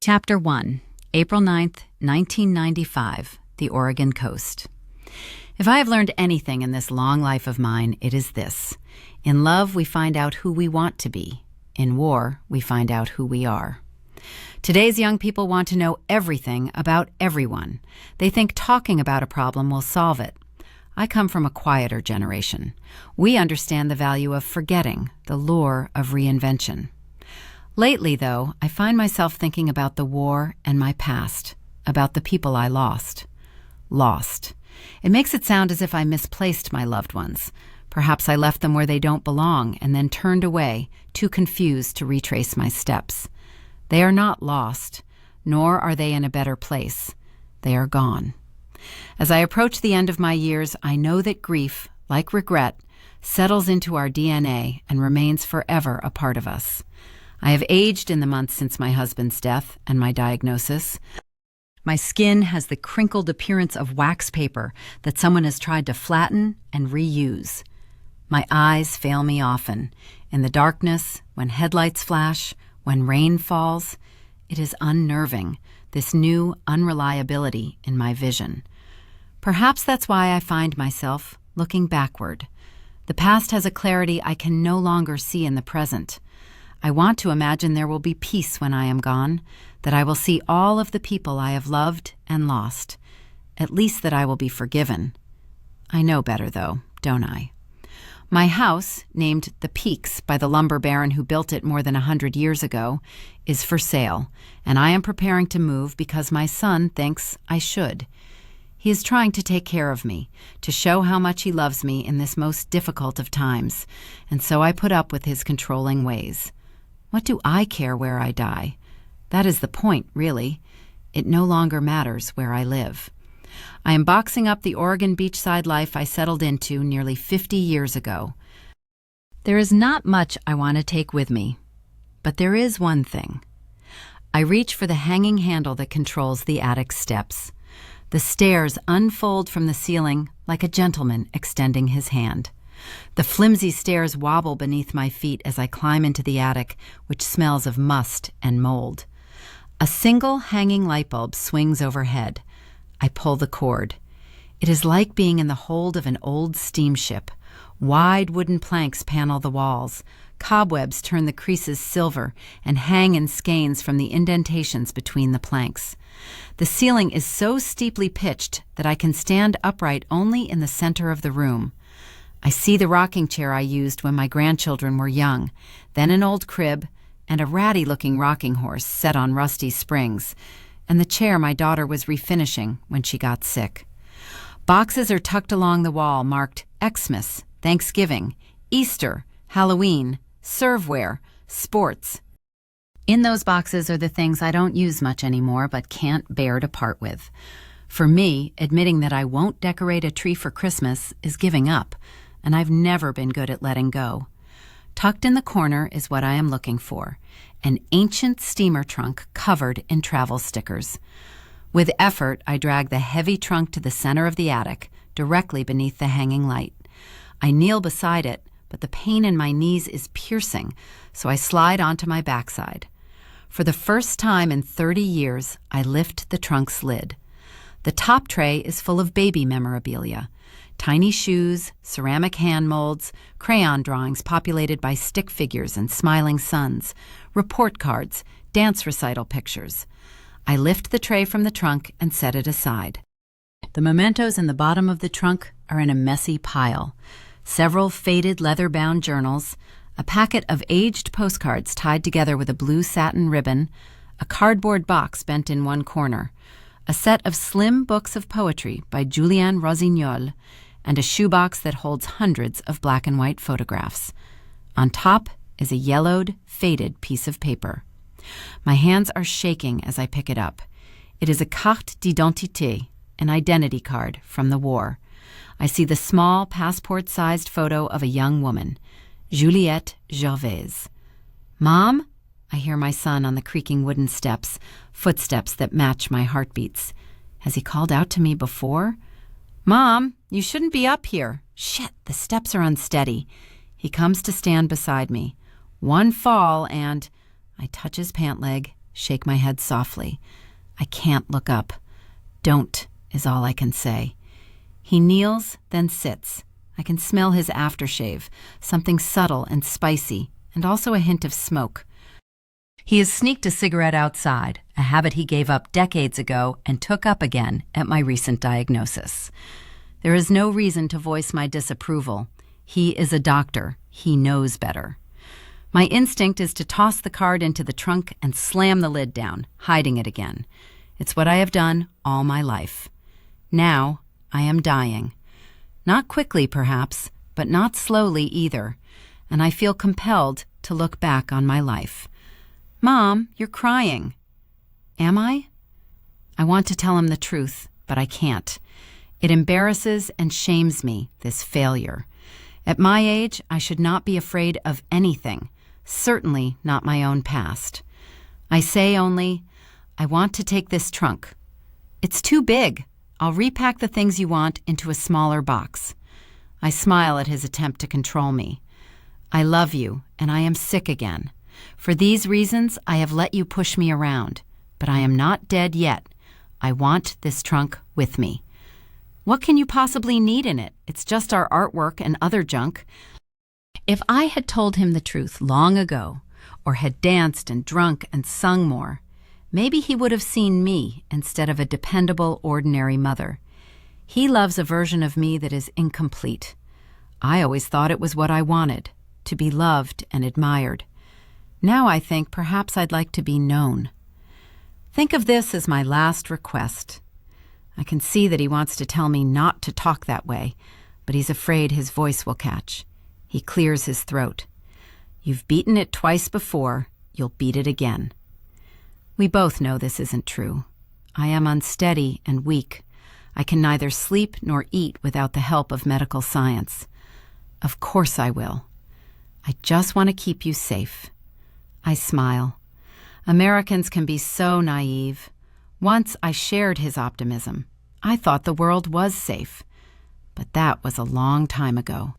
Chapter 1, April 9th, 1995, the Oregon Coast. If I have learned anything in this long life of mine, it is this. In love, we find out who we want to be. In war, we find out who we are. Today's young people want to know everything about everyone. They think talking about a problem will solve it. I come from a quieter generation. We understand the value of forgetting, the lure of reinvention. Lately, though, I find myself thinking about the war and my past, about the people I lost. Lost. It makes it sound as if I misplaced my loved ones. Perhaps I left them where they don't belong and then turned away, too confused to retrace my steps. They are not lost, nor are they in a better place. They are gone. As I approach the end of my years, I know that grief, like regret, settles into our DNA and remains forever a part of us. I have aged in the months since my husband's death and my diagnosis. My skin has the crinkled appearance of wax paper that someone has tried to flatten and reuse. My eyes fail me often. In the darkness, when headlights flash, when rain falls, it is unnerving, this new unreliability in my vision. Perhaps that's why I find myself looking backward. The past has a clarity I can no longer see in the present. I want to imagine there will be peace when I am gone, that I will see all of the people I have loved and lost, at least that I will be forgiven. I know better, though, don't I? My house, named The Peaks by the lumber baron who built it more than 100 years ago, is for sale, and I am preparing to move because my son thinks I should. He is trying to take care of me, to show how much he loves me in this most difficult of times, and so I put up with his controlling ways. What do I care where I die? That is the point, really. It no longer matters where I live. I am boxing up the Oregon beachside life I settled into nearly 50 years ago. There is not much I want to take with me, but there is one thing. I reach for the hanging handle that controls the attic steps. The stairs unfold from the ceiling like a gentleman extending his hand. The flimsy stairs wobble beneath my feet as I climb into the attic, which smells of must and mold. A single hanging light bulb swings overhead. I pull the cord. It is like being in the hold of an old steamship. Wide wooden planks panel the walls. Cobwebs turn the creases silver and hang in skeins from the indentations between the planks. The ceiling is so steeply pitched that I can stand upright only in the center of the room. I see the rocking chair I used when my grandchildren were young, then an old crib, and a ratty-looking rocking horse set on rusty springs, and the chair my daughter was refinishing when she got sick. Boxes are tucked along the wall marked Xmas, Thanksgiving, Easter, Halloween, serveware, sports. In those boxes are the things I don't use much anymore but can't bear to part with. For me, admitting that I won't decorate a tree for Christmas is giving up, and I've never been good at letting go. Tucked in the corner is what I am looking for, an ancient steamer trunk covered in travel stickers. With effort, I drag the heavy trunk to the center of the attic, directly beneath the hanging light. I kneel beside it, but the pain in my knees is piercing, so I slide onto my backside. For the first time in 30 years, I lift the trunk's lid. The top tray is full of baby memorabilia. Tiny shoes, ceramic hand molds, crayon drawings populated by stick figures and smiling suns, report cards, dance recital pictures. I lift the tray from the trunk and set it aside. The mementos in the bottom of the trunk are in a messy pile. Several faded leather-bound journals, a packet of aged postcards tied together with a blue satin ribbon, a cardboard box bent in one corner, a set of slim books of poetry by Julien Rossignol, and a shoebox that holds hundreds of black and white photographs. On top is a yellowed, faded piece of paper. My hands are shaking as I pick it up. It is a carte d'identité, an identity card from the war. I see the small, passport-sized photo of a young woman, Juliette Gervais. "Mom?" I hear my son on the creaking wooden steps, footsteps that match my heartbeats. Has he called out to me before? "Mom, you shouldn't be up here." Shit, the steps are unsteady. He comes to stand beside me. One fall and I touch his pant leg shake my head softly. I can't look up. Don't is all I can say. He kneels, then sits. I can smell his aftershave, something subtle and spicy, and also a hint of smoke. He has sneaked a cigarette outside, a habit he gave up decades ago and took up again at my recent diagnosis. There is no reason to voice my disapproval. He is a doctor. He knows better. My instinct is to toss the card into the trunk and slam the lid down, hiding it again. It's what I have done all my life. Now I am dying. Not quickly, perhaps, but not slowly either, and I feel compelled to look back on my life. Mom, you're crying. Am I? I want to tell him the truth, but I can't. It embarrasses and shames me, this failure. At my age, I should not be afraid of anything, certainly not my own past. I say only, I want to take this trunk. It's too big. I'll repack the things you want into a smaller box. I smile at his attempt to control me. I love you, and I am sick again. For these reasons, I have let you push me around, but I am not dead yet. I want this trunk with me. What can you possibly need in it? It's just our artwork and other junk. If I had told him the truth long ago, or had danced and drunk and sung more, maybe he would have seen me instead of a dependable, ordinary mother. He loves a version of me that is incomplete. I always thought it was what I wanted, to be loved and admired. Now I think perhaps I'd like to be known. Think of this as my last request. I can see that he wants to tell me not to talk that way, but he's afraid his voice will catch. He clears his throat. You've beaten it twice before, you'll beat it again. We both know this isn't true. I am unsteady and weak. I can neither sleep nor eat without the help of medical science. Of course I will. I just want to keep you safe. I smile. Americans can be so naive. Once I shared his optimism. I thought the world was safe. But that was a long time ago.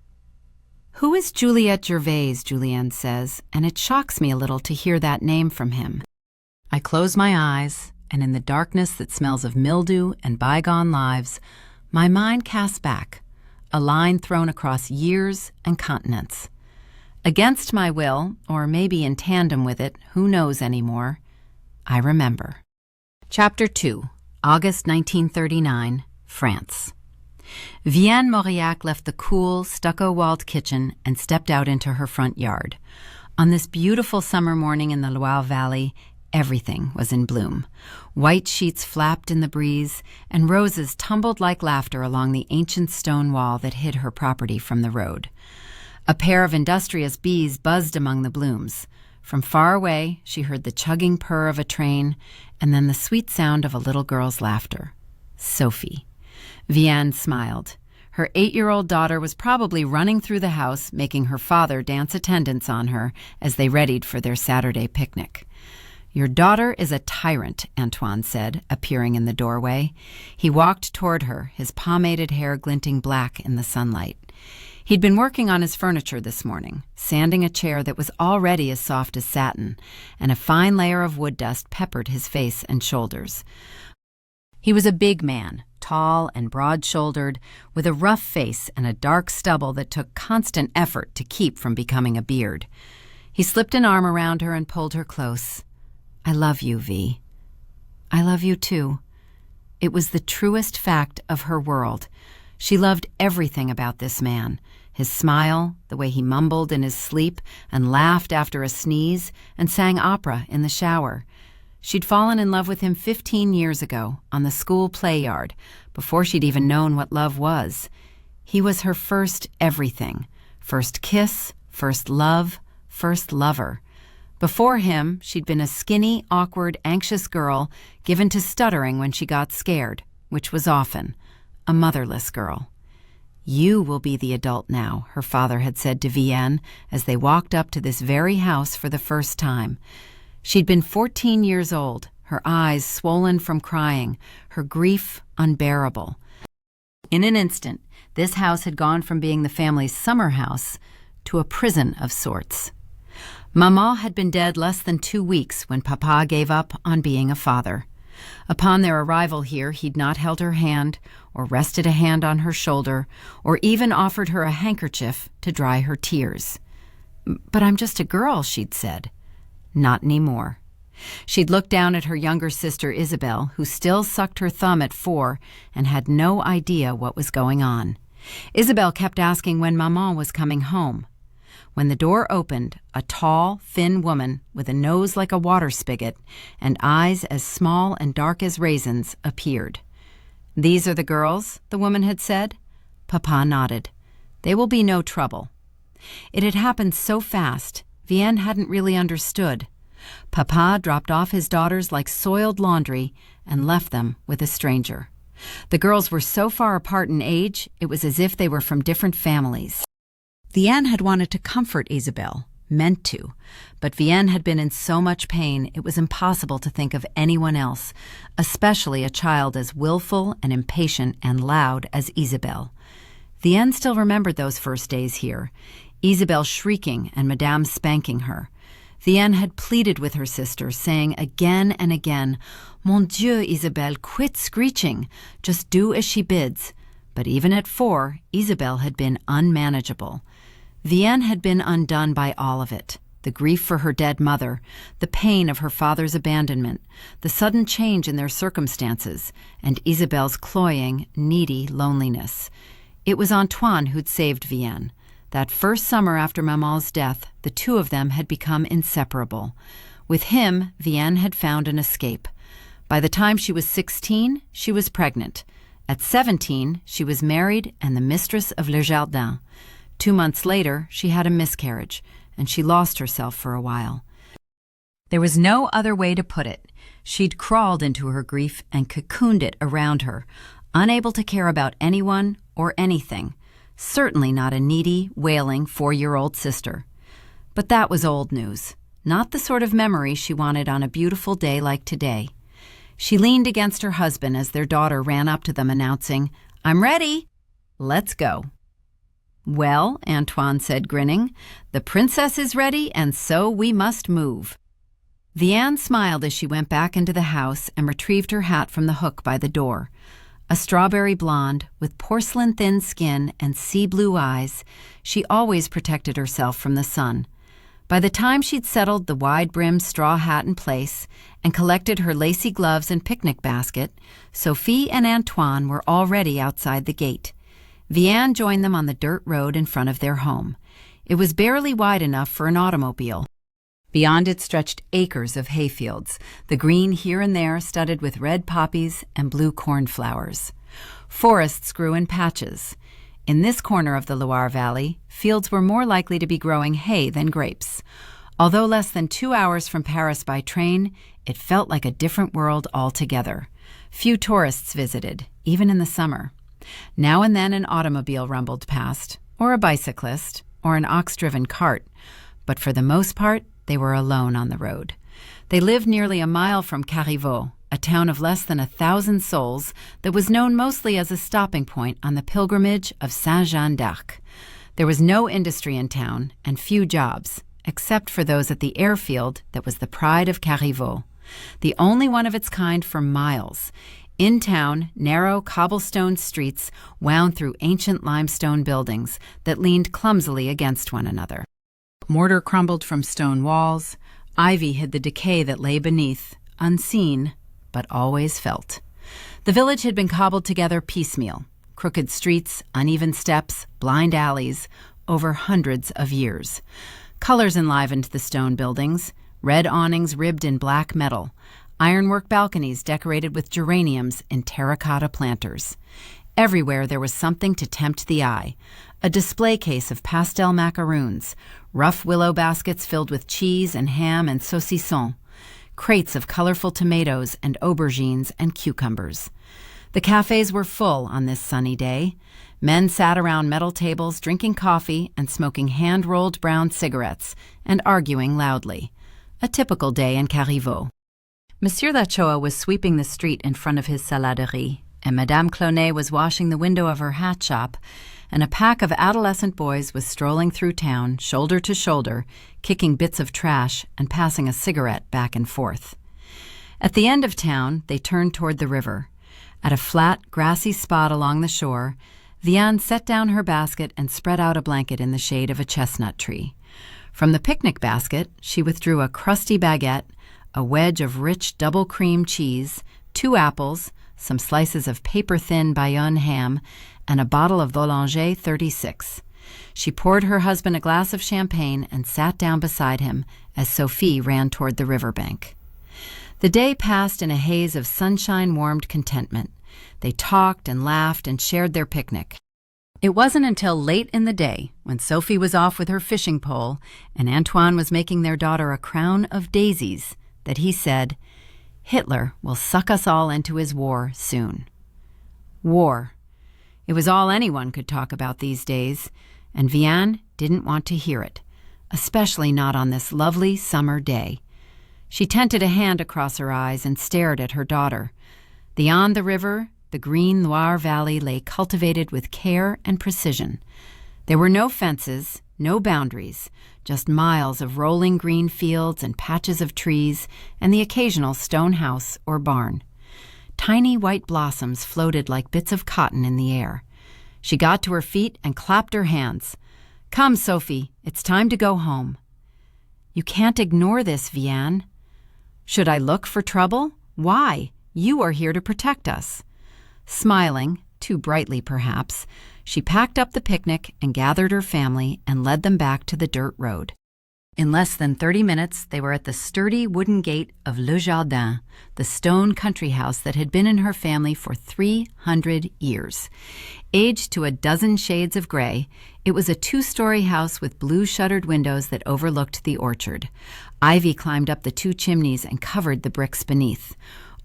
Who is Juliette Gervais, Julienne says, and it shocks me a little to hear that name from him. I close my eyes, and in the darkness that smells of mildew and bygone lives, my mind casts back, a line thrown across years and continents. Against my will, or maybe in tandem with it, who knows anymore, I remember. Chapter 2, August 1939, France. Vienne Mauriac left the cool, stucco-walled kitchen and stepped out into her front yard. On this beautiful summer morning in the Loire Valley, everything was in bloom. White sheets flapped in the breeze, and roses tumbled like laughter along the ancient stone wall that hid her property from the road. A pair of industrious bees buzzed among the blooms. From far away, she heard the chugging purr of a train, and then the sweet sound of a little girl's laughter. Sophie. Vienne smiled. Her 8-year-old daughter was probably running through the house, making her father dance attendance on her as they readied for their Saturday picnic. Your daughter is a tyrant, Antoine said, appearing in the doorway. He walked toward her, his pomaded hair glinting black in the sunlight. He'd been working on his furniture this morning, sanding a chair that was already as soft as satin, and a fine layer of wood dust peppered his face and shoulders. He was a big man, tall and broad-shouldered, with a rough face and a dark stubble that took constant effort to keep from becoming a beard. He slipped an arm around her and pulled her close. I love you, Vi. I love you too. It was the truest fact of her world. She loved everything about this man. His smile, the way he mumbled in his sleep and laughed after a sneeze and sang opera in the shower. She'd fallen in love with him 15 years ago on the school play yard, before she'd even known what love was. He was her first everything, first kiss, first love, first lover. Before him, she'd been a skinny, awkward, anxious girl given to stuttering when she got scared, which was often. A motherless girl. You will be the adult now, her father had said to Vienne as they walked up to this very house for the first time. She'd been 14 years old, her eyes swollen from crying, her grief unbearable. In an instant, this house had gone from being the family's summer house to a prison of sorts. Maman had been dead less than 2 weeks when Papa gave up on being a father. Upon their arrival here, he'd not held her hand, or rested a hand on her shoulder, or even offered her a handkerchief to dry her tears. "But I'm just a girl," she'd said. Not anymore. She'd looked down at her younger sister Isabel, who still sucked her thumb at 4 and had no idea what was going on. Isabel kept asking when Maman was coming home. When the door opened, a tall, thin woman with a nose like a water spigot and eyes as small and dark as raisins appeared. "These are the girls," the woman had said. Papa nodded. "They will be no trouble." It had happened so fast, Vienne hadn't really understood. Papa dropped off his daughters like soiled laundry and left them with a stranger. The girls were so far apart in age, it was as if they were from different families. Vienne had wanted to comfort Isabel, meant to, but Vienne had been in so much pain it was impossible to think of anyone else, especially a child as willful and impatient and loud as Isabel. Vienne still remembered those first days here, Isabel shrieking and Madame spanking her. Vienne had pleaded with her sister, saying again and again, "Mon Dieu, Isabelle, quit screeching. Just do as she bids." But even at 4, Isabel had been unmanageable. Vienne had been undone by all of it. The grief for her dead mother, the pain of her father's abandonment, the sudden change in their circumstances, and Isabel's cloying, needy loneliness. It was Antoine who'd saved Vienne. That first summer after Maman's death, the two of them had become inseparable. With him, Vienne had found an escape. By the time she was 16, she was pregnant. At 17, she was married and the mistress of Le Jardin. 2 months later, she had a miscarriage, and she lost herself for a while. There was no other way to put it. She'd crawled into her grief and cocooned it around her, unable to care about anyone or anything. Certainly not a needy, wailing 4-year-old sister. But that was old news, not the sort of memory she wanted on a beautiful day like today. She leaned against her husband as their daughter ran up to them announcing, "I'm ready. Let's go." "Well," Antoine said, grinning, "the princess is ready, and so we must move." Vienne smiled as she went back into the house and retrieved her hat from the hook by the door. A strawberry blonde, with porcelain-thin skin and sea-blue eyes, she always protected herself from the sun. By the time she'd settled the wide-brimmed straw hat in place and collected her lacy gloves and picnic basket, Sophie and Antoine were already outside the gate. Vienne joined them on the dirt road in front of their home. It was barely wide enough for an automobile. Beyond it stretched acres of hayfields, the green here and there studded with red poppies and blue cornflowers. Forests grew in patches. In this corner of the Loire Valley, fields were more likely to be growing hay than grapes. Although less than 2 hours from Paris by train, it felt like a different world altogether. Few tourists visited, even in the summer. Now and then an automobile rumbled past, or a bicyclist, or an ox-driven cart, but for the most part, they were alone on the road. They lived nearly a mile from Carriveau, a town of less than 1,000 souls that was known mostly as a stopping point on the pilgrimage of Saint Jeanne d'Arc. There was no industry in town and few jobs, except for those at the airfield that was the pride of Carriveau, the only one of its kind for miles. In town, narrow cobblestone streets wound through ancient limestone buildings that leaned clumsily against one another. Mortar crumbled from stone walls, ivy hid the decay that lay beneath, unseen, but always felt. The village had been cobbled together piecemeal, crooked streets, uneven steps, blind alleys, over hundreds of years. Colors enlivened the stone buildings, red awnings ribbed in black metal, ironwork balconies decorated with geraniums in terracotta planters. Everywhere there was something to tempt the eye. A display case of pastel macaroons, rough willow baskets filled with cheese and ham and saucisson, crates of colorful tomatoes and aubergines and cucumbers. The cafes were full on this sunny day. Men sat around metal tables drinking coffee and smoking hand-rolled brown cigarettes and arguing loudly. A typical day in Carriveau. Monsieur Lachoa was sweeping the street in front of his saladerie, and Madame Clonet was washing the window of her hat shop, and a pack of adolescent boys was strolling through town, shoulder to shoulder, kicking bits of trash and passing a cigarette back and forth. At the end of town, they turned toward the river. At a flat, grassy spot along the shore, Vianne set down her basket and spread out a blanket in the shade of a chestnut tree. From the picnic basket, she withdrew a crusty baguette, a wedge of rich double cream cheese, 2 apples, some slices of paper-thin Bayonne ham, and a bottle of Boulanger 36. She poured her husband a glass of champagne and sat down beside him as Sophie ran toward the riverbank. The day passed in a haze of sunshine-warmed contentment. They talked and laughed and shared their picnic. It wasn't until late in the day, when Sophie was off with her fishing pole and Antoine was making their daughter a crown of daisies, that he said, "Hitler will suck us all into his war soon." War. It was all anyone could talk about these days, and Vianne didn't want to hear it, especially not on this lovely summer day. She tented a hand across her eyes and stared at her daughter. Beyond the river, the green Loire Valley lay cultivated with care and precision. There were no fences, no boundaries, just miles of rolling green fields and patches of trees and the occasional stone house or barn. Tiny white blossoms floated like bits of cotton in the air. She got to her feet and clapped her hands. "Come, Sophie, it's time to go home." "You can't ignore this, Vianne." "Should I look for trouble? Why? You are here to protect us." Smiling, too brightly perhaps, she packed up the picnic and gathered her family and led them back to the dirt road. In less than 30 minutes, they were at the sturdy wooden gate of Le Jardin, the stone country house that had been in her family for 300 years. Aged to a dozen shades of gray, it was a 2-story house with blue-shuttered windows that overlooked the orchard. Ivy climbed up the 2 chimneys and covered the bricks beneath.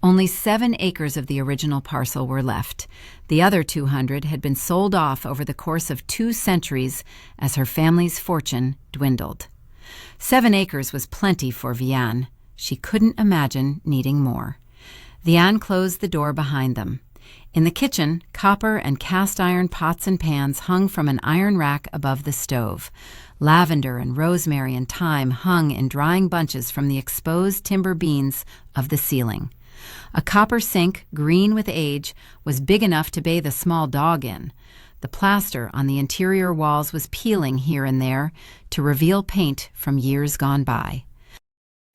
Only 7 acres of the original parcel were left. The other 200 had been sold off over the course of 2 centuries as her family's fortune dwindled. 7 acres was plenty for Vianne. She couldn't imagine needing more. Vianne closed the door behind them. In the kitchen, copper and cast-iron pots and pans hung from an iron rack above the stove. Lavender and rosemary and thyme hung in drying bunches from the exposed timber beams of the ceiling. A copper sink, green with age, was big enough to bathe a small dog in. The plaster on the interior walls was peeling here and there to reveal paint from years gone by.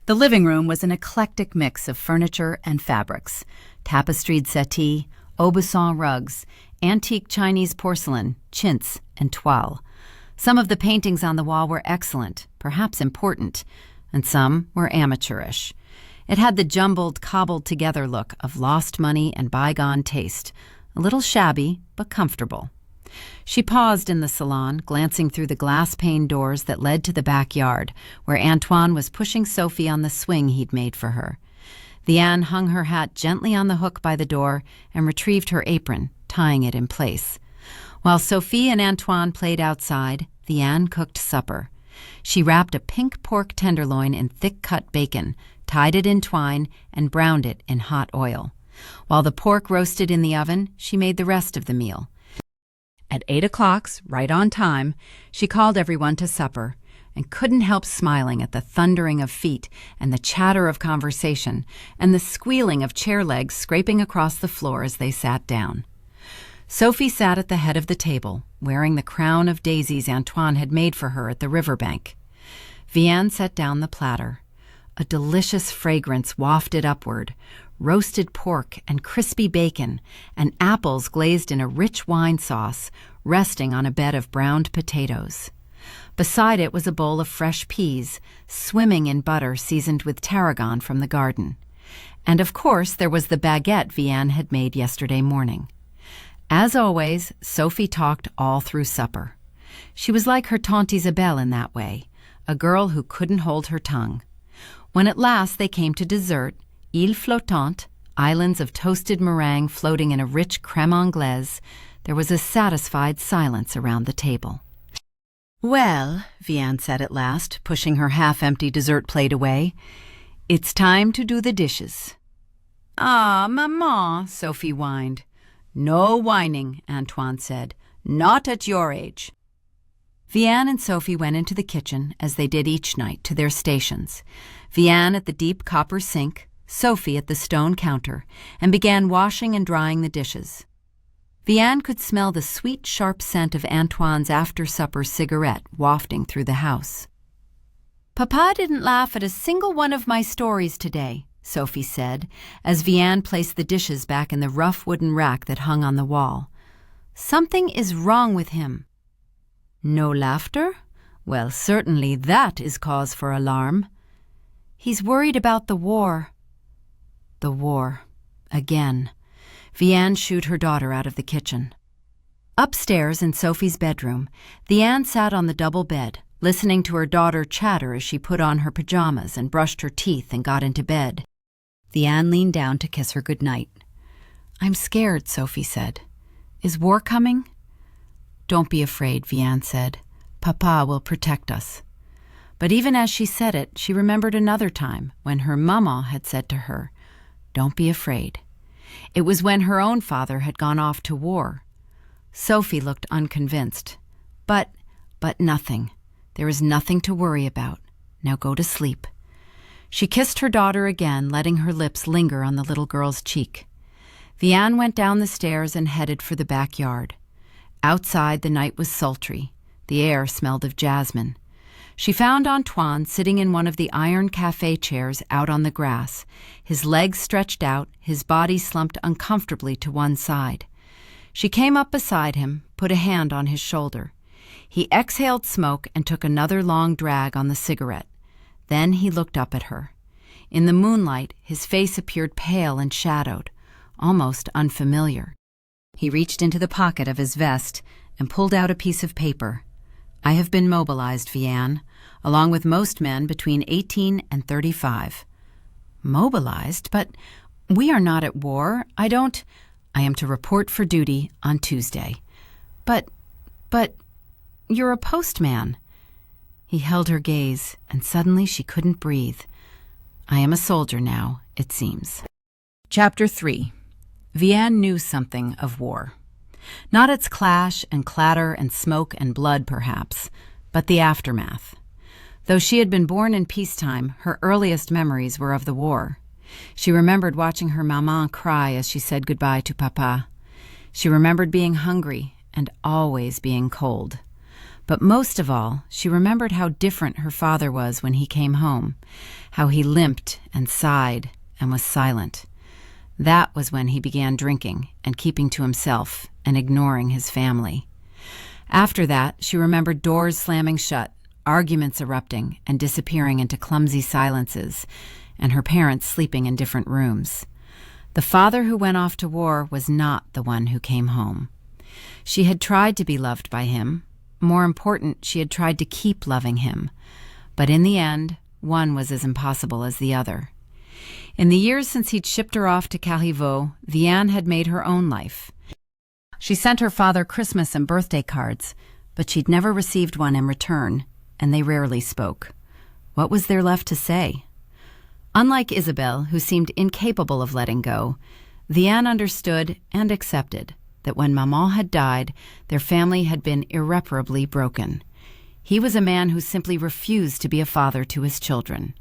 The living room was an eclectic mix of furniture and fabrics: tapestried settee, Aubusson rugs, antique Chinese porcelain, chintz, and toile. Some of the paintings on the wall were excellent, perhaps important, and some were amateurish. It had the jumbled, cobbled-together look of lost money and bygone taste, a little shabby but comfortable. She paused in the salon, glancing through the glass-pane doors that led to the backyard, where Antoine was pushing Sophie on the swing he'd made for her. Vianne hung her hat gently on the hook by the door and retrieved her apron, tying it in place. While Sophie and Antoine played outside, Vianne cooked supper. She wrapped a pink pork tenderloin in thick-cut bacon, tied it in twine, and browned it in hot oil. While the pork roasted in the oven, she made the rest of the meal. At 8 o'clock, right on time, she called everyone to supper and couldn't help smiling at the thundering of feet and the chatter of conversation and the squealing of chair legs scraping across the floor as they sat down. Sophie sat at the head of the table, wearing the crown of daisies Antoine had made for her at the riverbank. Vianne set down the platter. A delicious fragrance wafted upward, roasted pork and crispy bacon, and apples glazed in a rich wine sauce, resting on a bed of browned potatoes. Beside it was a bowl of fresh peas, swimming in butter seasoned with tarragon from the garden. And of course there was the baguette Vianne had made yesterday morning. As always, Sophie talked all through supper. She was like her Tante Isabelle in that way, a girl who couldn't hold her tongue. When at last they came to dessert, îles flottantes, islands of toasted meringue floating in a rich crème anglaise, there was a satisfied silence around the table. "Well," Vianne said at last, pushing her half-empty dessert plate away, "it's time to do the dishes." "Ah, Maman," Sophie whined. "No whining," Antoine said. Not at your age." Vianne and Sophie went into the kitchen, as they did each night, to their stations. Vianne at the deep copper sink, Sophie at the stone counter, and began washing and drying the dishes. Vianne could smell the sweet, sharp scent of Antoine's after-supper cigarette wafting through the house. "Papa didn't laugh at a single one of my stories today," Sophie said, as Vianne placed the dishes back in the rough wooden rack that hung on the wall. "Something is wrong with him." "No laughter? Well, certainly that is cause for alarm." "He's worried about the war." The war. Again. Vianne shooed her daughter out of the kitchen. Upstairs in Sophie's bedroom, Vianne sat on the double bed, listening to her daughter chatter as she put on her pajamas and brushed her teeth and got into bed. Vianne leaned down to kiss her goodnight. "I'm scared," Sophie said. "Is war coming?" "Don't be afraid," Vianne said. "Papa will protect us." But even as she said it, she remembered another time when her mama had said to her, "Don't be afraid." It was when her own father had gone off to war. Sophie looked unconvinced. But nothing. There is nothing to worry about. Now go to sleep." She kissed her daughter again, letting her lips linger on the little girl's cheek. Vianne went down the stairs and headed for the backyard. Outside, the night was sultry. The air smelled of jasmine. She found Antoine sitting in one of the iron cafe chairs out on the grass, his legs stretched out, his body slumped uncomfortably to one side. She came up beside him, put a hand on his shoulder. He exhaled smoke and took another long drag on the cigarette. Then he looked up at her. In the moonlight, his face appeared pale and shadowed, almost unfamiliar. He reached into the pocket of his vest and pulled out a piece of paper. "I have been mobilized, Vianne, along with most men between 18 and 35. "Mobilized? But we are not at war. I am to report for duty on Tuesday." But, you're a postman." He held her gaze, and suddenly she couldn't breathe. "I am a soldier now, it seems." Chapter 3. Vianne knew something of war. Not its clash and clatter and smoke and blood, perhaps, but the aftermath. Though she had been born in peacetime, her earliest memories were of the war. She remembered watching her maman cry as she said goodbye to papa. She remembered being hungry and always being cold. But most of all, she remembered how different her father was when he came home, how he limped and sighed and was silent. That was when he began drinking and keeping to himself and ignoring his family. After that, she remembered doors slamming shut, arguments erupting and disappearing into clumsy silences, and her parents sleeping in different rooms. The father who went off to war was not the one who came home. She had tried to be loved by him. More important, she had tried to keep loving him. But in the end, one was as impossible as the other. In the years since he'd shipped her off to Carriveau, Vianne had made her own life. She sent her father Christmas and birthday cards, but she'd never received one in return, and they rarely spoke. What was there left to say? Unlike Isabelle, who seemed incapable of letting go, Vianne understood and accepted that when Maman had died, their family had been irreparably broken. He was a man who simply refused to be a father to his children.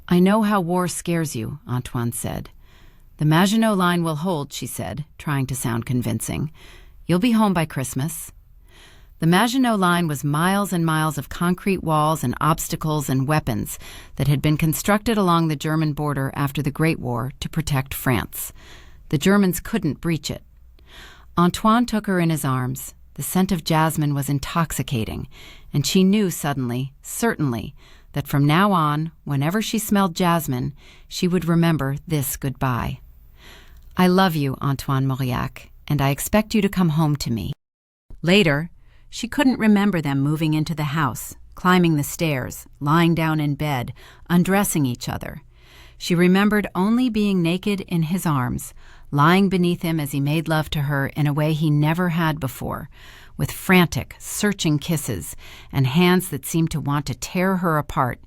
"I know how war scares you," Antoine said. "The Maginot Line will hold," she said, trying to sound convincing. "You'll be home by Christmas." The Maginot Line was miles and miles of concrete walls and obstacles and weapons that had been constructed along the German border after the Great War to protect France. The Germans couldn't breach it. Antoine took her in his arms. The scent of jasmine was intoxicating, and she knew suddenly, certainly, that from now on, whenever she smelled jasmine, she would remember this goodbye. "I love you, Antoine Mauriac, and I expect you to come home to me." Later, she couldn't remember them moving into the house, climbing the stairs, lying down in bed, undressing each other. She remembered only being naked in his arms, lying beneath him as he made love to her in a way he never had before, with frantic, searching kisses and hands that seemed to want to tear her apart,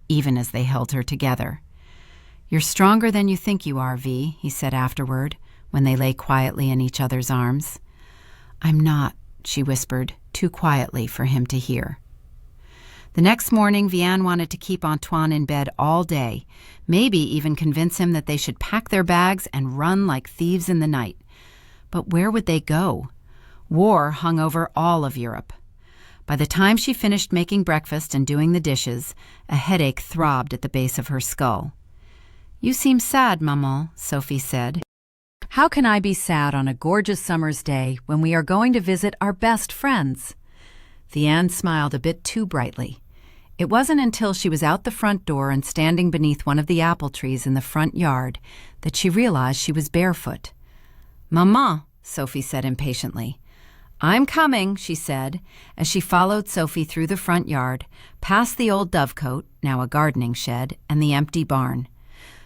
even as they held her together. "You're stronger than you think you are, Vi," he said afterward, when they lay quietly in each other's arms. "I'm not," she whispered, too quietly for him to hear. The next morning, Vianne wanted to keep Antoine in bed all day, maybe even convince him that they should pack their bags and run like thieves in the night. But where would they go? War hung over all of Europe. By the time she finished making breakfast and doing the dishes, a headache throbbed at the base of her skull. "You seem sad, Maman," Sophie said. "How can I be sad on a gorgeous summer's day when we are going to visit our best friends?" Vianne smiled a bit too brightly. It wasn't until she was out the front door and standing beneath one of the apple trees in the front yard that she realized she was barefoot. "Maman," Sophie said impatiently. "I'm coming," she said, as she followed Sophie through the front yard, past the old dovecote, now a gardening shed, and the empty barn.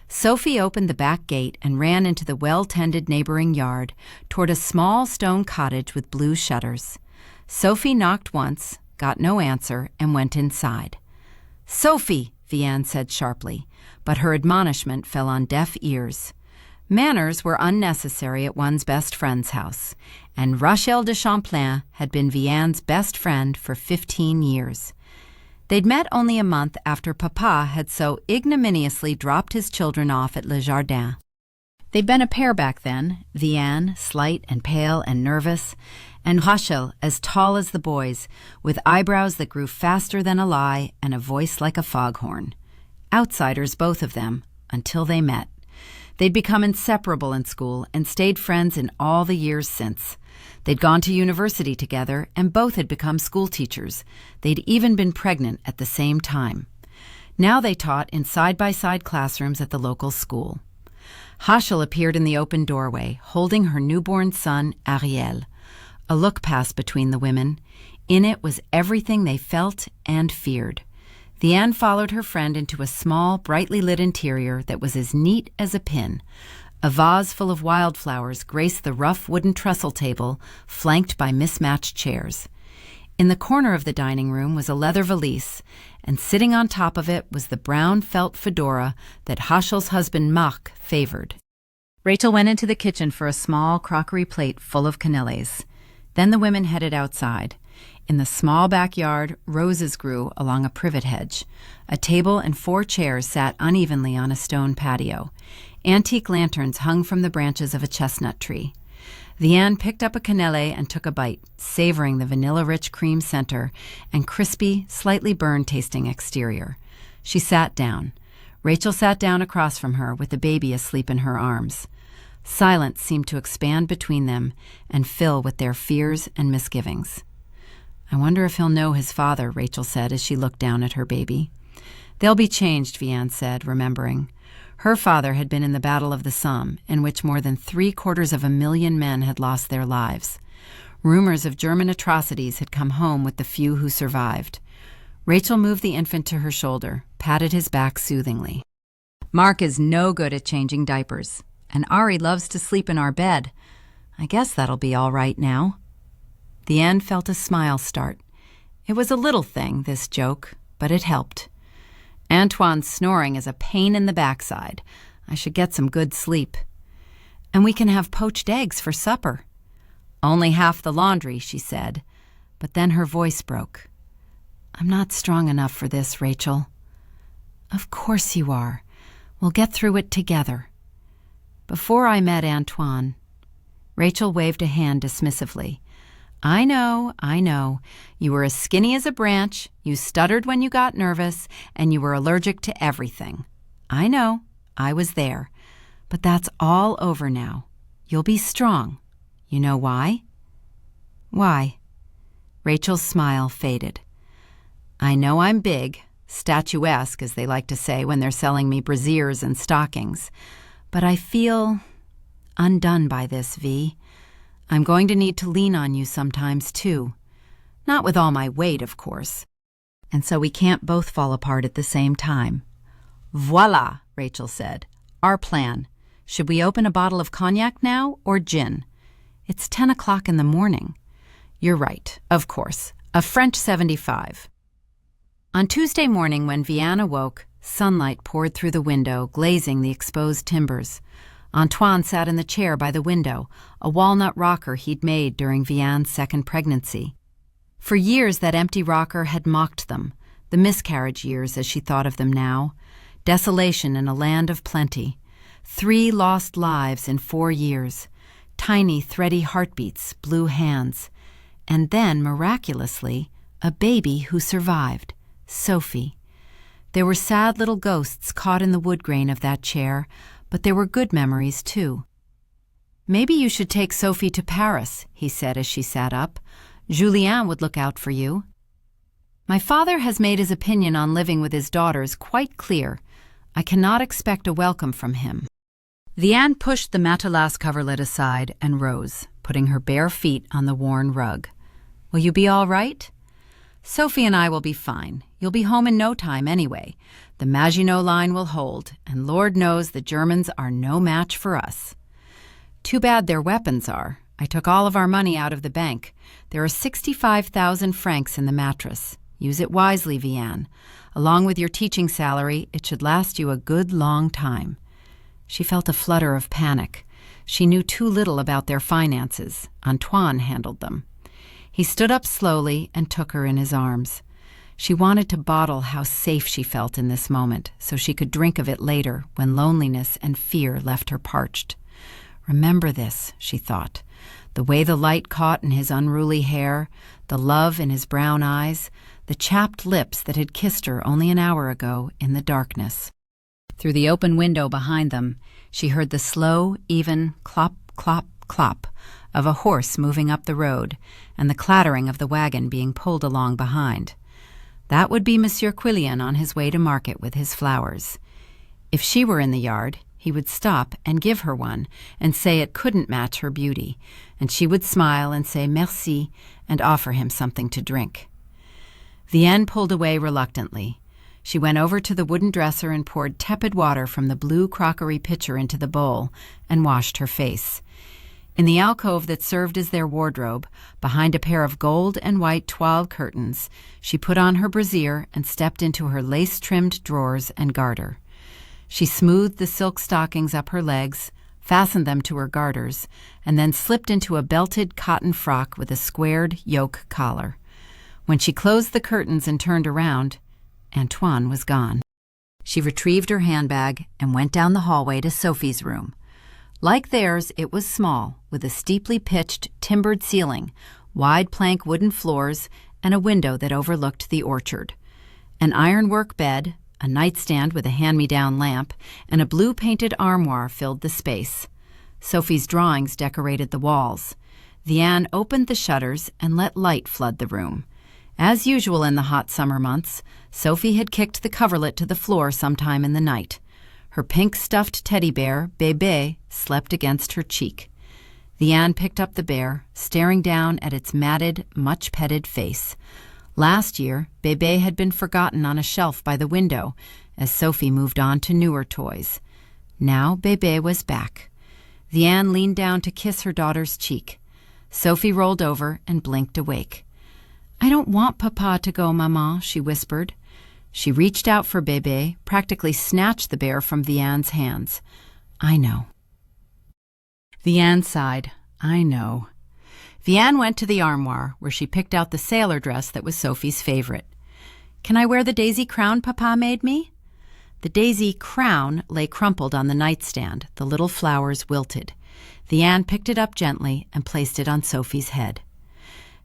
Sophie opened the back gate and ran into the well-tended neighboring yard toward a small stone cottage with blue shutters. Sophie knocked once, got no answer, and went inside. "Sophie," Vianne said sharply, but her admonishment fell on deaf ears. Manners were unnecessary at one's best friend's house, and Rachel de Champlain had been Vianne's best friend for 15 years. They'd met only a month after Papa had so ignominiously dropped his children off at Le Jardin. They'd been a pair back then, Vianne, slight and pale and nervous, and Rachel, as tall as the boys, with eyebrows that grew faster than a lie and a voice like a foghorn. Outsiders, both of them, until they met. They'd become inseparable in school and stayed friends in all the years since. They'd gone to university together and both had become school teachers. They'd even been pregnant at the same time. Now they taught in side-by-side classrooms at the local school. Rachel appeared in the open doorway, holding her newborn son, Ariel. A look passed between the women. In it was everything they felt and feared. Vianne followed her friend into a small, brightly lit interior that was as neat as a pin. A vase full of wildflowers graced the rough wooden trestle table, flanked by mismatched chairs. In the corner of the dining room was a leather valise, and sitting on top of it was the brown felt fedora that Rachel's husband Marc favored. Rachel went into the kitchen for a small crockery plate full of canelés. Then the women headed outside. In the small backyard, roses grew along a privet hedge. A table and 4 chairs sat unevenly on a stone patio. Antique lanterns hung from the branches of a chestnut tree. Vianne picked up a cannelé and took a bite, savoring the vanilla-rich cream center and crispy, slightly burned-tasting exterior. She sat down. Rachel sat down across from her with the baby asleep in her arms. Silence seemed to expand between them and fill with their fears and misgivings. "I wonder if he'll know his father," Rachel said as she looked down at her baby. "They'll be changed," Vianne said, remembering. Her father had been in the Battle of the Somme, in which more than 750,000 men had lost their lives. Rumors of German atrocities had come home with the few who survived. Rachel moved the infant to her shoulder, patted his back soothingly. "Marc is no good at changing diapers, and Ari loves to sleep in our bed. I guess that'll be all right now." Vianne felt a smile start. It was a little thing, this joke, but it helped. "Antoine's snoring is a pain in the backside. I should get some good sleep. And we can have poached eggs for supper." "Only half the laundry," she said, but then her voice broke. "I'm not strong enough for this, Rachel." "Of course you are. We'll get through it together." "Before I met Antoine," Rachel waved a hand dismissively. I know. You were as skinny as a branch, you stuttered when you got nervous, and you were allergic to everything. I know. I was there. But that's all over now. You'll be strong. You know why?" "Why?" Rachel's smile faded. "I know I'm big, statuesque, as they like to say when they're selling me brassieres and stockings, but I feel undone by this, Vi. I'm going to need to lean on you sometimes, too. Not with all my weight, of course. And so we can't both fall apart at the same time." "Voila," Rachel said. "Our plan. Should we open a bottle of cognac now or gin? It's 10 o'clock in the morning." "You're right, of course. A French 75. On Tuesday morning when Vianne awoke, sunlight poured through the window, glazing the exposed timbers. Antoine sat in the chair by the window, a walnut rocker he'd made during Vianne's second pregnancy. For years that empty rocker had mocked them, the miscarriage years as she thought of them now, desolation in a land of plenty, 3 lost lives in 4 years, tiny thready heartbeats, blue hands, and then, miraculously, a baby who survived, Sophie. There were sad little ghosts caught in the wood grain of that chair, but there were good memories, too. "Maybe you should take Sophie to Paris," he said as she sat up. "Julien would look out for you." "My father has made his opinion on living with his daughters quite clear. I cannot expect a welcome from him." Vianne pushed the matelas coverlet aside and rose, putting her bare feet on the worn rug. "Will you be all right?" "Sophie and I will be fine. You'll be home in no time anyway. The Maginot Line will hold, and Lord knows the Germans are no match for us." "Too bad their weapons are. I took all of our money out of the bank. There are 65,000 francs in the mattress. Use it wisely, Vianne. Along with your teaching salary, it should last you a good long time." She felt a flutter of panic. She knew too little about their finances. Antoine handled them. He stood up slowly and took her in his arms. She wanted to bottle how safe she felt in this moment, so she could drink of it later when loneliness and fear left her parched. Remember this, she thought. The way the light caught in his unruly hair, the love in his brown eyes, the chapped lips that had kissed her only an hour ago in the darkness. Through the open window behind them, she heard the slow, even clop, clop, clop of a horse moving up the road and the clattering of the wagon being pulled along behind. That would be Monsieur Quillian on his way to market with his flowers. If she were in the yard, he would stop and give her one and say it couldn't match her beauty, and she would smile and say merci and offer him something to drink. Vianne pulled away reluctantly. She went over to the wooden dresser and poured tepid water from the blue crockery pitcher into the bowl and washed her face. In the alcove that served as their wardrobe, behind a pair of gold and white toile curtains, she put on her brassiere and stepped into her lace-trimmed drawers and garter. She smoothed the silk stockings up her legs, fastened them to her garters, and then slipped into a belted cotton frock with a squared yoke collar. When she closed the curtains and turned around, Antoine was gone. She retrieved her handbag and went down the hallway to Sophie's room. Like theirs, it was small, with a steeply pitched, timbered ceiling, wide plank wooden floors, and a window that overlooked the orchard. An ironwork bed, a nightstand with a hand-me-down lamp, and a blue-painted armoire filled the space. Sophie's drawings decorated the walls. Vianne opened the shutters and let light flood the room. As usual in the hot summer months, Sophie had kicked the coverlet to the floor sometime in the night. Her pink stuffed teddy bear, Bébé, slept against her cheek. Vianne picked up the bear, staring down at its matted, much-petted face. Last year, Bébé had been forgotten on a shelf by the window, as Sophie moved on to newer toys. Now Bébé was back. Vianne leaned down to kiss her daughter's cheek. Sophie rolled over and blinked awake. "I don't want Papa to go, Maman," she whispered. She reached out for Bébé, practically snatched the bear from Vianne's hands. "I know." Vianne sighed. "I know." Vianne went to the armoire, where she picked out the sailor dress that was Sophie's favorite. "Can I wear the daisy crown Papa made me?" The daisy crown lay crumpled on the nightstand, the little flowers wilted. Vianne picked it up gently and placed it on Sophie's head.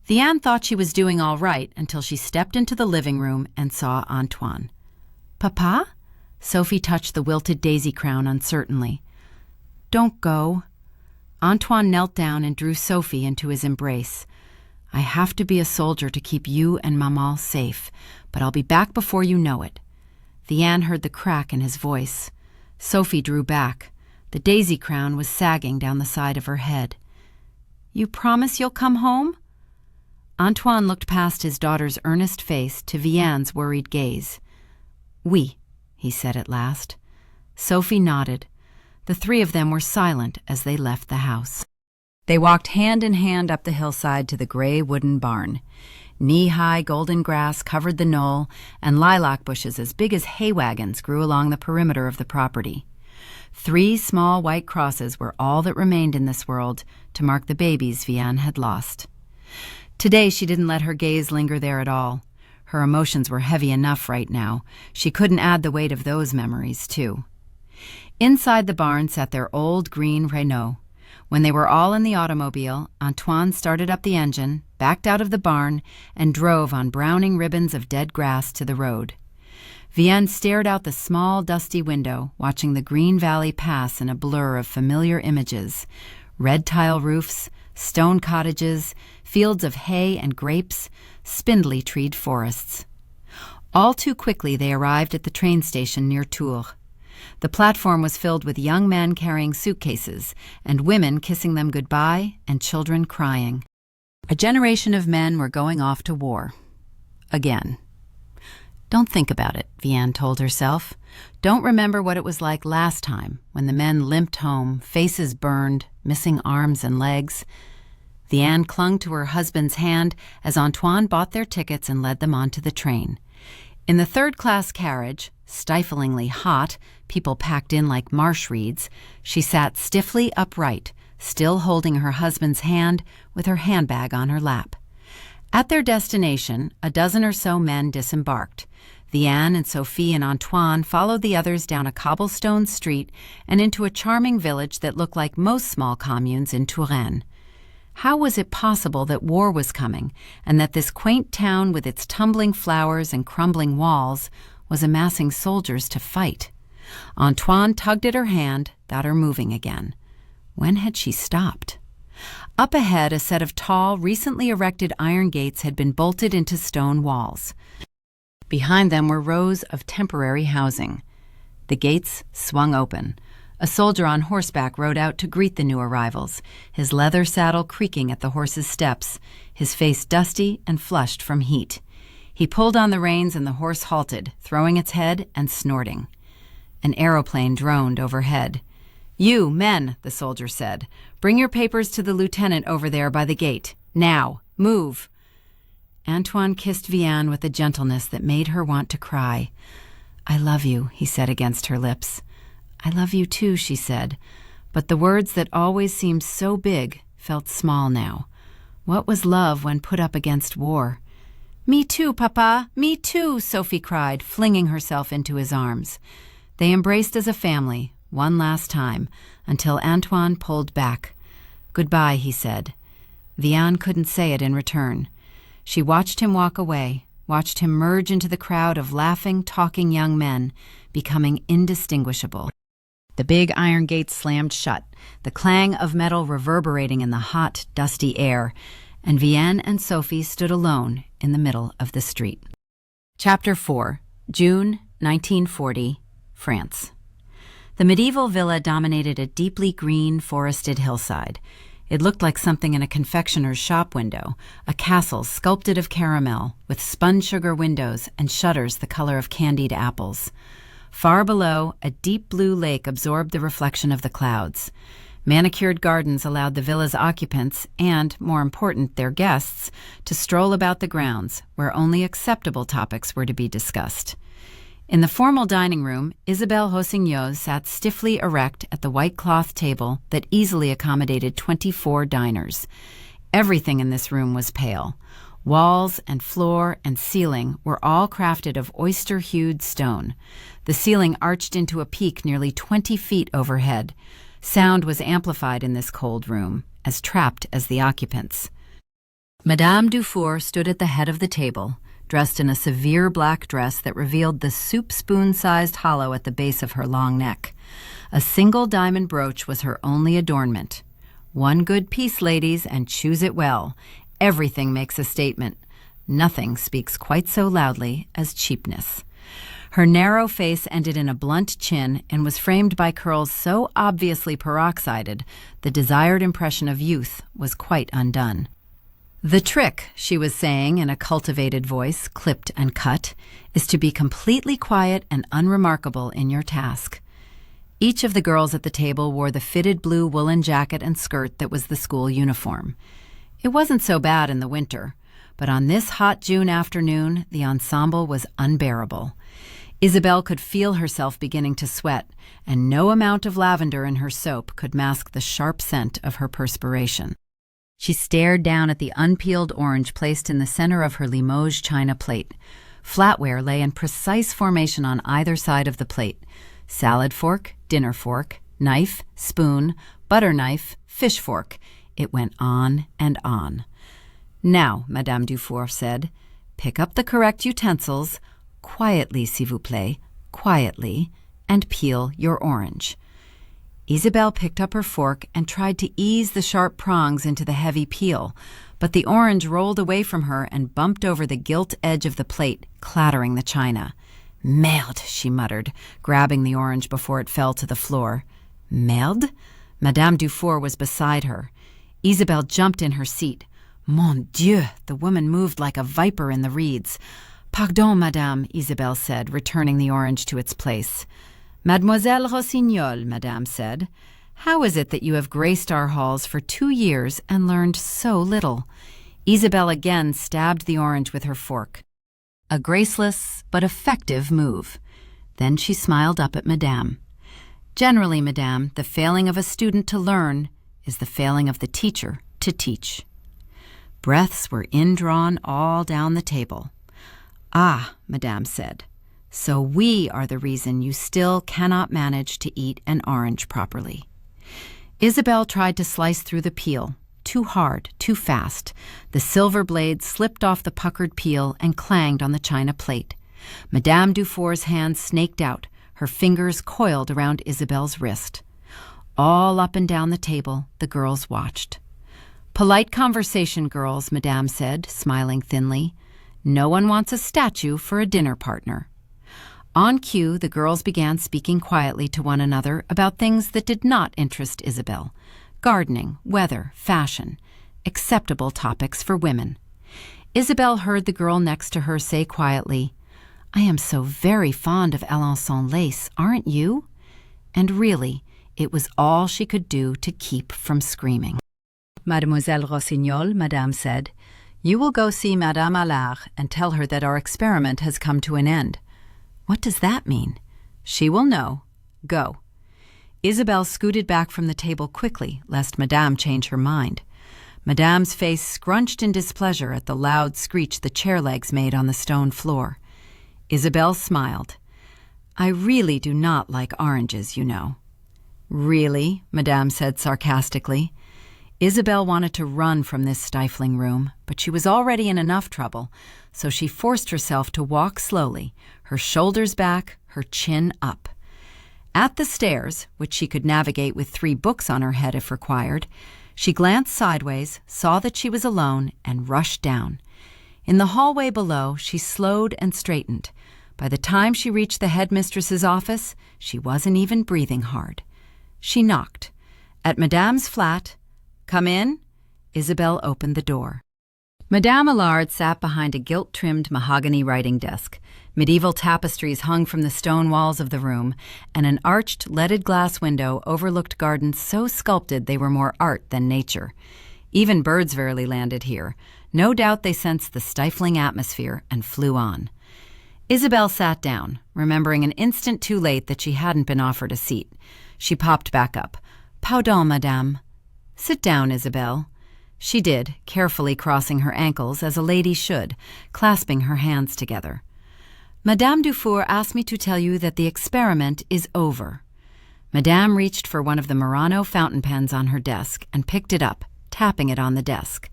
Vianne thought she was doing all right until she stepped into the living room and saw Antoine. "Papa?" Sophie touched the wilted daisy crown uncertainly. "Don't go." Antoine knelt down and drew Sophie into his embrace. "I have to be a soldier to keep you and Maman safe, but I'll be back before you know it." Vianne heard the crack in his voice. Sophie drew back. The daisy crown was sagging down the side of her head. "You promise you'll come home?" Antoine looked past his daughter's earnest face to Vianne's worried gaze. "Oui," he said at last. Sophie nodded. The three of them were silent as they left the house. They walked hand in hand up the hillside to the gray wooden barn. Knee-high golden grass covered the knoll, and lilac bushes as big as hay wagons grew along the perimeter of the property. 3 small white crosses were all that remained in this world to mark the babies Vianne had lost. Today she didn't let her gaze linger there at all. Her emotions were heavy enough right now. She couldn't add the weight of those memories, too. Inside the barn sat their old green Renault. When they were all in the automobile, Antoine started up the engine, backed out of the barn, and drove on browning ribbons of dead grass to the road. Vianne stared out the small, dusty window, watching the green valley pass in a blur of familiar images: red tile roofs, stone cottages, fields of hay and grapes, spindly-treed forests. All too quickly they arrived at the train station near Tours. The platform was filled with young men carrying suitcases, and women kissing them goodbye, and children crying. A generation of men were going off to war. Again. Don't think about it, Vianne told herself. Don't remember what it was like last time, when the men limped home, faces burned, missing arms and legs. Vianne clung to her husband's hand as Antoine bought their tickets and led them onto the train. In the third-class carriage, stiflingly hot, people packed in like marsh reeds, she sat stiffly upright, still holding her husband's hand with her handbag on her lap. At their destination, a dozen or so men disembarked. Vianne and Sophie and Antoine followed the others down a cobblestone street and into a charming village that looked like most small communes in Touraine. How was it possible that war was coming, and that this quaint town with its tumbling flowers and crumbling walls was amassing soldiers to fight? Antoine tugged at her hand, got her moving again. When had she stopped? Up ahead, a set of tall, recently erected iron gates had been bolted into stone walls. Behind them were rows of temporary housing. The gates swung open. A soldier on horseback rode out to greet the new arrivals, his leather saddle creaking at the horse's steps, his face dusty and flushed from heat. He pulled on the reins and the horse halted, throwing its head and snorting. An aeroplane droned overhead. "You, men," the soldier said, "bring your papers to the lieutenant over there by the gate. Now, move." Antoine kissed Vianne with a gentleness that made her want to cry. "I love you," he said against her lips. "I love you too," she said, but the words that always seemed so big felt small now. What was love when put up against war? "Me too, Papa, me too," Sophie cried, flinging herself into his arms. They embraced as a family, one last time, until Antoine pulled back. "Goodbye," he said. Vianne couldn't say it in return. She watched him walk away, watched him merge into the crowd of laughing, talking young men, becoming indistinguishable. The big iron gates slammed shut, the clang of metal reverberating in the hot, dusty air, and Vianne and Sophie stood alone in the middle of the street. Chapter 4, June 1940, France. The medieval villa dominated a deeply green, forested hillside. It looked like something in a confectioner's shop window, a castle sculpted of caramel, with spun sugar windows and shutters the color of candied apples. Far below, a deep blue lake absorbed the reflection of the clouds. Manicured gardens allowed the villa's occupants and, more important, their guests, to stroll about the grounds, where only acceptable topics were to be discussed. In the formal dining room, Isabelle Rossignol sat stiffly erect at the white cloth table that easily accommodated 24 diners. Everything in this room was pale. Walls and floor and ceiling were all crafted of oyster-hued stone. The ceiling arched into a peak nearly 20 feet overhead. Sound was amplified in this cold room, as trapped as the occupants. Madame Dufour stood at the head of the table, dressed in a severe black dress that revealed the soup-spoon-sized hollow at the base of her long neck. A single diamond brooch was her only adornment. "One good piece, ladies, and choose it well. Everything makes a statement. Nothing speaks quite so loudly as cheapness." Her narrow face ended in a blunt chin and was framed by curls so obviously peroxided, the desired impression of youth was quite undone. "The trick," she was saying in a cultivated voice, clipped and cut, "is to be completely quiet and unremarkable in your task." Each of the girls at the table wore the fitted blue woolen jacket and skirt that was the school uniform. It wasn't so bad in the winter, but on this hot June afternoon, the ensemble was unbearable. Isabelle could feel herself beginning to sweat, and no amount of lavender in her soap could mask the sharp scent of her perspiration. She stared down at the unpeeled orange placed in the center of her Limoges china plate. Flatware lay in precise formation on either side of the plate. Salad fork, dinner fork, knife, spoon, butter knife, fish fork. It went on and on. "Now," Madame Dufour said, "pick up the correct utensils, quietly, s'il vous plaît, quietly, and peel your orange." Isabelle picked up her fork and tried to ease the sharp prongs into the heavy peel, but the orange rolled away from her and bumped over the gilt edge of the plate, clattering the china. "Merde," she muttered, grabbing the orange before it fell to the floor. "Merde?" Madame Dufour was beside her. Isabelle jumped in her seat. "Mon Dieu!" The woman moved like a viper in the reeds. "Pardon, madame," Isabelle said, returning the orange to its place. "Mademoiselle Rossignol," Madame said, "how is it that you have graced our halls for 2 years and learned so little?" Isabelle again stabbed the orange with her fork. A graceless but effective move. Then she smiled up at Madame. "Generally, Madame, the failing of a student to learn is the failing of the teacher to teach." Breaths were indrawn all down the table. "Ah," Madame said, "so we are the reason you still cannot manage to eat an orange properly." Isabelle tried to slice through the peel. Too hard, too fast. The silver blade slipped off the puckered peel and clanged on the china plate. Madame Dufour's hand snaked out, her fingers coiled around Isabelle's wrist. All up and down the table, the girls watched. "Polite conversation, girls," Madame said, smiling thinly. "No one wants a statue for a dinner partner." On cue, the girls began speaking quietly to one another about things that did not interest Isabelle. Gardening, weather, fashion. Acceptable topics for women. Isabelle heard the girl next to her say quietly, "I am so very fond of Alençon lace, aren't you?" And really, it was all she could do to keep from screaming. "Mademoiselle Rossignol," Madame said, "you will go see Madame Allard and tell her that our experiment has come to an end." "What does that mean?" "She will know. Go." Isabelle scooted back from the table quickly, lest Madame change her mind. Madame's face scrunched in displeasure at the loud screech the chair legs made on the stone floor. Isabelle smiled. "I really do not like oranges, you know." "Really?" Madame said sarcastically. Isabelle wanted to run from this stifling room, but she was already in enough trouble, so she forced herself to walk slowly, her shoulders back, her chin up. At the stairs, which she could navigate with 3 books on her head if required, she glanced sideways, saw that she was alone, and rushed down. In the hallway below, she slowed and straightened. By the time she reached the headmistress's office, she wasn't even breathing hard. She knocked. At Madame's flat, "Come in," Isabelle opened the door. Madame Allard sat behind a gilt-trimmed mahogany writing desk. Medieval tapestries hung from the stone walls of the room, and an arched, leaded glass window overlooked gardens so sculpted they were more art than nature. Even birds rarely landed here. No doubt they sensed the stifling atmosphere and flew on. Isabelle sat down, remembering an instant too late that she hadn't been offered a seat. She popped back up. "Pardon, madame." "Sit down, Isabelle." She did, carefully crossing her ankles as a lady should, clasping her hands together. "Madame Dufour asked me to tell you that the experiment is over." Madame reached for one of the Murano fountain pens on her desk and picked it up, tapping it on the desk.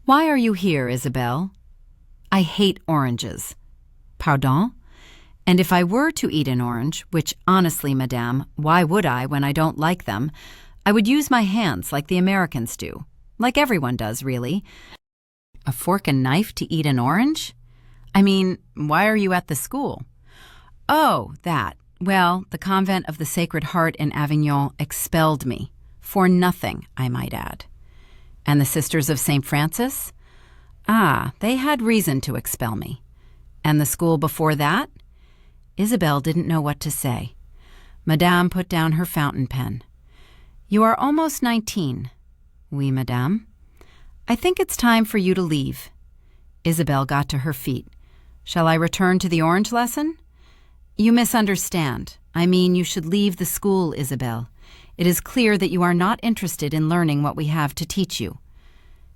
"Why are you here, Isabelle?" "I hate oranges." "Pardon?" "And if I were to eat an orange, which honestly, madame, why would I when I don't like them, I would use my hands like the Americans do. Like everyone does, really. A fork and knife to eat an orange? I mean, why are you at the school?" "Oh, that. Well, the convent of the Sacred Heart in Avignon expelled me. For nothing, I might add." "And the Sisters of St. Francis?" "Ah, they had reason to expel me." "And the school before that?" Isabelle didn't know what to say. Madame put down her fountain pen. "You are almost 19. "Oui, madame." "I think it's time for you to leave." Isabelle got to her feet. "Shall I return to the orange lesson?" You misunderstand. I mean, you should leave the school, Isabel. It is clear that you are not interested in learning what we have to teach you.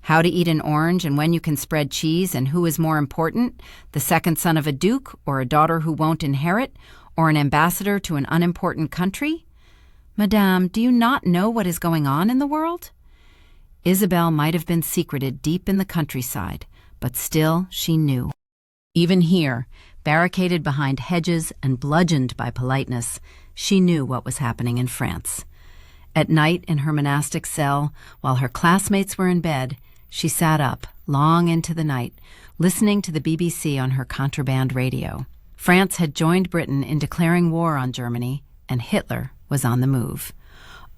How to eat an orange and when you can spread cheese and who is more important, the second son of a duke or a daughter who won't inherit, or an ambassador to an unimportant country? Madame, do you not know what is going on in the world? Isabel might have been secreted deep in the countryside, but still she knew. Even here, barricaded behind hedges and bludgeoned by politeness, she knew what was happening in France. At night in her monastic cell, while her classmates were in bed, she sat up, long into the night, listening to the BBC on her contraband radio. France had joined Britain in declaring war on Germany, and Hitler was on the move.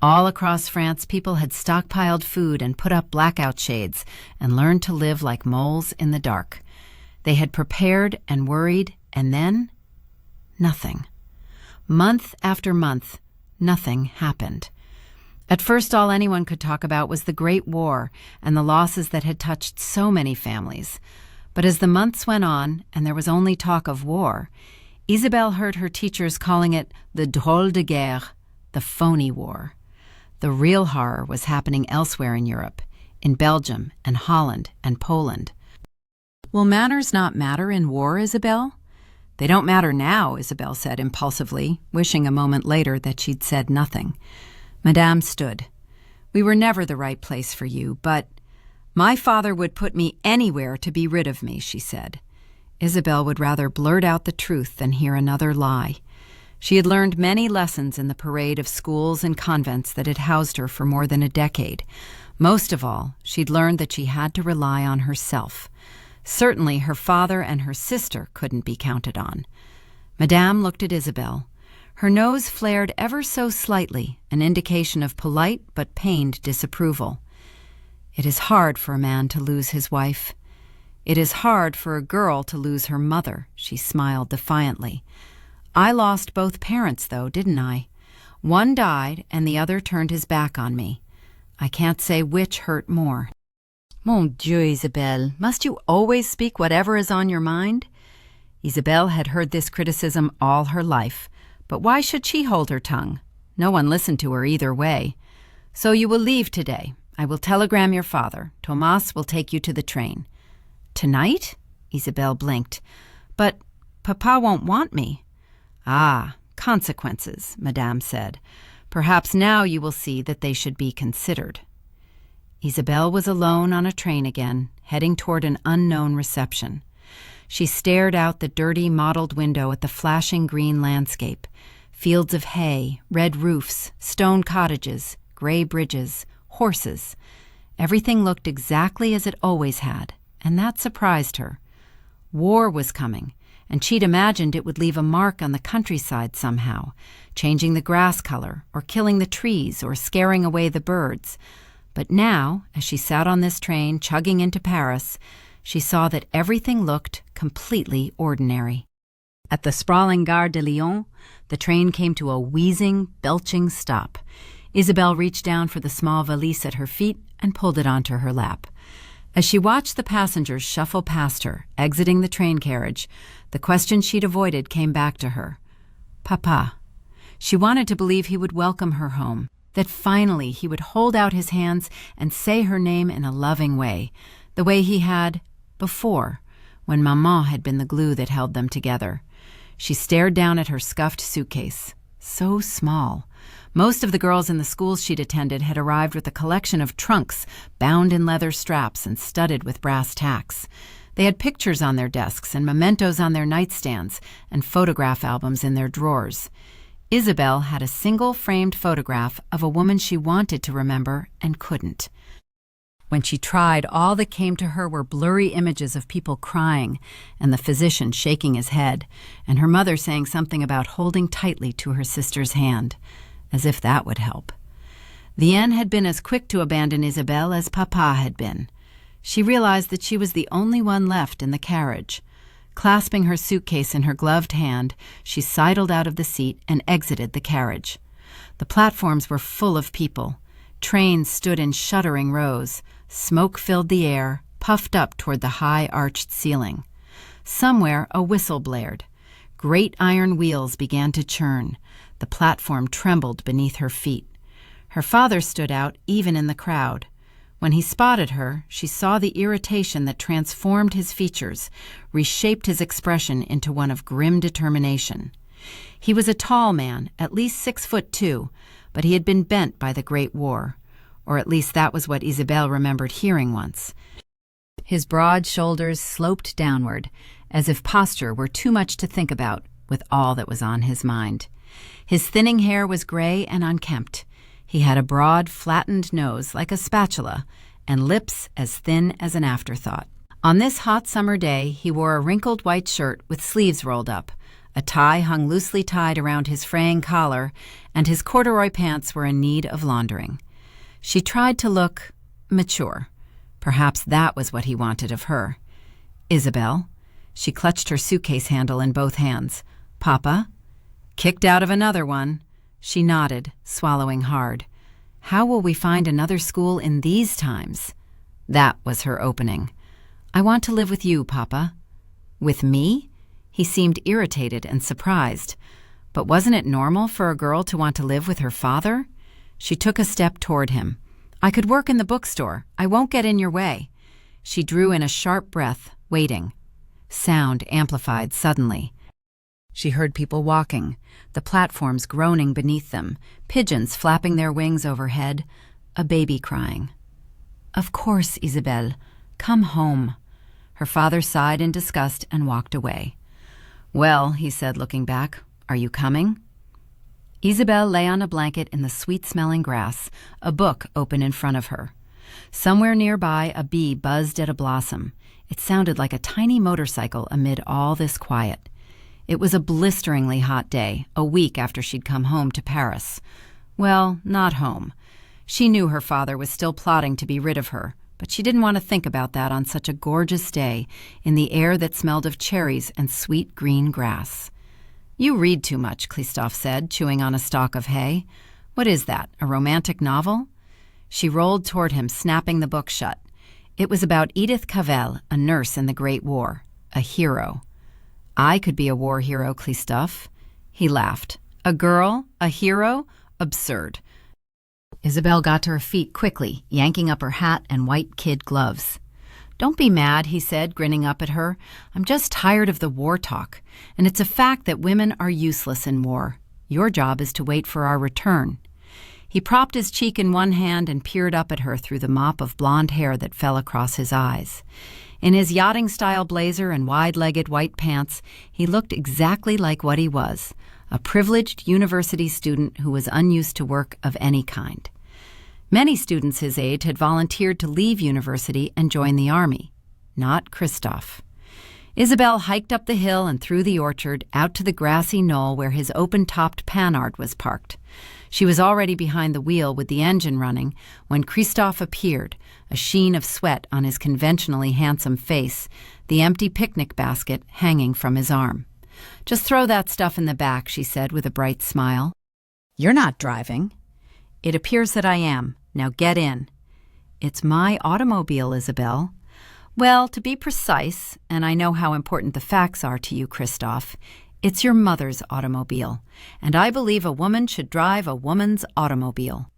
All across France, people had stockpiled food and put up blackout shades and learned to live like moles in the dark. They had prepared and worried, and then nothing. Month after month, nothing happened. At first, all anyone could talk about was the Great War and the losses that had touched so many families. But as the months went on and there was only talk of war, Isabel heard her teachers calling it the drôle de guerre, the phony war. The real horror was happening elsewhere in Europe, in Belgium and Holland and Poland. Will manners not matter in war, Isabel? They don't matter now, Isabel said impulsively, wishing a moment later that she'd said nothing. Madame stood. We were never the right place for you, but my father would put me anywhere to be rid of me, she said. Isabel would rather blurt out the truth than hear another lie. She had learned many lessons in the parade of schools and convents that had housed her for more than a decade. Most of all, she'd learned that she had to rely on herself. Certainly her father and her sister couldn't be counted on. Madame looked at Isabel. Her nose flared ever so slightly, an indication of polite but pained disapproval. It is hard for a man to lose his wife. It is hard for a girl to lose her mother, she smiled defiantly. I lost both parents, though, didn't I? One died and the other turned his back on me. I can't say which hurt more. Mon Dieu, Isabelle, must you always speak whatever is on your mind? Isabelle had heard this criticism all her life. But why should she hold her tongue? No one listened to her either way. So you will leave today. I will telegram your father. Thomas will take you to the train. Tonight? Isabelle blinked. But Papa won't want me. Ah, consequences, Madame said. Perhaps now you will see that they should be considered. Isabelle was alone on a train again, heading toward an unknown reception. She stared out the dirty, mottled window at the flashing green landscape. Fields of hay, red roofs, stone cottages, gray bridges, horses. Everything looked exactly as it always had, and that surprised her. War was coming, and she'd imagined it would leave a mark on the countryside somehow, changing the grass color, or killing the trees, or scaring away the birds. But now, as she sat on this train chugging into Paris, she saw that everything looked completely ordinary. At the sprawling Gare de Lyon, the train came to a wheezing, belching stop. Isabelle reached down for the small valise at her feet and pulled it onto her lap. As she watched the passengers shuffle past her, exiting the train carriage, the question she'd avoided came back to her. Papa. She wanted to believe he would welcome her home, that finally he would hold out his hands and say her name in a loving way, the way he had before, when Maman had been the glue that held them together. She stared down at her scuffed suitcase. So small. Most of the girls in the schools she'd attended had arrived with a collection of trunks bound in leather straps and studded with brass tacks. They had pictures on their desks and mementos on their nightstands and photograph albums in their drawers. Isabelle had a single framed photograph of a woman she wanted to remember and couldn't. When she tried, all that came to her were blurry images of people crying and the physician shaking his head, and her mother saying something about holding tightly to her sister's hand, as if that would help. Vienne had been as quick to abandon Isabelle as Papa had been. She realized that she was the only one left in the carriage. Clasping her suitcase in her gloved hand, she sidled out of the seat and exited the carriage. The platforms were full of people. Trains stood in shuddering rows. Smoke filled the air, puffed up toward the high arched ceiling. Somewhere a whistle blared. Great iron wheels began to churn. The platform trembled beneath her feet. Her father stood out even in the crowd. When he spotted her, she saw the irritation that transformed his features, reshaped his expression into one of grim determination. He was a tall man, at least 6'2", but he had been bent by the Great War, or at least that was what Isabelle remembered hearing once. His broad shoulders sloped downward, as if posture were too much to think about with all that was on his mind. His thinning hair was gray and unkempt. He had a broad, flattened nose like a spatula, and lips as thin as an afterthought. On this hot summer day, he wore a wrinkled white shirt with sleeves rolled up. A tie hung loosely tied around his fraying collar, and his corduroy pants were in need of laundering. She tried to look mature. Perhaps that was what he wanted of her. Isabelle. She clutched her suitcase handle in both hands. Papa? Kicked out of another one. She nodded, swallowing hard. How will we find another school in these times? That was her opening. I want to live with you, Papa. With me? He seemed irritated and surprised. But wasn't it normal for a girl to want to live with her father? She took a step toward him. I could work in the bookstore. I won't get in your way. She drew in a sharp breath, waiting. Sound amplified suddenly. She heard people walking, the platforms groaning beneath them, pigeons flapping their wings overhead, a baby crying. Of course, Isabelle. Come home. Her father sighed in disgust and walked away. Well, he said, looking back, are you coming? Isabelle lay on a blanket in the sweet-smelling grass, a book open in front of her. Somewhere nearby, a bee buzzed at a blossom. It sounded like a tiny motorcycle amid all this quiet. It was a blisteringly hot day, a week after she'd come home to Paris. Well, not home. She knew her father was still plotting to be rid of her, but she didn't want to think about that on such a gorgeous day, in the air that smelled of cherries and sweet green grass. You read too much, Christophe said, chewing on a stalk of hay. What is that, a romantic novel? She rolled toward him, snapping the book shut. It was about Edith Cavell, a nurse in the Great War, a hero. I could be a war hero, Christophe. He laughed. A girl? A hero? Absurd. Isabelle got to her feet quickly, yanking up her hat and white kid gloves. Don't be mad, he said, grinning up at her. I'm just tired of the war talk, and it's a fact that women are useless in war. Your job is to wait for our return. He propped his cheek in one hand and peered up at her through the mop of blonde hair that fell across his eyes. In his yachting-style blazer and wide-legged white pants, he looked exactly like what he was, a privileged university student who was unused to work of any kind. Many students his age had volunteered to leave university and join the army. Not Christophe. Isabelle hiked up the hill and through the orchard, out to the grassy knoll where his open-topped Panhard was parked. She was already behind the wheel with the engine running when Christophe appeared, a sheen of sweat on his conventionally handsome face, the empty picnic basket hanging from his arm. Just throw that stuff in the back, she said with a bright smile. You're not driving. It appears that I am. Now get in. It's my automobile, Isabelle. Well, to be precise, and I know how important the facts are to you, Christophe, it's your mother's automobile, and I believe a woman should drive a woman's automobile.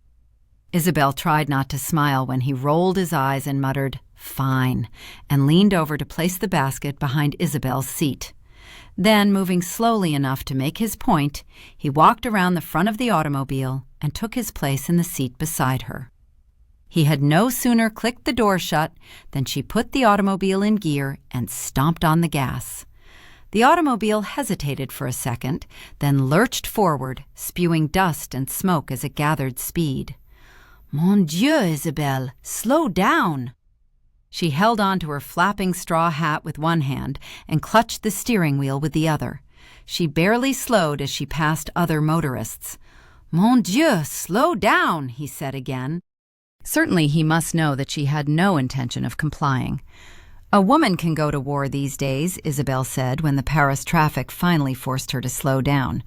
Isabelle tried not to smile when he rolled his eyes and muttered, "Fine," and leaned over to place the basket behind Isabelle's seat. Then, moving slowly enough to make his point, he walked around the front of the automobile and took his place in the seat beside her. He had no sooner clicked the door shut than she put the automobile in gear and stomped on the gas. The automobile hesitated for a second, then lurched forward, spewing dust and smoke as it gathered speed. Mon Dieu, Isabelle, slow down! She held on to her flapping straw hat with one hand and clutched the steering wheel with the other. She barely slowed as she passed other motorists. Mon Dieu, slow down, he said again. Certainly he must know that she had no intention of complying. A woman can go to war these days, Isabelle said when the Paris traffic finally forced her to slow down.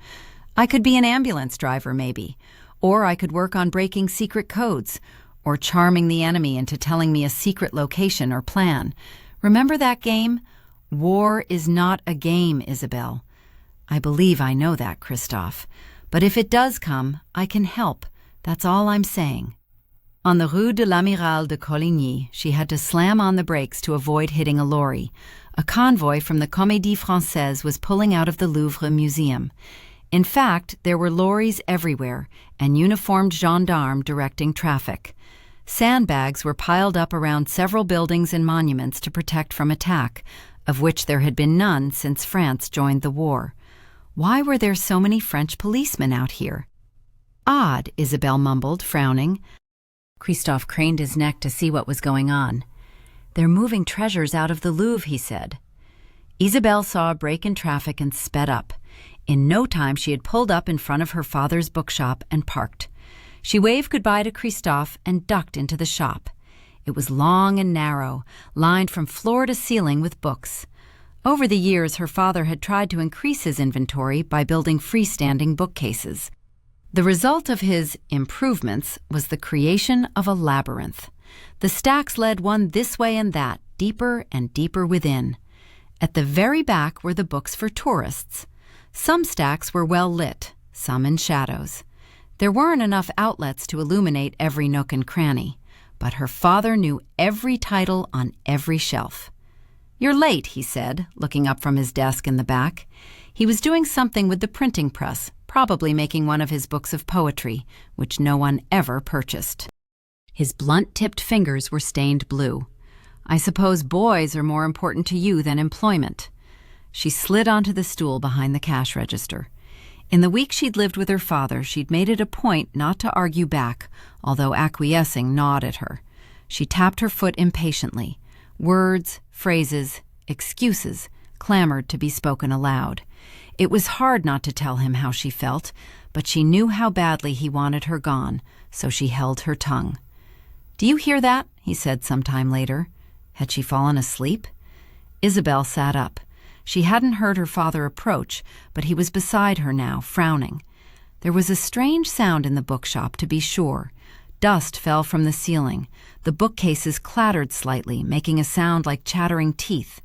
I could be an ambulance driver, maybe. Or I could work on breaking secret codes, or charming the enemy into telling me a secret location or plan. Remember that game? War is not a game, Isabelle. I believe I know that, Christophe. But if it does come, I can help. That's all I'm saying. On the Rue de l'Amiral de Coligny, she had to slam on the brakes to avoid hitting a lorry. A convoy from the Comédie Française was pulling out of the Louvre Museum. In fact, there were lorries everywhere and uniformed gendarmes directing traffic. Sandbags were piled up around several buildings and monuments to protect from attack, of which there had been none since France joined the war. Why were there so many French policemen out here? Odd, Isabelle mumbled, frowning. Christophe craned his neck to see what was going on. They're moving treasures out of the Louvre, he said. Isabelle saw a break in traffic and sped up. In no time she had pulled up in front of her father's bookshop and parked. She waved goodbye to Christophe and ducked into the shop. It was long and narrow, lined from floor to ceiling with books. Over the years, her father had tried to increase his inventory by building freestanding bookcases. The result of his improvements was the creation of a labyrinth. The stacks led one this way and that, deeper and deeper within. At the very back were the books for tourists. Some stacks were well lit, some in shadows. There weren't enough outlets to illuminate every nook and cranny, but her father knew every title on every shelf. "You're late," he said, looking up from his desk in the back. He was doing something with the printing press, probably making one of his books of poetry, which no one ever purchased. His blunt-tipped fingers were stained blue. "I suppose boys are more important to you than employment." She slid onto the stool behind the cash register. In the week she'd lived with her father, she'd made it a point not to argue back, although acquiescing gnawed at her. She tapped her foot impatiently. Words, phrases, excuses clamored to be spoken aloud. It was hard not to tell him how she felt, but she knew how badly he wanted her gone, so she held her tongue. "Do you hear that?" he said sometime later. Had she fallen asleep? Isabelle sat up. She hadn't heard her father approach, but he was beside her now, frowning. There was a strange sound in the bookshop, to be sure. Dust fell from the ceiling. The bookcases clattered slightly, making a sound like chattering teeth.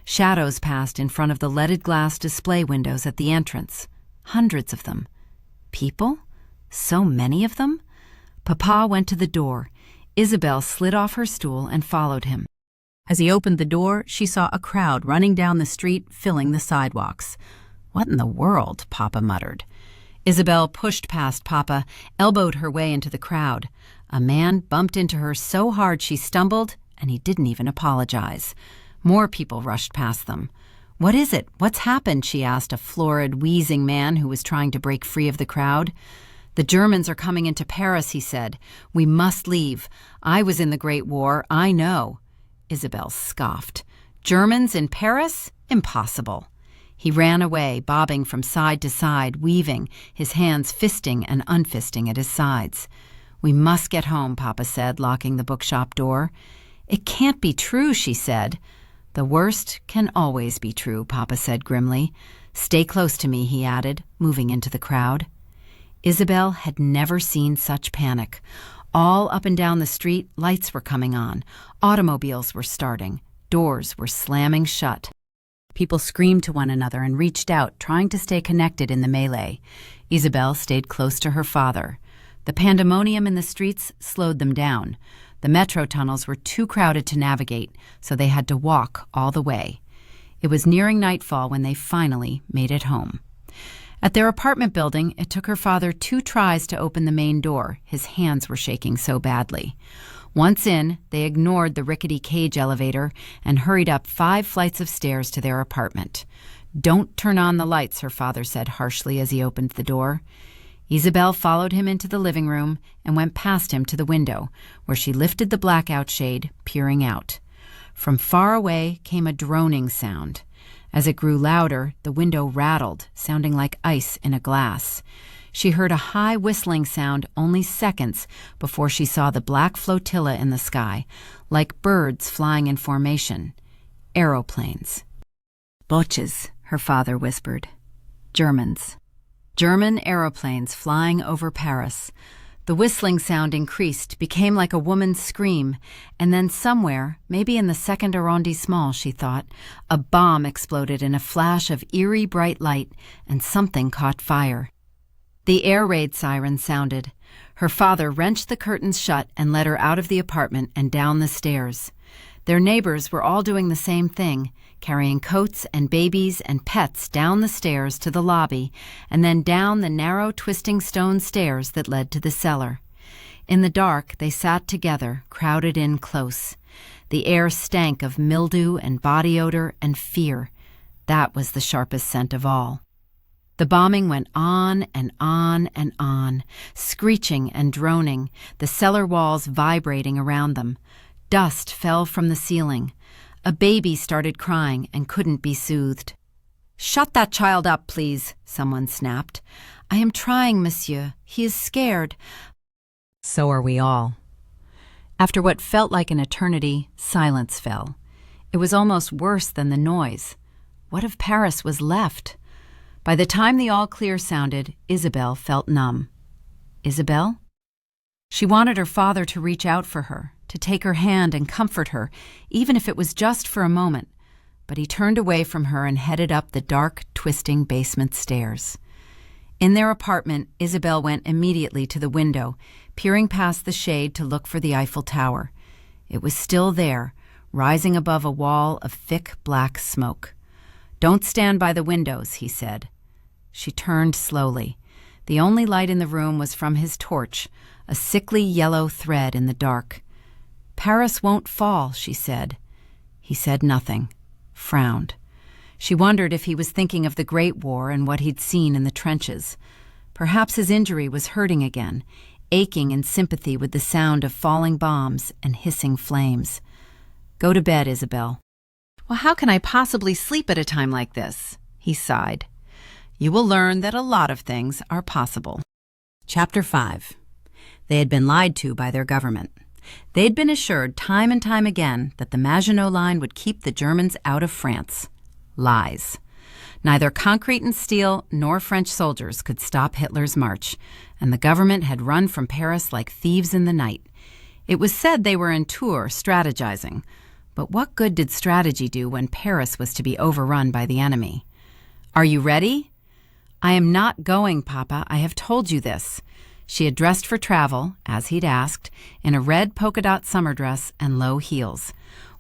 Shadows passed in front of the leaded glass display windows at the entrance. Hundreds of them. People? So many of them? Papa went to the door. Isabelle slid off her stool and followed him. As he opened the door, she saw a crowd running down the street, filling the sidewalks. "What in the world?" Papa muttered. Isabelle pushed past Papa, elbowed her way into the crowd. A man bumped into her so hard she stumbled, and he didn't even apologize. More people rushed past them. "What is it? What's happened?" she asked a florid, wheezing man who was trying to break free of the crowd. "The Germans are coming into Paris," he said. "We must leave. I was in the Great War. I know." Isabelle scoffed. "Germans in Paris? Impossible." He ran away, bobbing from side to side, weaving, his hands fisting and unfisting at his sides. "We must get home," Papa said, locking the bookshop door. "It can't be true," she said. "The worst can always be true," Papa said grimly. "Stay close to me," he added, moving into the crowd. Isabelle had never seen such panic. All up and down the street, lights were coming on. Automobiles were starting. Doors were slamming shut. People screamed to one another and reached out, trying to stay connected in the melee. Isabelle stayed close to her father. The pandemonium in the streets slowed them down. The metro tunnels were too crowded to navigate, so they had to walk all the way. It was nearing nightfall when they finally made it home. At their apartment building, it took her father 2 tries to open the main door. His hands were shaking so badly. Once in, they ignored the rickety cage elevator and hurried up 5 flights of stairs to their apartment. "Don't turn on the lights," her father said harshly as he opened the door. Isabelle followed him into the living room and went past him to the window, where she lifted the blackout shade, peering out. From far away came a droning sound. As it grew louder, the window rattled, sounding like ice in a glass. She heard a high whistling sound only seconds before she saw the black flotilla in the sky, like birds flying in formation. Aeroplanes. "Boches," her father whispered. Germans. German aeroplanes flying over Paris. The whistling sound increased, became like a woman's scream, and then somewhere, maybe in the second arrondissement, she thought, a bomb exploded in a flash of eerie bright light, and something caught fire. The air raid siren sounded. Her father wrenched the curtains shut and led her out of the apartment and down the stairs. Their neighbors were all doing the same thing, carrying coats and babies and pets down the stairs to the lobby and then down the narrow, twisting stone stairs that led to the cellar. In the dark, they sat together, crowded in close. The air stank of mildew and body odor and fear. That was the sharpest scent of all. The bombing went on and on and on, screeching and droning, the cellar walls vibrating around them. Dust fell from the ceiling. A baby started crying and couldn't be soothed. "Shut that child up, please," someone snapped. "I am trying, monsieur. He is scared." So are we all. After what felt like an eternity, silence fell. It was almost worse than the noise. What if Paris was left? By the time the all-clear sounded, Isabelle felt numb. Isabelle? She wanted her father to reach out for her, to take her hand and comfort her, even if it was just for a moment. But he turned away from her and headed up the dark, twisting basement stairs. In their apartment, Isabelle went immediately to the window, peering past the shade to look for the Eiffel Tower. It was still there, rising above a wall of thick black smoke. "Don't stand by the windows," he said. She turned slowly. The only light in the room was from his torch, a sickly yellow thread in the dark. "Paris won't fall," she said. He said nothing, frowned. She wondered if he was thinking of the Great War and what he'd seen in the trenches. Perhaps his injury was hurting again, aching in sympathy with the sound of falling bombs and hissing flames. "Go to bed, Isabelle." "Well, how can I possibly sleep at a time like this?" He sighed. "You will learn that a lot of things are possible." Chapter 5. They had been lied to by their government. They'd been assured time and time again that the Maginot Line would keep the Germans out of France. Lies. Neither concrete and steel nor French soldiers could stop Hitler's march, and the government had run from Paris like thieves in the night. It was said they were in Tours strategizing, but what good did strategy do when Paris was to be overrun by the enemy? "Are you ready?" "I am not going, Papa. I have told you this." She had dressed for travel, as he'd asked, in a red polka dot summer dress and low heels.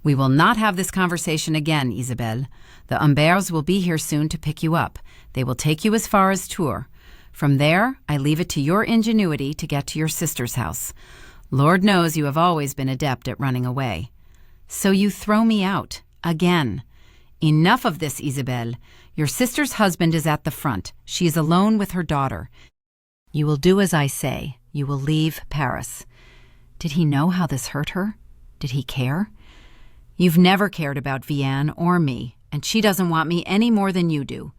"We will not have this conversation again, Isabelle. The Humberts will be here soon to pick you up. They will take you as far as Tours. From there, I leave it to your ingenuity to get to your sister's house. Lord knows you have always been adept at running away." "So you throw me out. Again." "Enough of this, Isabelle. Your sister's husband is at the front. She is alone with her daughter. You will do as I say. You will leave Paris." Did he know how this hurt her? Did he care? "You've never cared about Vianne or me, and she doesn't want me any more than you do."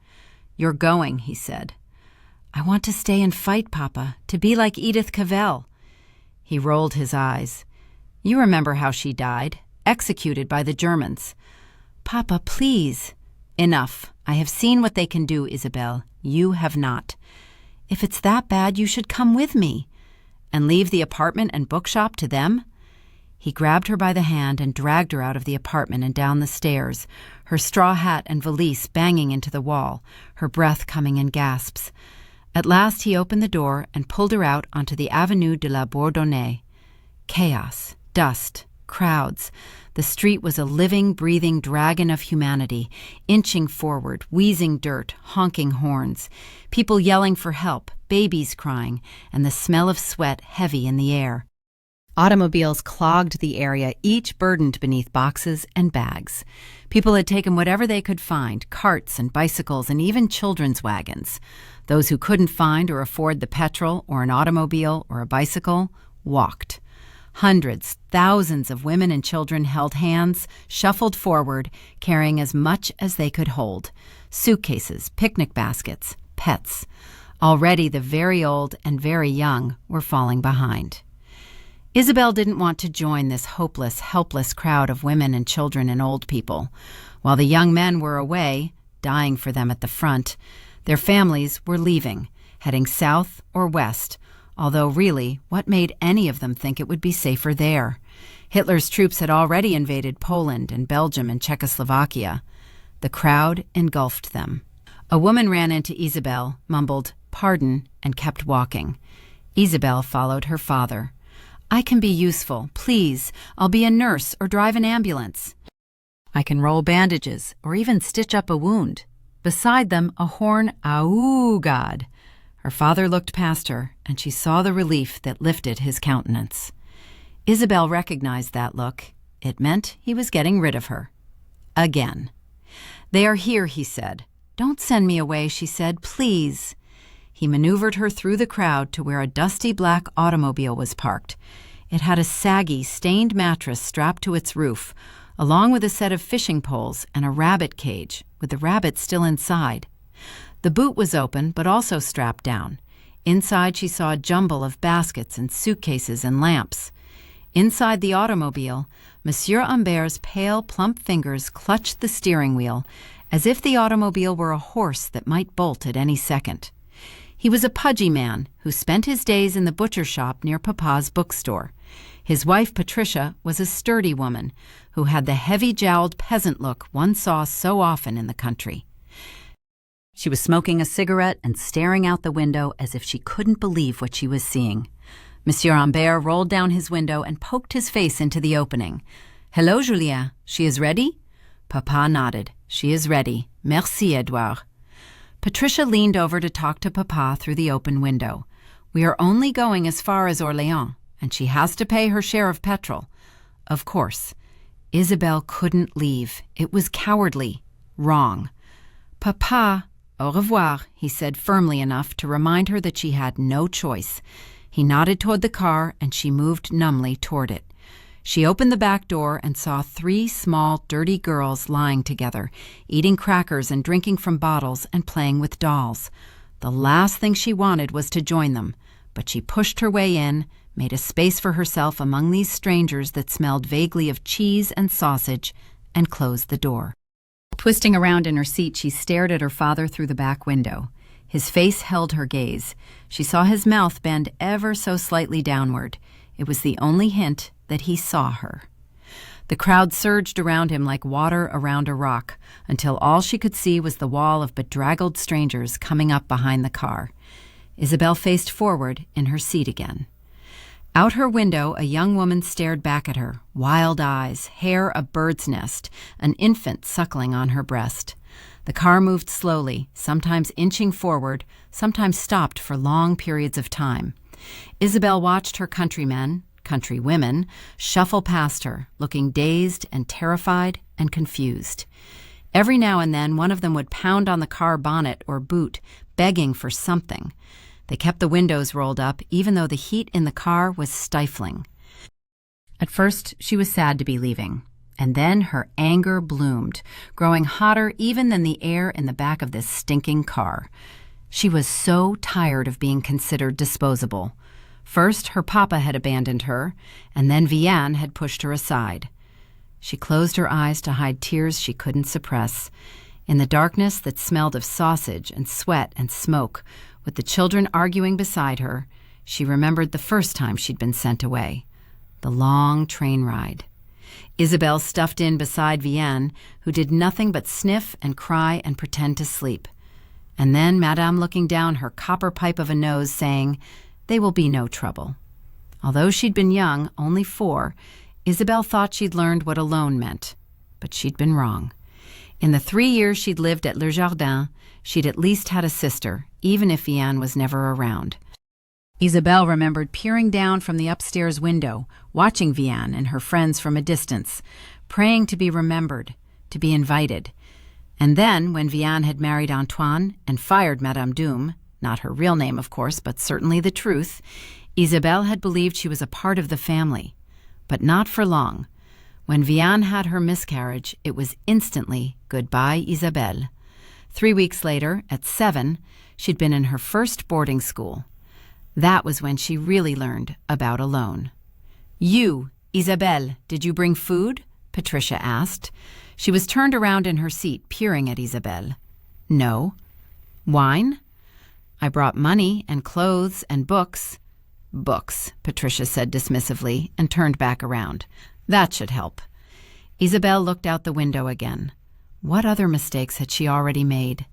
"You're going," he said. "I want to stay and fight, Papa, to be like Edith Cavell." He rolled his eyes. "You remember how she died, executed by the Germans." "Papa, please." "Enough. I have seen what they can do, Isabelle. You have not." "If it's that bad, you should come with me." "And leave the apartment and bookshop to them?" He grabbed her by the hand and dragged her out of the apartment and down the stairs, her straw hat and valise banging into the wall, her breath coming in gasps. At last he opened the door and pulled her out onto the Avenue de la Bourdonnais. Chaos, dust, crowds. The street was a living, breathing dragon of humanity, inching forward, wheezing dirt, honking horns, people yelling for help, babies crying, and the smell of sweat heavy in the air. Automobiles clogged the area, each burdened beneath boxes and bags. People had taken whatever they could find, carts and bicycles and even children's wagons. Those who couldn't find or afford the petrol or an automobile or a bicycle walked. Hundreds, thousands of women and children held hands, shuffled forward, carrying as much as they could hold. Suitcases, picnic baskets, pets. Already the very old and very young were falling behind. Isabelle didn't want to join this hopeless, helpless crowd of women and children and old people. While the young men were away, dying for them at the front, their families were leaving, heading south or west, although really, what made any of them think it would be safer there? Hitler's troops had already invaded Poland and Belgium and Czechoslovakia. The crowd engulfed them. A woman ran into Isabel, mumbled, "Pardon," and kept walking. Isabel followed her father. "I can be useful. Please, I'll be a nurse or drive an ambulance. I can roll bandages or even stitch up a wound." Beside them, a horn "Aougad." Her father looked past her, and she saw the relief that lifted his countenance. Isabel recognized that look. It meant he was getting rid of her. Again. "They are here," he said. "Don't send me away," she said, "please." He maneuvered her through the crowd to where a dusty black automobile was parked. It had a saggy, stained mattress strapped to its roof, along with a set of fishing poles and a rabbit cage, with the rabbit still inside. The boot was open, but also strapped down. Inside, she saw a jumble of baskets and suitcases and lamps. Inside the automobile, Monsieur Humbert's pale, plump fingers clutched the steering wheel, as if the automobile were a horse that might bolt at any second. He was a pudgy man who spent his days in the butcher shop near Papa's bookstore. His wife, Patricia, was a sturdy woman who had the heavy-jowled peasant look one saw so often in the country. She was smoking a cigarette and staring out the window as if she couldn't believe what she was seeing. Monsieur Humbert rolled down his window and poked his face into the opening. "Hello, Julien. She is ready?" Papa nodded. "She is ready. Merci, Edouard." Patricia leaned over to talk to Papa through the open window. "We are only going as far as Orléans, and she has to pay her share of petrol." Of course. Isabel couldn't leave. It was cowardly. Wrong. "Papa, au revoir," he said firmly enough to remind her that she had no choice. He nodded toward the car, and she moved numbly toward it. She opened the back door and saw 3 small, dirty girls lying together, eating crackers and drinking from bottles and playing with dolls. The last thing she wanted was to join them, but she pushed her way in, made a space for herself among these strangers that smelled vaguely of cheese and sausage, and closed the door. Twisting around in her seat, she stared at her father through the back window. His face held her gaze. She saw his mouth bend ever so slightly downward. It was the only hint that he saw her. The crowd surged around him like water around a rock, until all she could see was the wall of bedraggled strangers coming up behind the car. Isabel faced forward in her seat again. Out her window, a young woman stared back at her, wild eyes, hair a bird's nest, an infant suckling on her breast. The car moved slowly, sometimes inching forward, sometimes stopped for long periods of time. Isabel watched her countrymen, countrywomen, shuffle past her, looking dazed and terrified and confused. Every now and then, one of them would pound on the car bonnet or boot, begging for something. They kept the windows rolled up, even though the heat in the car was stifling. At first, she was sad to be leaving. And then her anger bloomed, growing hotter even than the air in the back of this stinking car. She was so tired of being considered disposable. First, her papa had abandoned her, and then Vianne had pushed her aside. She closed her eyes to hide tears she couldn't suppress. In the darkness that smelled of sausage and sweat and smoke, with the children arguing beside her, she remembered the first time she'd been sent away. The long train ride. Isabel stuffed in beside Vianne, who did nothing but sniff and cry and pretend to sleep. And then Madame looking down her copper pipe of a nose, saying, "They will be no trouble." Although she'd been young, only 4, Isabel thought she'd learned what alone meant. But she'd been wrong. In the 3 years she'd lived at Le Jardin, she'd at least had a sister, even if Vianne was never around. Isabel remembered peering down from the upstairs window, watching Vianne and her friends from a distance, praying to be remembered, to be invited. And then, when Vianne had married Antoine and fired Madame Doom, not her real name, of course, but certainly the truth, Isabel had believed she was a part of the family. But not for long. When Vianne had her miscarriage, it was instantly goodbye, Isabelle. 3 weeks later, at 7, she'd been in her first boarding school. That was when she really learned about alone. "You, Isabelle, did you bring food?" Patricia asked. She was turned around in her seat, peering at Isabelle. "No." "Wine?" "I brought money and clothes and books." Books, Patricia said dismissively and turned back around. That should help. Isabel looked out the window again. What other mistakes had she already made?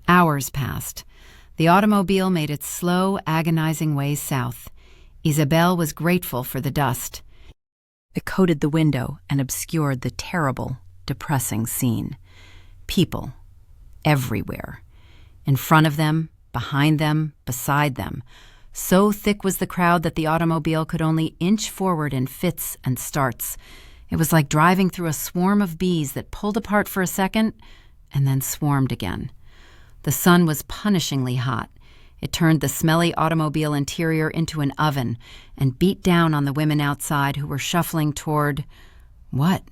Hours passed. The automobile made its slow, agonizing way south. Isabel was grateful for the dust. It coated the window and obscured the terrible, depressing scene. People. Everywhere. In front of them, behind them, beside them. So thick was the crowd that the automobile could only inch forward in fits and starts. It was like driving through a swarm of bees that pulled apart for a second and then swarmed again. The sun was punishingly hot. It turned the smelly automobile interior into an oven and beat down on the women outside who were shuffling toward... what?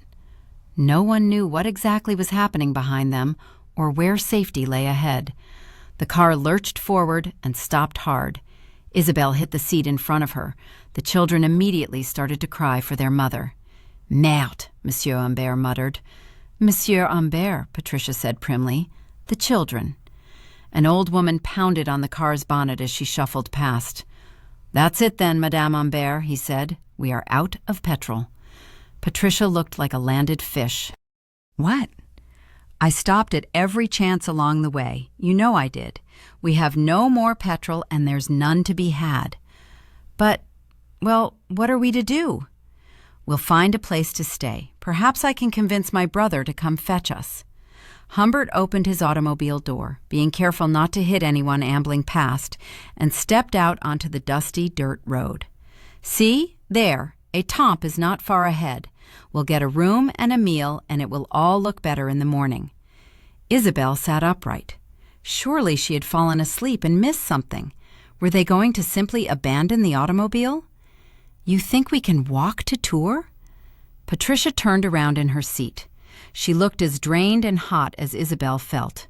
No one knew what exactly was happening behind them or where safety lay ahead. The car lurched forward and stopped hard. Isabel hit the seat in front of her. The children immediately started to cry for their mother. "Merde," Monsieur Humbert muttered. "Monsieur Humbert," Patricia said primly. "The children." An old woman pounded on the car's bonnet as she shuffled past. "That's it then, Madame Humbert," he said. "We are out of petrol." Patricia looked like a landed fish. "What?" "I stopped at every chance along the way. You know I did. We have no more petrol and there's none to be had." "But, well, what are we to do?" "We'll find a place to stay. Perhaps I can convince my brother to come fetch us." Humbert opened his automobile door, being careful not to hit anyone ambling past, and stepped out onto the dusty dirt road. "See? There. Étampes is not far ahead. We'll get a room and a meal, and it will all look better in the morning." Isabel sat upright. Surely she had fallen asleep and missed something. Were they going to simply abandon the automobile? "You think we can walk to Tours?" Patricia turned around in her seat. She looked as drained and hot as Isabel felt.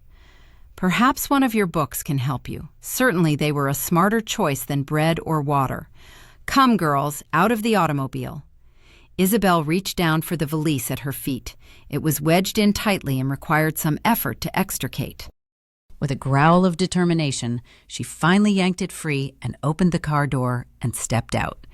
"Perhaps one of your books can help you. Certainly they were a smarter choice than bread or water. Come, girls, out of the automobile." Isabel reached down for the valise at her feet. It was wedged in tightly and required some effort to extricate. With a growl of determination, she finally yanked it free and opened the car door and stepped out.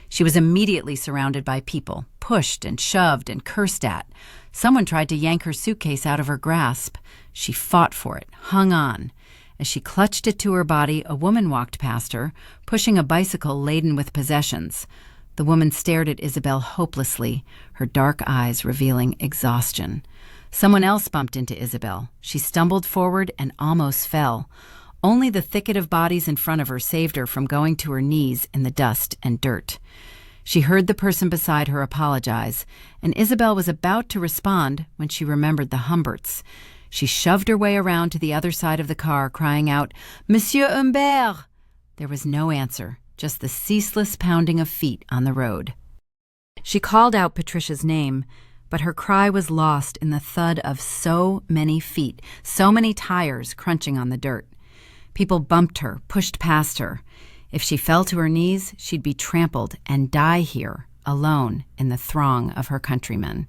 She was immediately surrounded by people, pushed and shoved and cursed at. Someone tried to yank her suitcase out of her grasp. She fought for it, hung on. As she clutched it to her body, a woman walked past her, pushing a bicycle laden with possessions. The woman stared at Isabel hopelessly, her dark eyes revealing exhaustion. Someone else bumped into Isabel. She stumbled forward and almost fell. Only the thicket of bodies in front of her saved her from going to her knees in the dust and dirt. She heard the person beside her apologize, and Isabel was about to respond when she remembered the Humberts. She shoved her way around to the other side of the car, crying out, "Monsieur Humbert!" There was no answer, just the ceaseless pounding of feet on the road. She called out Patricia's name, but her cry was lost in the thud of so many feet, so many tires crunching on the dirt. People bumped her, pushed past her. If she fell to her knees, she'd be trampled and die here, alone in the throng of her countrymen.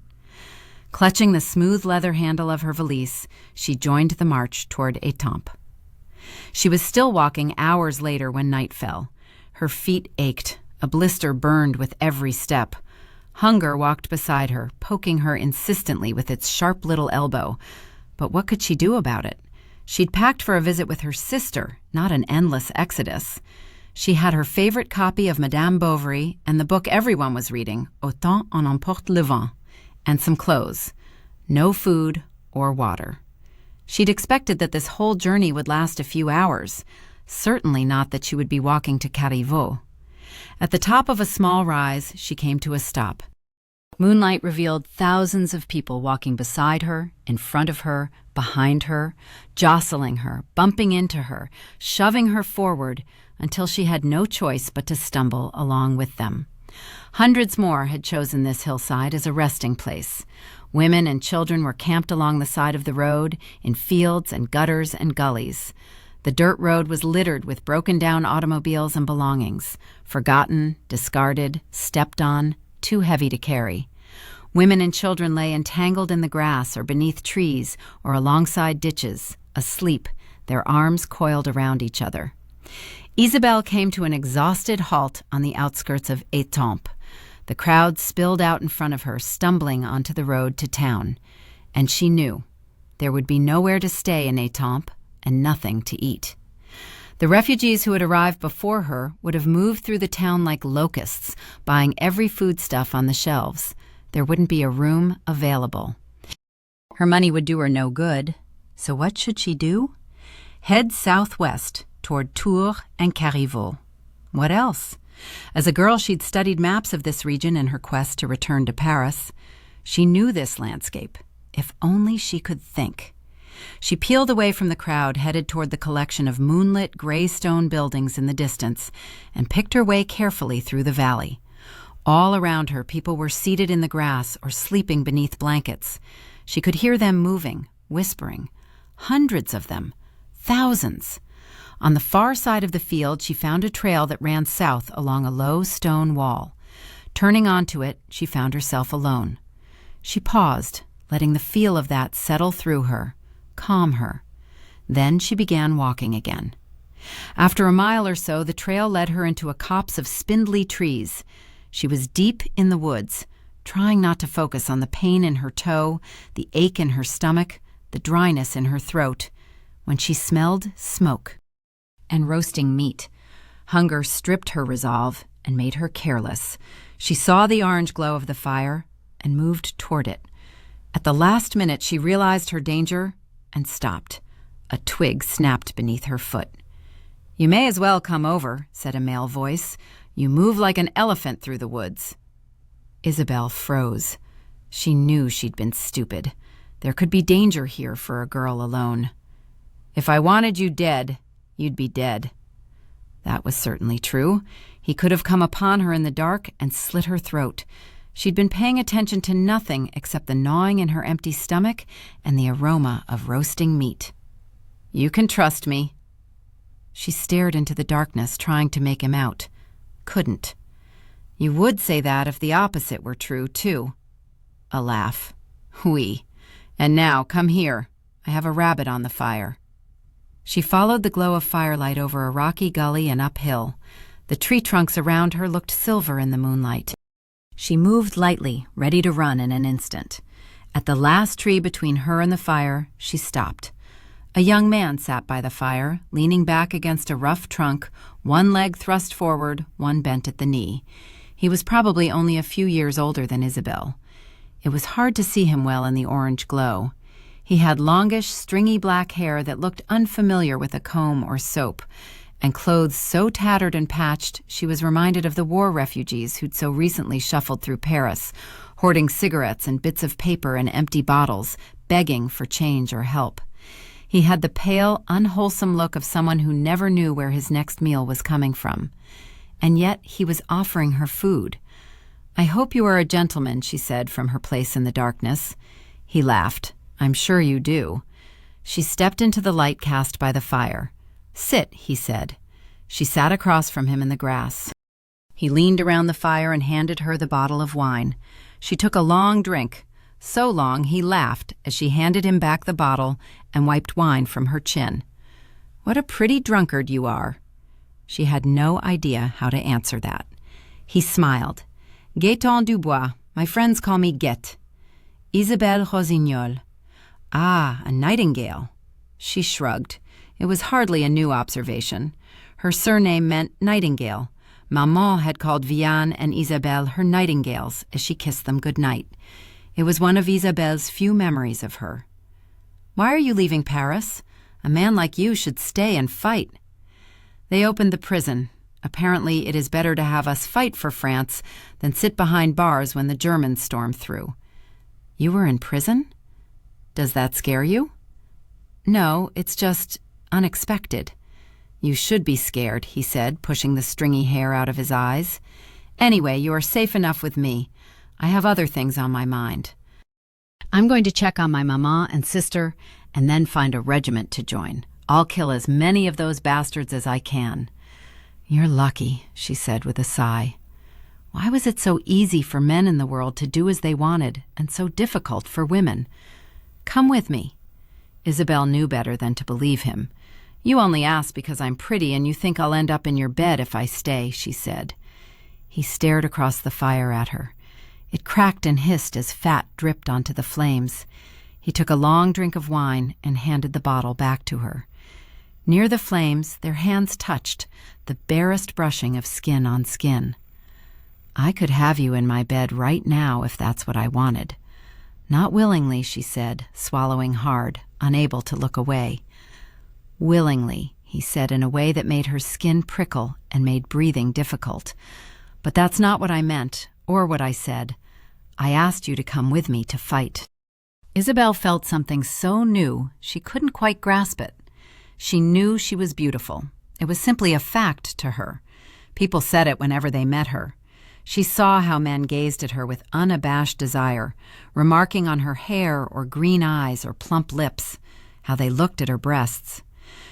Clutching the smooth leather handle of her valise, she joined the march toward Étampes. She was still walking hours later when night fell. Her feet ached. A blister burned with every step. Hunger walked beside her, poking her insistently with its sharp little elbow. But what could she do about it? She'd packed for a visit with her sister, not an endless exodus. She had her favorite copy of Madame Bovary and the book everyone was reading, Autant en emporte le vent, and some clothes. No food or water. She'd expected that this whole journey would last a few hours. Certainly not that she would be walking to Carriveau. At the top of a small rise, she came to a stop. Moonlight revealed thousands of people walking beside her, in front of her, behind her, jostling her, bumping into her, shoving her forward, until she had no choice but to stumble along with them. Hundreds more had chosen this hillside as a resting place. Women and children were camped along the side of the road, in fields and gutters and gullies. The dirt road was littered with broken-down automobiles and belongings, forgotten, discarded, stepped on, too heavy to carry. Women and children lay entangled in the grass or beneath trees or alongside ditches, asleep, their arms coiled around each other. Isabelle came to an exhausted halt on the outskirts of Étampes. The crowd spilled out in front of her, stumbling onto the road to town. And she knew there would be nowhere to stay in Étampes and nothing to eat. The refugees who had arrived before her would have moved through the town like locusts, buying every foodstuff on the shelves. There wouldn't be a room available. Her money would do her no good, so what should she do? Head southwest toward Tours and Carriveau. What else? As a girl, she'd studied maps of this region in her quest to return to Paris. She knew this landscape, if only she could think. She peeled away from the crowd, headed toward the collection of moonlit gray stone buildings in the distance, and picked her way carefully through the valley. All around her, people were seated in the grass or sleeping beneath blankets. She could hear them moving, whispering. Hundreds of them. Thousands. On the far side of the field, she found a trail that ran south along a low stone wall. Turning onto it, she found herself alone. She paused, letting the feel of that settle through her, calm her. Then she began walking again. After a mile or so, the trail led her into a copse of spindly trees. She was deep in the woods, trying not to focus on the pain in her toe, the ache in her stomach, the dryness in her throat, when she smelled smoke and roasting meat. Hunger stripped her resolve and made her careless. She saw the orange glow of the fire and moved toward it. At the last minute, she realized her danger and stopped. A twig snapped beneath her foot. "You may as well come over," said a male voice. "You move like an elephant through the woods." Isabelle froze. She knew she'd been stupid. There could be danger here for a girl alone. "If I wanted you dead, you'd be dead." That was certainly true. He could have come upon her in the dark and slit her throat. She'd been paying attention to nothing except the gnawing in her empty stomach and the aroma of roasting meat. "You can trust me." She stared into the darkness, trying to make him out. Couldn't. "You would say that if the opposite were true, too." A laugh. "Oui. And now, come here. I have a rabbit on the fire." She followed the glow of firelight over a rocky gully and uphill. The tree trunks around her looked silver in the moonlight. She moved lightly, ready to run in an instant. At the last tree between her and the fire, she stopped. A young man sat by the fire, leaning back against a rough trunk, one leg thrust forward, one bent at the knee. He was probably only a few years older than Isabelle. It was hard to see him well in the orange glow. He had longish, stringy black hair that looked unfamiliar with a comb or soap, and clothes so tattered and patched she was reminded of the war refugees who'd so recently shuffled through Paris, hoarding cigarettes and bits of paper and empty bottles, begging for change or help. He had the pale, unwholesome look of someone who never knew where his next meal was coming from. And yet he was offering her food. "I hope you are a gentleman," she said from her place in the darkness. He laughed. "I'm sure you do." She stepped into the light cast by the fire. "Sit," he said. She sat across from him in the grass. He leaned around the fire and handed her the bottle of wine. She took a long drink, so long he laughed as she handed him back the bottle and wiped wine from her chin. "What a pretty drunkard you are." She had no idea how to answer that. He smiled. "Gaëtan Dubois. My friends call me Guette." "Isabelle Rosignol." "Ah, a nightingale." She shrugged. It was hardly a new observation. Her surname meant nightingale. Maman had called Vianne and Isabelle her nightingales as she kissed them good night. It was one of Isabelle's few memories of her. "Why are you leaving Paris? A man like you should stay and fight." "They opened the prison. Apparently it is better to have us fight for France than sit behind bars when the Germans storm through." "You were in prison? Does that scare you?" "No, it's just unexpected." "You should be scared," he said, pushing the stringy hair out of his eyes. "Anyway, you are safe enough with me. I have other things on my mind. I'm going to check on my mama and sister and then find a regiment to join. I'll kill as many of those bastards as I can." "You're lucky," she said with a sigh. Why was it so easy for men in the world to do as they wanted and so difficult for women? "Come with me." Isabelle knew better than to believe him. "You only ask because I'm pretty and you think I'll end up in your bed if I stay," she said. He stared across the fire at her. It cracked and hissed as fat dripped onto the flames. He took a long drink of wine and handed the bottle back to her. Near the flames, their hands touched, the barest brushing of skin on skin. "I could have you in my bed right now if that's what I wanted." "Not willingly," she said, swallowing hard, unable to look away. "Willingly," he said in a way that made her skin prickle and made breathing difficult. "But that's not what I meant, or what I said. I asked you to come with me to fight." Isabel felt something so new she couldn't quite grasp it. She knew she was beautiful. It was simply a fact to her. People said it whenever they met her. She saw how men gazed at her with unabashed desire, remarking on her hair or green eyes or plump lips, how they looked at her breasts.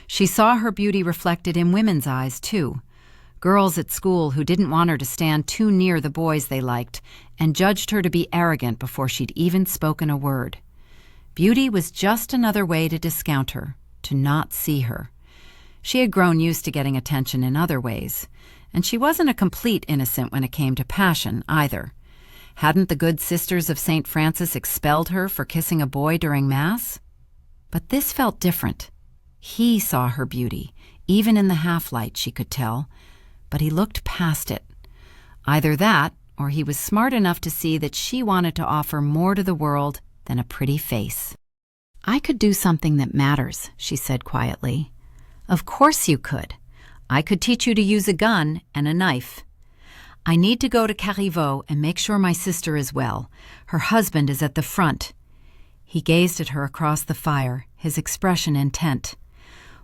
She saw her beauty reflected in women's eyes, too. Girls at school who didn't want her to stand too near the boys they liked and judged her to be arrogant before she'd even spoken a word. Beauty was just another way to discount her, to not see her. She had grown used to getting attention in other ways, and she wasn't a complete innocent when it came to passion, either. Hadn't the good sisters of St. Francis expelled her for kissing a boy during Mass? But this felt different. He saw her beauty, even in the half-light, she could tell, but he looked past it. Either that, or he was smart enough to see that she wanted to offer more to the world than a pretty face. "I could do something that matters," she said quietly. "Of course you could. I could teach you to use a gun and a knife. I need to go to Carriveau and make sure my sister is well. Her husband is at the front." He gazed at her across the fire, his expression intent.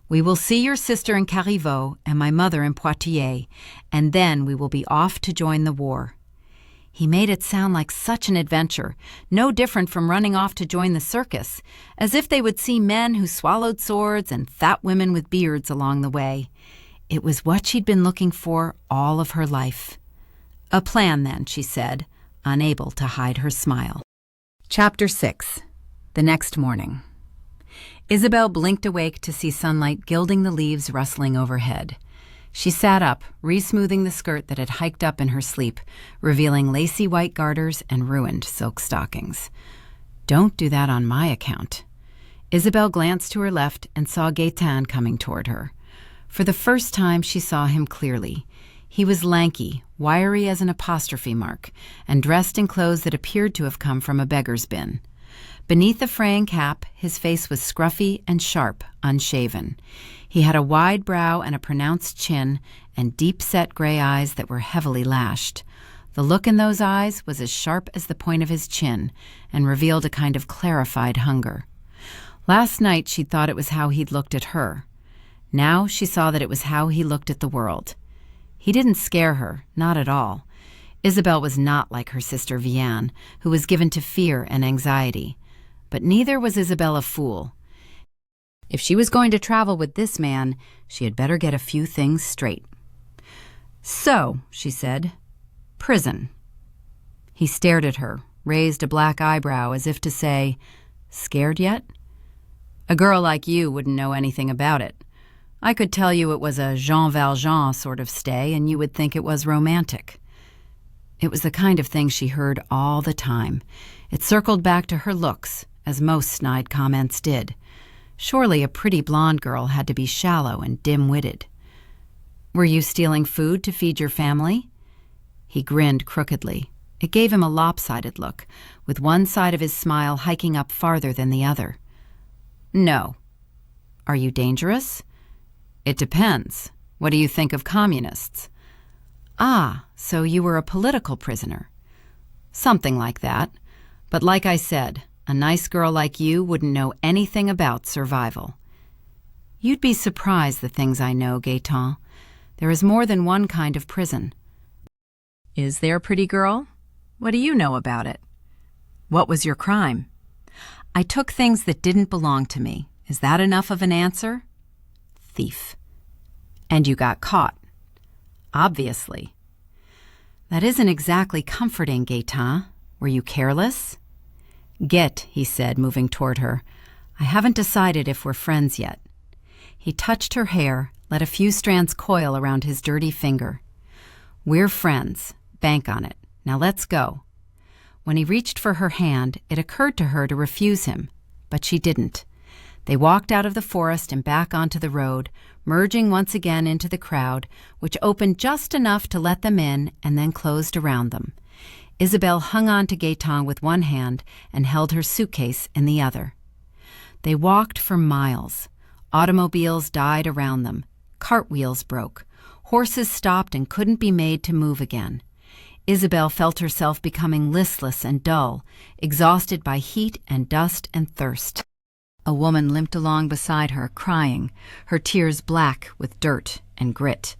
"We will see your sister in Carriveau and my mother in Poitiers, and then we will be off to join the war." He made it sound like such an adventure, no different from running off to join the circus, as if they would see men who swallowed swords and fat women with beards along the way. It was what she'd been looking for all of her life. "A plan, then," she said, unable to hide her smile. Chapter 6. The next morning. Isabel blinked awake to see sunlight gilding the leaves rustling overhead. She sat up, re-smoothing the skirt that had hiked up in her sleep, revealing lacy white garters and ruined silk stockings. "Don't do that on my account." Isabel glanced to her left and saw Gaëtan coming toward her. For the first time, she saw him clearly. He was lanky, wiry as an apostrophe mark, and dressed in clothes that appeared to have come from a beggar's bin. Beneath the fraying cap, his face was scruffy and sharp, unshaven. He had a wide brow and a pronounced chin, and deep-set gray eyes that were heavily lashed. The look in those eyes was as sharp as the point of his chin, and revealed a kind of clarified hunger. Last night she'd thought it was how he'd looked at her. Now she saw that it was how he looked at the world. He didn't scare her, not at all. Isabel was not like her sister Vianne, who was given to fear and anxiety. But neither was Isabel a fool. If she was going to travel with this man, she had better get a few things straight. "So," she said, "prison." He stared at her, raised a black eyebrow as if to say, "Scared yet?" "A girl like you wouldn't know anything about it. I could tell you it was a Jean Valjean sort of stay, and you would think it was romantic." It was the kind of thing she heard all the time. It circled back to her looks, as most snide comments did. Surely a pretty blonde girl had to be shallow and dim-witted. "Were you stealing food to feed your family?" He grinned crookedly. It gave him a lopsided look, with one side of his smile hiking up farther than the other. "No." "Are you dangerous?" "It depends. What do you think of communists?" "Ah, so you were a political prisoner." "Something like that. But like I said, a nice girl like you wouldn't know anything about survival." "You'd be surprised the things I know, Gaëtan. There is more than one kind of prison." "Is there, pretty girl? What do you know about it?" "What was your crime?" "I took things that didn't belong to me. Is that enough of an answer?" "Thief." "And you got caught?" "Obviously." "That isn't exactly comforting, Gaëtan. Were you careless?" "Get," he said, moving toward her. "I haven't decided if we're friends yet." He touched her hair, let a few strands coil around his dirty finger. "We're friends. Bank on it. Now let's go." When he reached for her hand, it occurred to her to refuse him, but she didn't. They walked out of the forest and back onto the road, merging once again into the crowd, which opened just enough to let them in and then closed around them. Isabelle hung on to Gaëtan with one hand and held her suitcase in the other. They walked for miles. Automobiles died around them. Cartwheels broke. Horses stopped and couldn't be made to move again. Isabelle felt herself becoming listless and dull, exhausted by heat and dust and thirst. A woman limped along beside her, crying, her tears black with dirt and grit.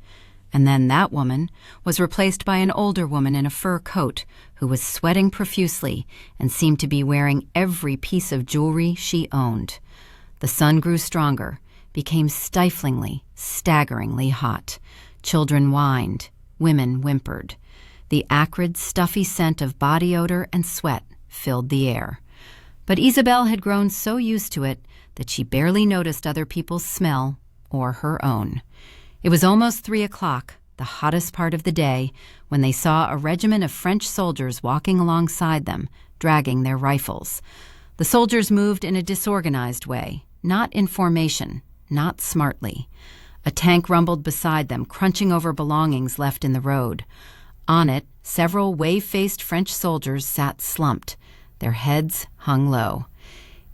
And then that woman was replaced by an older woman in a fur coat who was sweating profusely and seemed to be wearing every piece of jewelry she owned. The sun grew stronger, became stiflingly, staggeringly hot. Children whined, women whimpered. The acrid, stuffy scent of body odor and sweat filled the air. But Isabelle had grown so used to it that she barely noticed other people's smell or her own. It was almost 3 o'clock, the hottest part of the day, when they saw a regiment of French soldiers walking alongside them, dragging their rifles. The soldiers moved in a disorganized way, not in formation, not smartly. A tank rumbled beside them, crunching over belongings left in the road. On it, several wave-faced French soldiers sat slumped. Their heads hung low.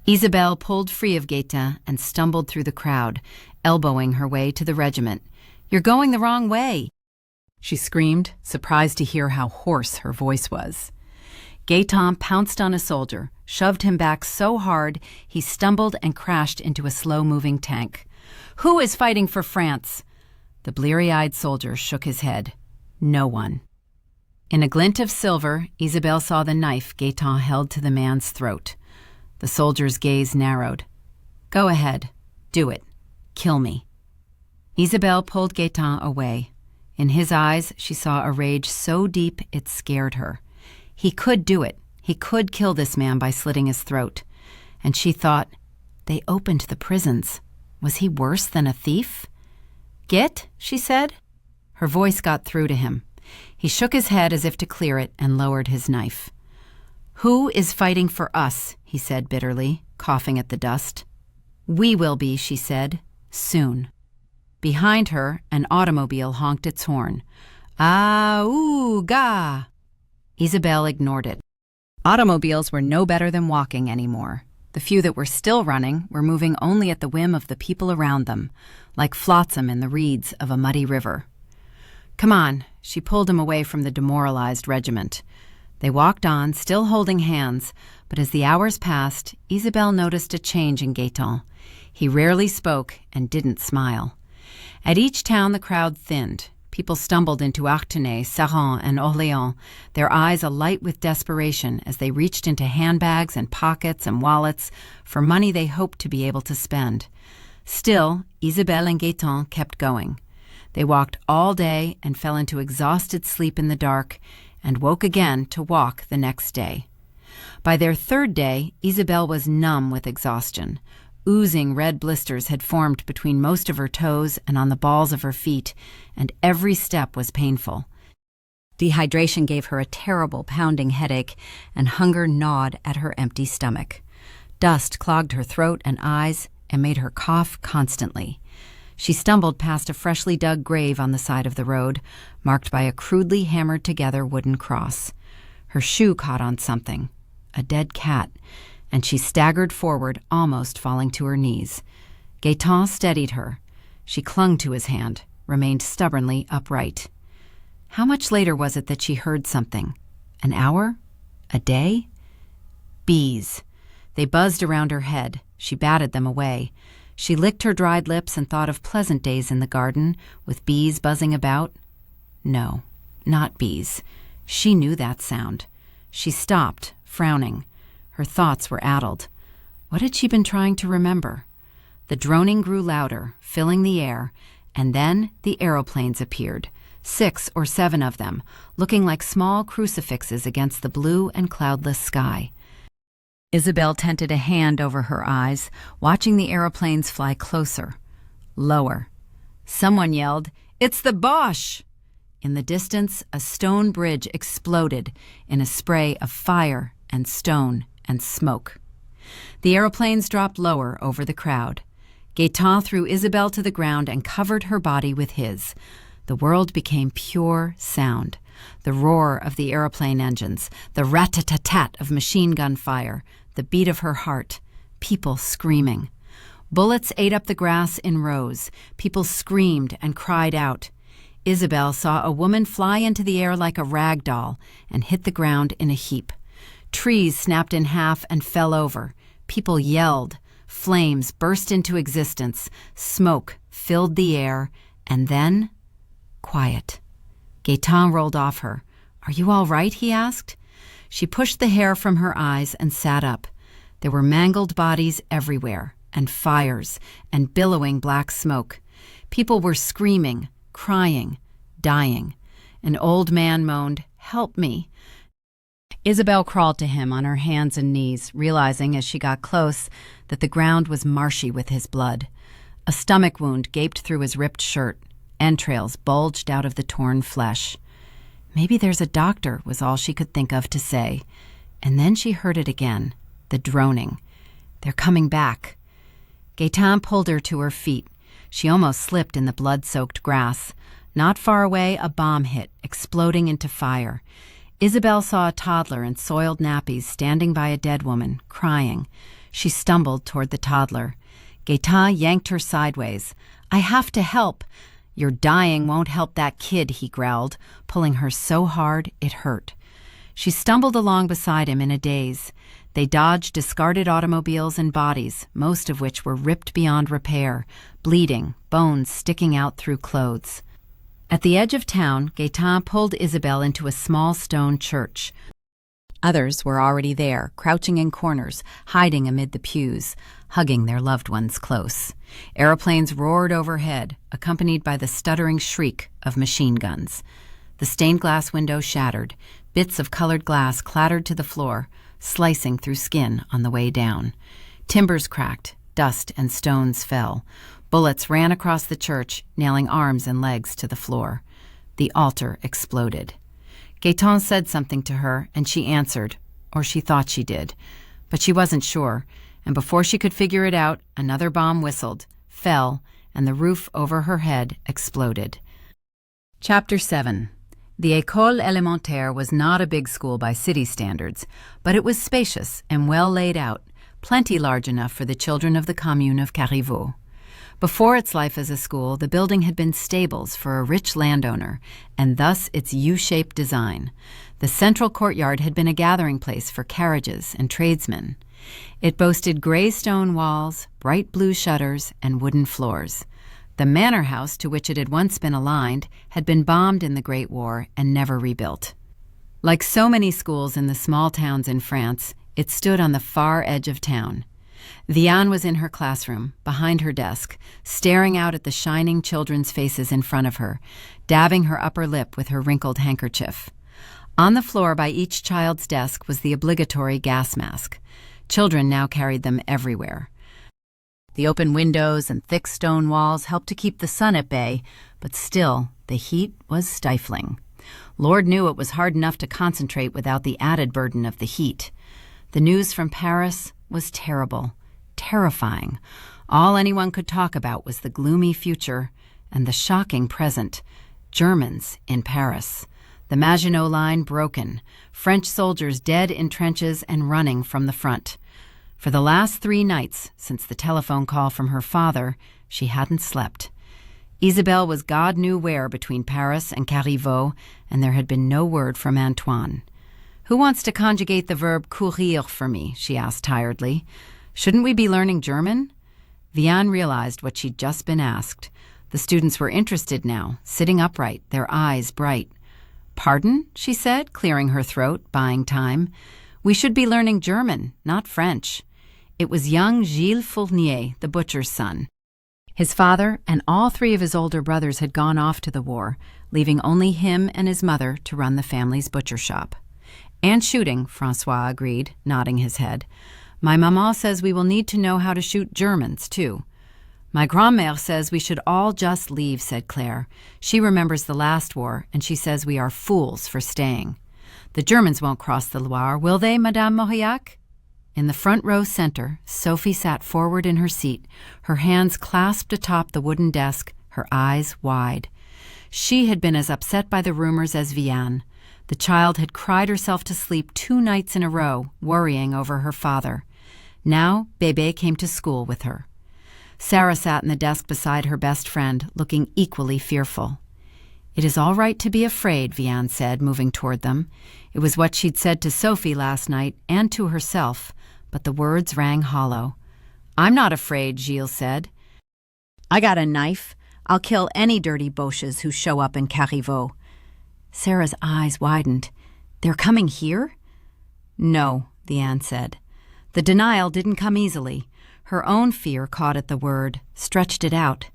Isabelle pulled free of Gaëtan and stumbled through the crowd, elbowing her way to the regiment. "You're going the wrong way," she screamed, surprised to hear how hoarse her voice was. Gaëtan pounced on a soldier, shoved him back so hard he stumbled and crashed into a slow-moving tank. "Who is fighting for France?" The bleary-eyed soldier shook his head. "No one." In a glint of silver, Isabelle saw the knife Gaëtan held to the man's throat. The soldier's gaze narrowed. "Go ahead. Do it. Kill me." Isabelle pulled Gaëtan away. In his eyes, she saw a rage so deep it scared her. He could do it. He could kill this man by slitting his throat. And she thought, they opened the prisons. Was he worse than a thief? "Git," she said. Her voice got through to him. He shook his head as if to clear it and lowered his knife. "Who is fighting for us?" he said bitterly, coughing at the dust. "We will be," she said, "soon." Behind her, an automobile honked its horn. "Ah-oo-ga!" Isabelle ignored it. Automobiles were no better than walking anymore. The few that were still running were moving only at the whim of the people around them, like flotsam in the reeds of a muddy river. "Come on," she pulled him away from the demoralized regiment. They walked on, still holding hands, but as the hours passed, Isabelle noticed a change in Gaëtan. He rarely spoke and didn't smile. At each town the crowd thinned. People stumbled into Artenay, Saran, and Orléans, their eyes alight with desperation as they reached into handbags and pockets and wallets for money they hoped to be able to spend. Still, Isabelle and Gaëtan kept going. They walked all day and fell into exhausted sleep in the dark and woke again to walk the next day. By their third day, Isabelle was numb with exhaustion. Oozing red blisters had formed between most of her toes and on the balls of her feet, and every step was painful. Dehydration gave her a terrible pounding headache, and hunger gnawed at her empty stomach. Dust clogged her throat and eyes and made her cough constantly. She stumbled past a freshly dug grave on the side of the road, marked by a crudely hammered-together wooden cross. Her shoe caught on something, a dead cat, and she staggered forward, almost falling to her knees. Gaëtan steadied her. She clung to his hand, remained stubbornly upright. How much later was it that she heard something? An hour? A day? Bees. They buzzed around her head. She batted them away. She licked her dried lips and thought of pleasant days in the garden, with bees buzzing about. No, not bees. She knew that sound. She stopped, frowning. Her thoughts were addled. What had she been trying to remember? The droning grew louder, filling the air, and then the aeroplanes appeared, 6 or 7 of them, looking like small crucifixes against the blue and cloudless sky. Isabelle tented a hand over her eyes, watching the aeroplanes fly closer. Lower. Someone yelled, "It's the Boche!" In the distance, a stone bridge exploded in a spray of fire and stone and smoke. The aeroplanes dropped lower over the crowd. Gaëtan threw Isabelle to the ground and covered her body with his. The world became pure sound. The roar of the aeroplane engines, the rat-tat-tat of machine gun fire, the beat of her heart, people screaming. Bullets ate up the grass in rows. People screamed and cried out. Isabelle saw a woman fly into the air like a rag doll and hit the ground in a heap. Trees snapped in half and fell over. People yelled. Flames burst into existence. Smoke filled the air. And then, quiet. Gaëtan rolled off her. "Are you all right?" he asked. She pushed the hair from her eyes and sat up. There were mangled bodies everywhere, and fires, and billowing black smoke. People were screaming, crying, dying. An old man moaned, "Help me." Isabelle crawled to him on her hands and knees, realizing as she got close that the ground was marshy with his blood. A stomach wound gaped through his ripped shirt. Entrails bulged out of the torn flesh. "Maybe there's a doctor," was all she could think of to say. And then she heard it again, the droning. "They're coming back." Gaëtan pulled her to her feet. She almost slipped in the blood-soaked grass. Not far away, a bomb hit, exploding into fire. Isabelle saw a toddler in soiled nappies standing by a dead woman, crying. She stumbled toward the toddler. Gaëtan yanked her sideways. "I have to help." "Your dying won't help that kid," he growled, pulling her so hard it hurt. She stumbled along beside him in a daze. They dodged discarded automobiles and bodies, most of which were ripped beyond repair, bleeding, bones sticking out through clothes. At the edge of town, Gaëtan pulled Isabelle into a small stone church. Others were already there, crouching in corners, hiding amid the pews, hugging their loved ones close. Aeroplanes roared overhead, accompanied by the stuttering shriek of machine guns. The stained glass window shattered. Bits of colored glass clattered to the floor, slicing through skin on the way down. Timbers cracked, dust and stones fell. Bullets ran across the church, nailing arms and legs to the floor. The altar exploded. Gaëtan said something to her, and she answered, or she thought she did. But she wasn't sure, and before she could figure it out, another bomb whistled, fell, and the roof over her head exploded. Chapter 7. The École Élémentaire was not a big school by city standards, but it was spacious and well laid out, plenty large enough for the children of the commune of Carriveau. Before its life as a school, the building had been stables for a rich landowner, and thus its U-shaped design. The central courtyard had been a gathering place for carriages and tradesmen. It boasted gray stone walls, bright blue shutters, and wooden floors. The manor house to which it had once been aligned had been bombed in the Great War and never rebuilt. Like so many schools in the small towns in France, it stood on the far edge of town. Vianne was in her classroom, behind her desk, staring out at the shining children's faces in front of her, dabbing her upper lip with her wrinkled handkerchief. On the floor by each child's desk was the obligatory gas mask. Children now carried them everywhere. The open windows and thick stone walls helped to keep the sun at bay, but still, the heat was stifling. Lord knew it was hard enough to concentrate without the added burden of the heat. The news from Paris was terrible, terrifying. All anyone could talk about was the gloomy future and the shocking present. Germans in Paris. The Maginot Line broken. French soldiers dead in trenches and running from the front. For the last 3 nights, since the telephone call from her father, she hadn't slept. Isabelle was God knew where between Paris and Carriveau, and there had been no word from Antoine. "Who wants to conjugate the verb courir for me?" she asked tiredly. "Shouldn't we be learning German?" Vianne realized what she'd just been asked. The students were interested now, sitting upright, their eyes bright. "Pardon?" she said, clearing her throat, buying time. "We should be learning German, not French." It was young Gilles Fournier, the butcher's son. His father and all 3 of his older brothers had gone off to the war, leaving only him and his mother to run the family's butcher shop. "And shooting," François agreed, nodding his head. "My maman says we will need to know how to shoot Germans, too." My grand-mère says we should all just leave, said Claire. She remembers the last war, and she says we are fools for staying. The Germans won't cross the Loire, will they, Madame Mauriac? In the front row center, Sophie sat forward in her seat, her hands clasped atop the wooden desk, her eyes wide. She had been as upset by the rumors as Vianne. The child had cried herself to sleep 2 nights in a row, worrying over her father. Now, Bébé came to school with her. Sarah sat in the desk beside her best friend, looking equally fearful. It is all right to be afraid, Vianne said, moving toward them. It was what she'd said to Sophie last night and to herself, but the words rang hollow. I'm not afraid, Gilles said. I got a knife. I'll kill any dirty Boches who show up in Carriveau. Sarah's eyes widened. They're coming here? No, Vianne said. The denial didn't come easily. Her own fear caught at the word, stretched it out.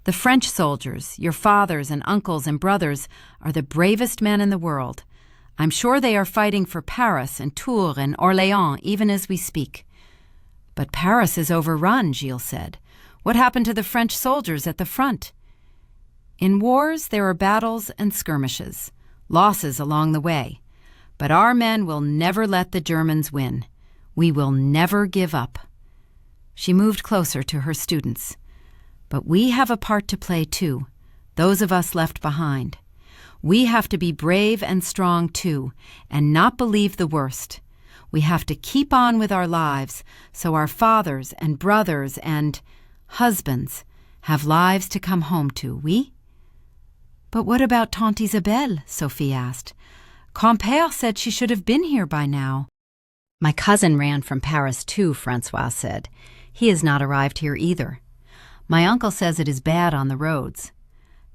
The French soldiers, your fathers and uncles and brothers, are the bravest men in the world. I'm sure they are fighting for Paris and Tours and Orléans even as we speak. But Paris is overrun, Gilles said. What happened to the French soldiers at the front? In wars, there are battles and skirmishes, losses along the way. But our men will never let the Germans win. We will never give up. She moved closer to her students. But we have a part to play too, those of us left behind. We have to be brave and strong too, and not believe the worst. We have to keep on with our lives so our fathers and brothers and husbands have lives to come home to, oui? But what about Tante Isabelle? Sophie asked. Grand-père said she should have been here by now. My cousin ran from Paris too, Francois said. He has not arrived here either. My uncle says it is bad on the roads.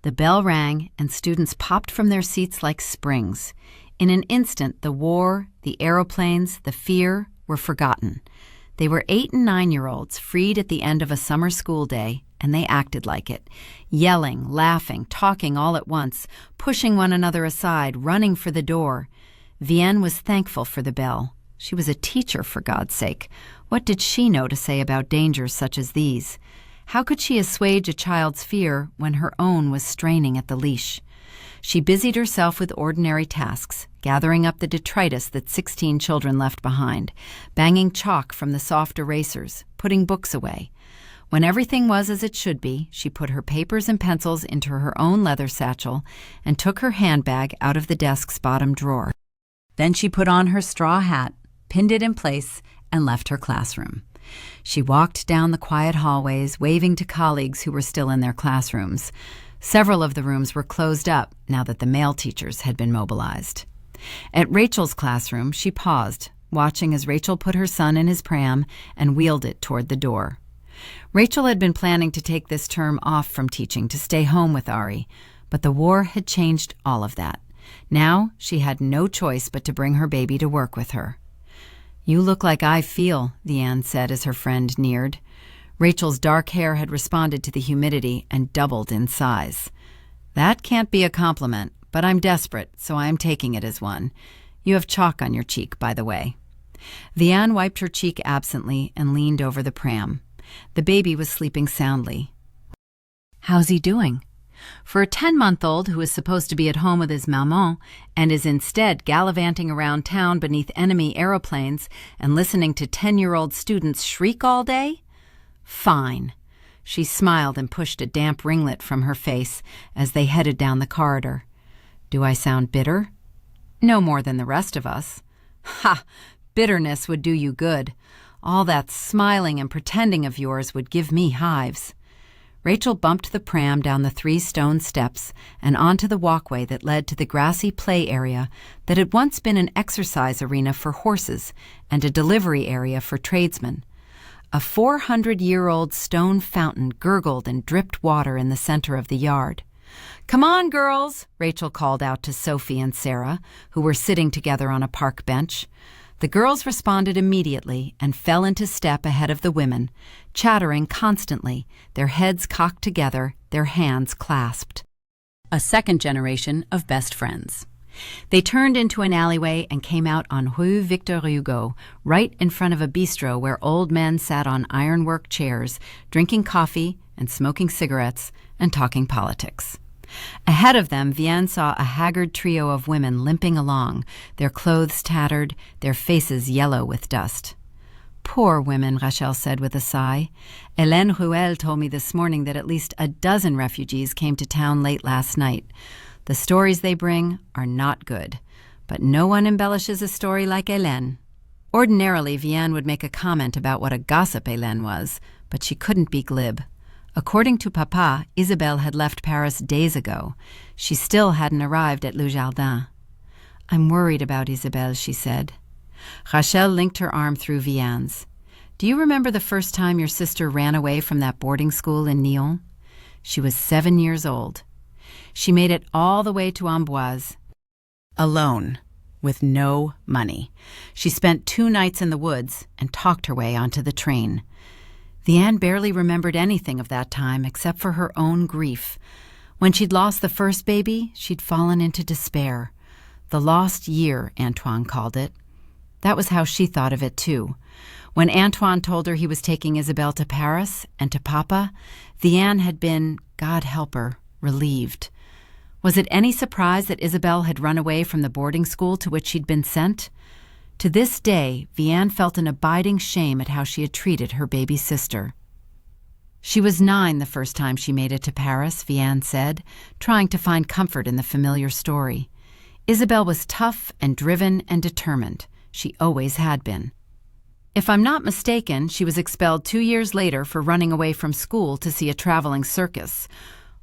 The bell rang, and students popped from their seats like springs. In an instant, the war, the aeroplanes, the fear were forgotten. They were 8- and 9-year-olds, freed at the end of a summer school day, and they acted like it, yelling, laughing, talking all at once, pushing one another aside, running for the door. Vianne was thankful for the bell. She was a teacher, for God's sake. What did she know to say about dangers such as these? How could she assuage a child's fear when her own was straining at the leash? She busied herself with ordinary tasks, gathering up the detritus that 16 children left behind, banging chalk from the soft erasers, putting books away. When everything was as it should be, she put her papers and pencils into her own leather satchel and took her handbag out of the desk's bottom drawer. Then she put on her straw hat, pinned it in place, and left her classroom. She walked down the quiet hallways, waving to colleagues who were still in their classrooms. Several of the rooms were closed up now that the male teachers had been mobilized. At Rachel's classroom, she paused, watching as Rachel put her son in his pram and wheeled it toward the door. Rachel had been planning to take this term off from teaching to stay home with Ari, but the war had changed all of that. Now she had no choice but to bring her baby to work with her. You look like I feel, Vianne said as her friend neared. Rachel's dark hair had responded to the humidity and doubled in size. That can't be a compliment, but I'm desperate, so I am taking it as one. You have chalk on your cheek, by the way. Vianne wiped her cheek absently and leaned over the pram. The baby was sleeping soundly. How's he doing? For a 10-month-old who is supposed to be at home with his maman and is instead gallivanting around town beneath enemy aeroplanes and listening to 10-year-old students shriek all day? Fine. She smiled and pushed a damp ringlet from her face as they headed down the corridor. Do I sound bitter? No more than the rest of us. Ha! Bitterness would do you good. All that smiling and pretending of yours would give me hives. Rachel bumped the pram down the 3 stone steps and onto the walkway that led to the grassy play area that had once been an exercise arena for horses and a delivery area for tradesmen. A 400-year-old stone fountain gurgled and dripped water in the center of the yard. "Come on, girls," Rachel called out to Sophie and Sarah, who were sitting together on a park bench. The girls responded immediately and fell into step ahead of the women, chattering constantly, their heads cocked together, their hands clasped. A second generation of best friends. They turned into an alleyway and came out on Rue Victor Hugo, right in front of a bistro where old men sat on ironwork chairs, drinking coffee and smoking cigarettes and talking politics. Ahead of them, Vianne saw a haggard trio of women limping along, their clothes tattered, their faces yellow with dust. Poor women, Rachel said with a sigh. Hélène Ruel told me this morning that at least a dozen refugees came to town late last night. The stories they bring are not good, but no one embellishes a story like Hélène. Ordinarily, Vianne would make a comment about what a gossip Hélène was, but she couldn't be glib. According to Papa, Isabelle had left Paris days ago. She still hadn't arrived at Le Jardin. I'm worried about Isabelle, she said. Rachel linked her arm through Vianne's. Do you remember the first time your sister ran away from that boarding school in Nyon? She was 7 years old. She made it all the way to Amboise, alone, with no money. She spent 2 nights in the woods and talked her way onto the train. Vianne barely remembered anything of that time except for her own grief. When she'd lost the first baby, she'd fallen into despair. The lost year, Antoine called it. That was how she thought of it, too. When Antoine told her he was taking Isabelle to Paris and to Papa, Vianne had been, God help her, relieved. Was it any surprise that Isabelle had run away from the boarding school to which she'd been sent? To this day, Vianne felt an abiding shame at how she had treated her baby sister. She was 9 the first time she made it to Paris, Vianne said, trying to find comfort in the familiar story. Isabelle was tough and driven and determined. She always had been. If I'm not mistaken, she was expelled 2 years later for running away from school to see a traveling circus.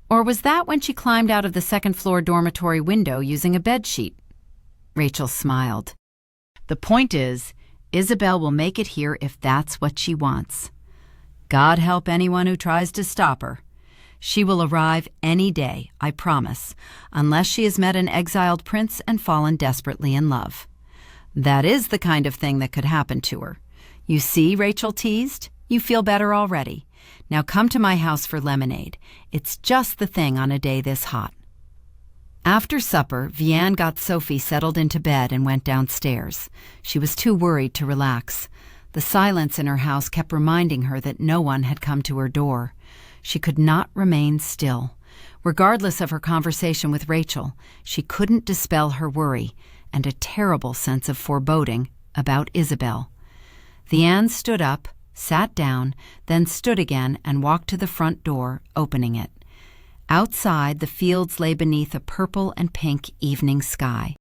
Or was that when she climbed out of the second-floor dormitory window using a bedsheet? Rachel smiled. The point is, Isabelle will make it here if that's what she wants. God help anyone who tries to stop her. She will arrive any day, I promise, unless she has met an exiled prince and fallen desperately in love. That is the kind of thing that could happen to her. You see, Rachel teased, you feel better already. Now come to my house for lemonade. It's just the thing on a day this hot. After supper, Vianne got Sophie settled into bed and went downstairs. She was too worried to relax. The silence in her house kept reminding her that no one had come to her door. She could not remain still. Regardless of her conversation with Rachel, she couldn't dispel her worry and a terrible sense of foreboding about Isabelle. Vianne stood up, sat down, then stood again and walked to the front door, opening it. Outside, the fields lay beneath a purple and pink evening sky.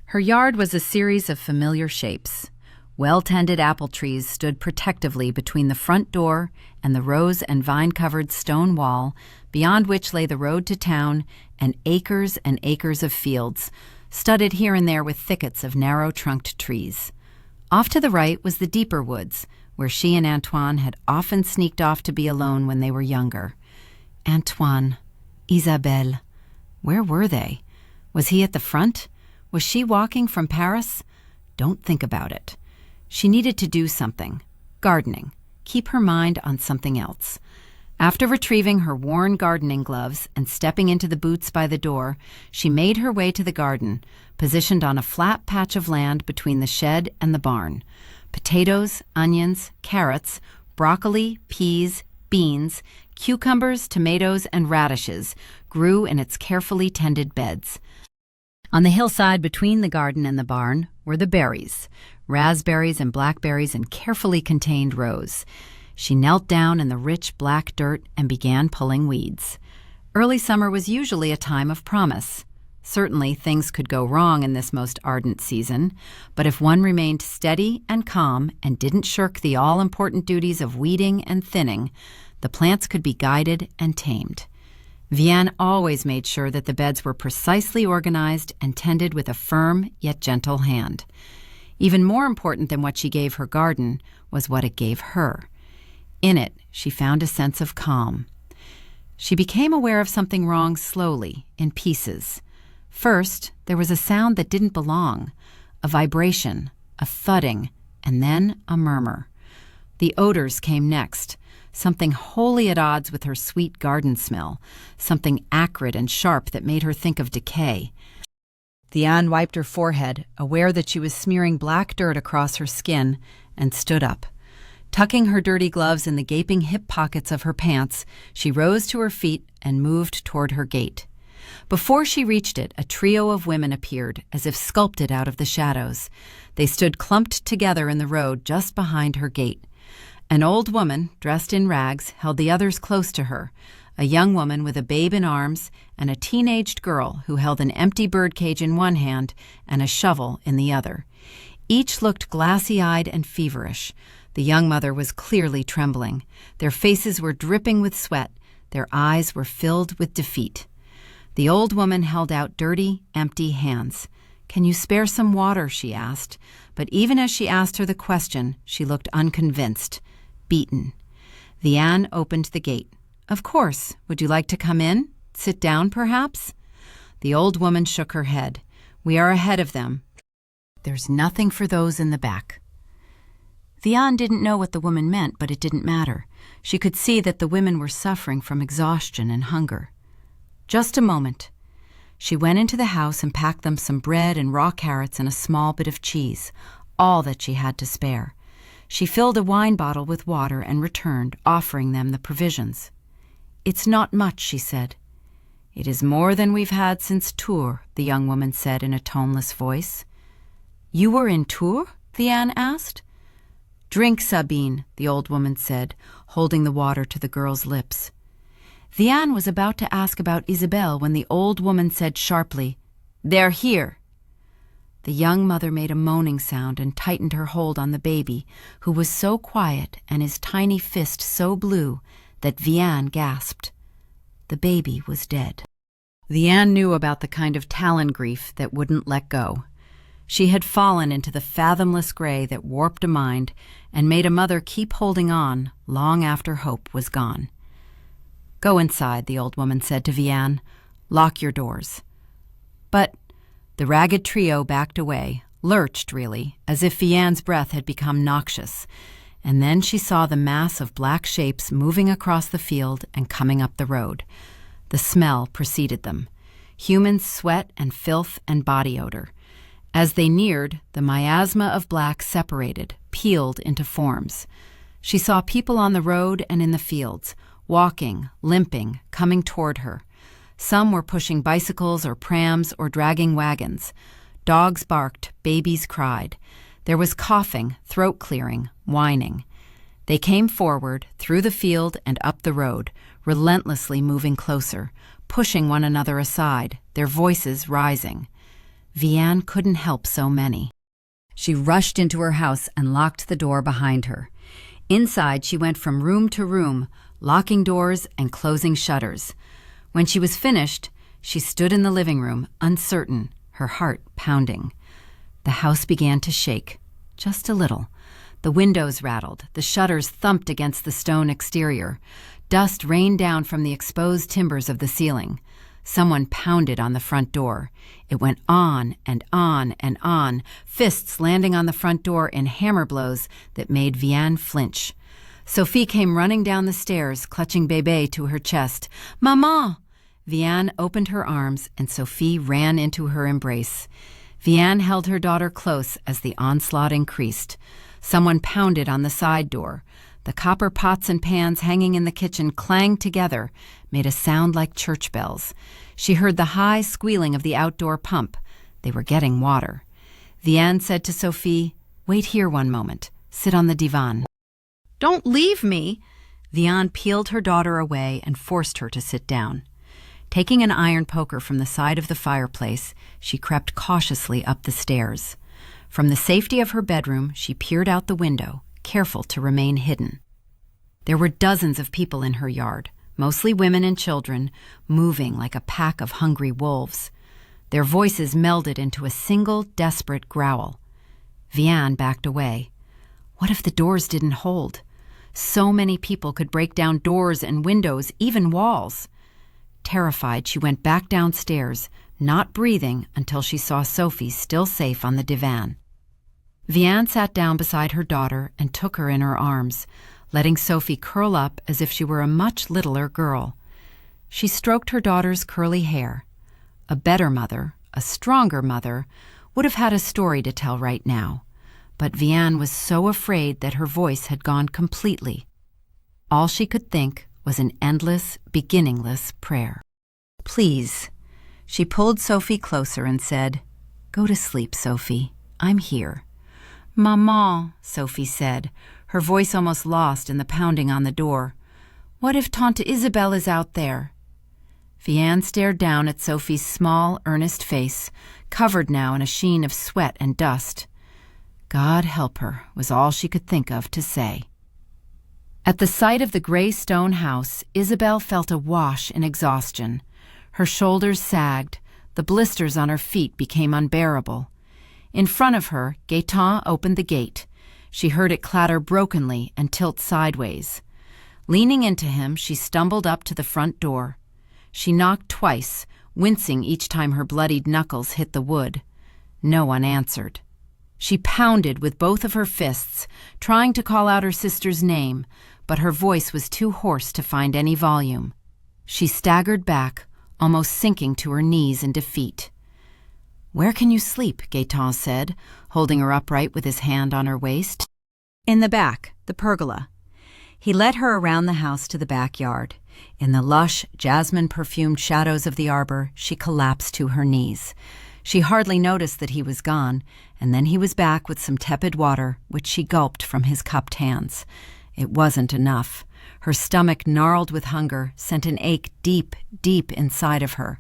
Her yard was a series of familiar shapes. Well-tended apple trees stood protectively between the front door and the rose and vine-covered stone wall, beyond which lay the road to town and acres of fields, studded here and there with thickets of narrow-trunked trees. Off to the right was the deeper woods, where she and Antoine had often sneaked off to be alone when they were younger. Antoine, Isabelle, where were they? Was he at the front? Was she walking from Paris? Don't think about it. She needed to do something. Gardening. Keep her mind on something else. After retrieving her worn gardening gloves and stepping into the boots by the door, she made her way to the garden, positioned on a flat patch of land between the shed and the barn. Potatoes, onions, carrots, broccoli, peas, beans, cucumbers, tomatoes, and radishes grew in its carefully tended beds. On the hillside between the garden and the barn were the berries, raspberries and blackberries in carefully contained rows. She knelt down in the rich black dirt and began pulling weeds. Early summer was usually a time of promise. Certainly things could go wrong in this most ardent season, but if one remained steady and calm and didn't shirk the all-important duties of weeding and thinning, the plants could be guided and tamed. Vianne always made sure that the beds were precisely organized and tended with a firm yet gentle hand. Even more important than what she gave her garden was what it gave her. In it, she found a sense of calm. She became aware of something wrong slowly, in pieces. First, there was a sound that didn't belong, a vibration, a thudding, and then a murmur. The odors came next, something wholly at odds with her sweet garden smell, something acrid and sharp that made her think of decay. Vian wiped her forehead, aware that she was smearing black dirt across her skin, and stood up. Tucking her dirty gloves in the gaping hip pockets of her pants, she rose to her feet and moved toward her gate. Before she reached it, a trio of women appeared, as if sculpted out of the shadows. They stood clumped together in the road just behind her gate. An old woman, dressed in rags, held the others close to her, a young woman with a babe in arms, and a teenaged girl who held an empty birdcage in one hand and a shovel in the other. Each looked glassy-eyed and feverish. The young mother was clearly trembling. Their faces were dripping with sweat. Their eyes were filled with defeat. The old woman held out dirty, empty hands. "Can you spare some water?" she asked. But even as she asked her the question, she looked unconvinced, beaten. Vian opened the gate. "Of course. Would you like to come in? Sit down, perhaps?" The old woman shook her head. "We are ahead of them. There's nothing for those in the back." Vian didn't know what the woman meant, but it didn't matter. She could see that the women were suffering from exhaustion and hunger. "Just a moment." She went into the house and packed them some bread and raw carrots and a small bit of cheese, all that she had to spare. She filled a wine bottle with water and returned, offering them the provisions. "It's not much," she said. "It is more than we've had since Tours," the young woman said in a toneless voice. "You were in Tours?" Vian asked. "Drink, Sabine," the old woman said, holding the water to the girl's lips. Vian was about to ask about Isabelle when the old woman said sharply, "They're here." The young mother made a moaning sound and tightened her hold on the baby, who was so quiet and his tiny fist so blue that Vian gasped. The baby was dead. Vian knew about the kind of talon grief that wouldn't let go. She had fallen into the fathomless gray that warped a mind and made a mother keep holding on long after hope was gone. "Go inside," the old woman said to Vian. "Lock your doors." But the ragged trio backed away, lurched really, as if Vian's breath had become noxious. And then she saw the mass of black shapes moving across the field and coming up the road. The smell preceded them. Human sweat and filth and body odor. As they neared, the miasma of black separated, peeled into forms. She saw people on the road and in the fields, walking, limping, coming toward her. Some were pushing bicycles or prams or dragging wagons. Dogs barked, babies cried. There was coughing, throat clearing, whining. They came forward, through the field and up the road, relentlessly moving closer, pushing one another aside, their voices rising. Vian couldn't help so many. She rushed into her house and locked the door behind her. Inside, she went from room to room, locking doors and closing shutters. When she was finished, she stood in the living room, uncertain, her heart pounding. The house began to shake, just a little. The windows rattled, the shutters thumped against the stone exterior. Dust rained down from the exposed timbers of the ceiling. Someone pounded on the front door. It went on and on and on, fists landing on the front door in hammer blows that made Vian flinch. Sophie came running down the stairs, clutching Bébé to her chest. "Maman!" Vian opened her arms, and Sophie ran into her embrace. Vian held her daughter close as the onslaught increased. Someone pounded on the side door. The copper pots and pans hanging in the kitchen clanged together, made a sound like church bells. She heard the high squealing of the outdoor pump. They were getting water. Vian said to Sophie, "Wait here one moment. Sit on the divan." "Don't leave me!" Vian peeled her daughter away and forced her to sit down. Taking an iron poker from the side of the fireplace, she crept cautiously up the stairs. From the safety of her bedroom, she peered out the window, careful to remain hidden. There were dozens of people in her yard, mostly women and children, moving like a pack of hungry wolves. Their voices melded into a single, desperate growl. Vian backed away. What if the doors didn't hold? So many people could break down doors and windows, even walls. Terrified, she went back downstairs, not breathing until she saw Sophie still safe on the divan. Vian sat down beside her daughter and took her in her arms, letting Sophie curl up as if she were a much littler girl. She stroked her daughter's curly hair. A better mother, a stronger mother, would have had a story to tell right now. But Vianne was so afraid that her voice had gone completely. All she could think was an endless, beginningless prayer. "Please." She pulled Sophie closer and said, "Go to sleep, Sophie. I'm here." "Maman," Sophie said, her voice almost lost in the pounding on the door. "What if Tante Isabelle is out there?" Vianne stared down at Sophie's small, earnest face, covered now in a sheen of sweat and dust. God help her, was all she could think of to say. At the sight of the gray stone house, Isabelle felt awash in exhaustion. Her shoulders sagged, the blisters on her feet became unbearable. In front of her, Gaëtan opened the gate. She heard it clatter brokenly and tilt sideways. Leaning into him, she stumbled up to the front door. She knocked twice, wincing each time her bloodied knuckles hit the wood. No one answered. She pounded with both of her fists, trying to call out her sister's name, but her voice was too hoarse to find any volume. She staggered back, almost sinking to her knees in defeat. "Where can you sleep?" Gaëtan said, holding her upright with his hand on her waist. "In the back, the pergola." He led her around the house to the backyard. In the lush, jasmine-perfumed shadows of the arbor, she collapsed to her knees. She hardly noticed that he was gone, and then he was back with some tepid water, which she gulped from his cupped hands. It wasn't enough. Her stomach, gnarled with hunger, sent an ache deep, deep inside of her.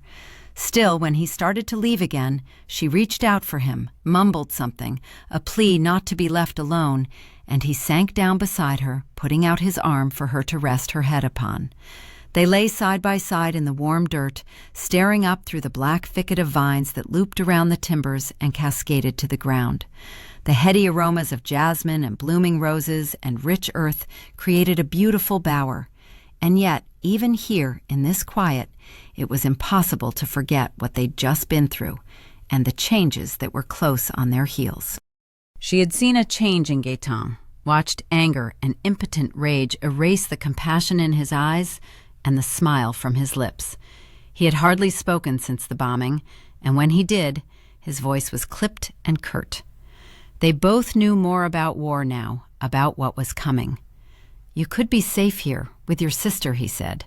Still, when he started to leave again, she reached out for him, mumbled something, a plea not to be left alone, and he sank down beside her, putting out his arm for her to rest her head upon. They lay side by side in the warm dirt, staring up through the black thicket of vines that looped around the timbers and cascaded to the ground. The heady aromas of jasmine and blooming roses and rich earth created a beautiful bower. And yet, even here, in this quiet, it was impossible to forget what they'd just been through and the changes that were close on their heels. She had seen a change in Gaëtan, watched anger and impotent rage erase the compassion in his eyes and the smile from his lips. He had hardly spoken since the bombing, and when he did, his voice was clipped and curt. They both knew more about war now, about what was coming. "You could be safe here, with your sister," he said.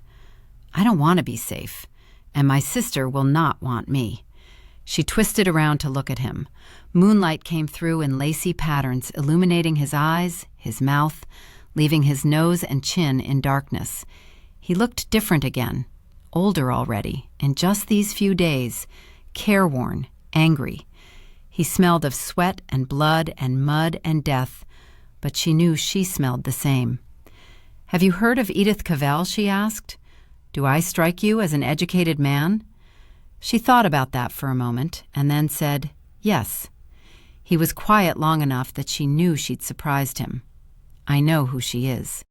"I don't want to be safe, and my sister will not want me." She twisted around to look at him. Moonlight came through in lacy patterns, illuminating his eyes, his mouth, leaving his nose and chin in darkness. He looked different again, older already, in just these few days, careworn, angry. He smelled of sweat and blood and mud and death, but she knew she smelled the same. "Have you heard of Edith Cavell?" she asked. "Do I strike you as an educated man?" She thought about that for a moment and then said, "Yes." He was quiet long enough that she knew she'd surprised him. "I know who she is.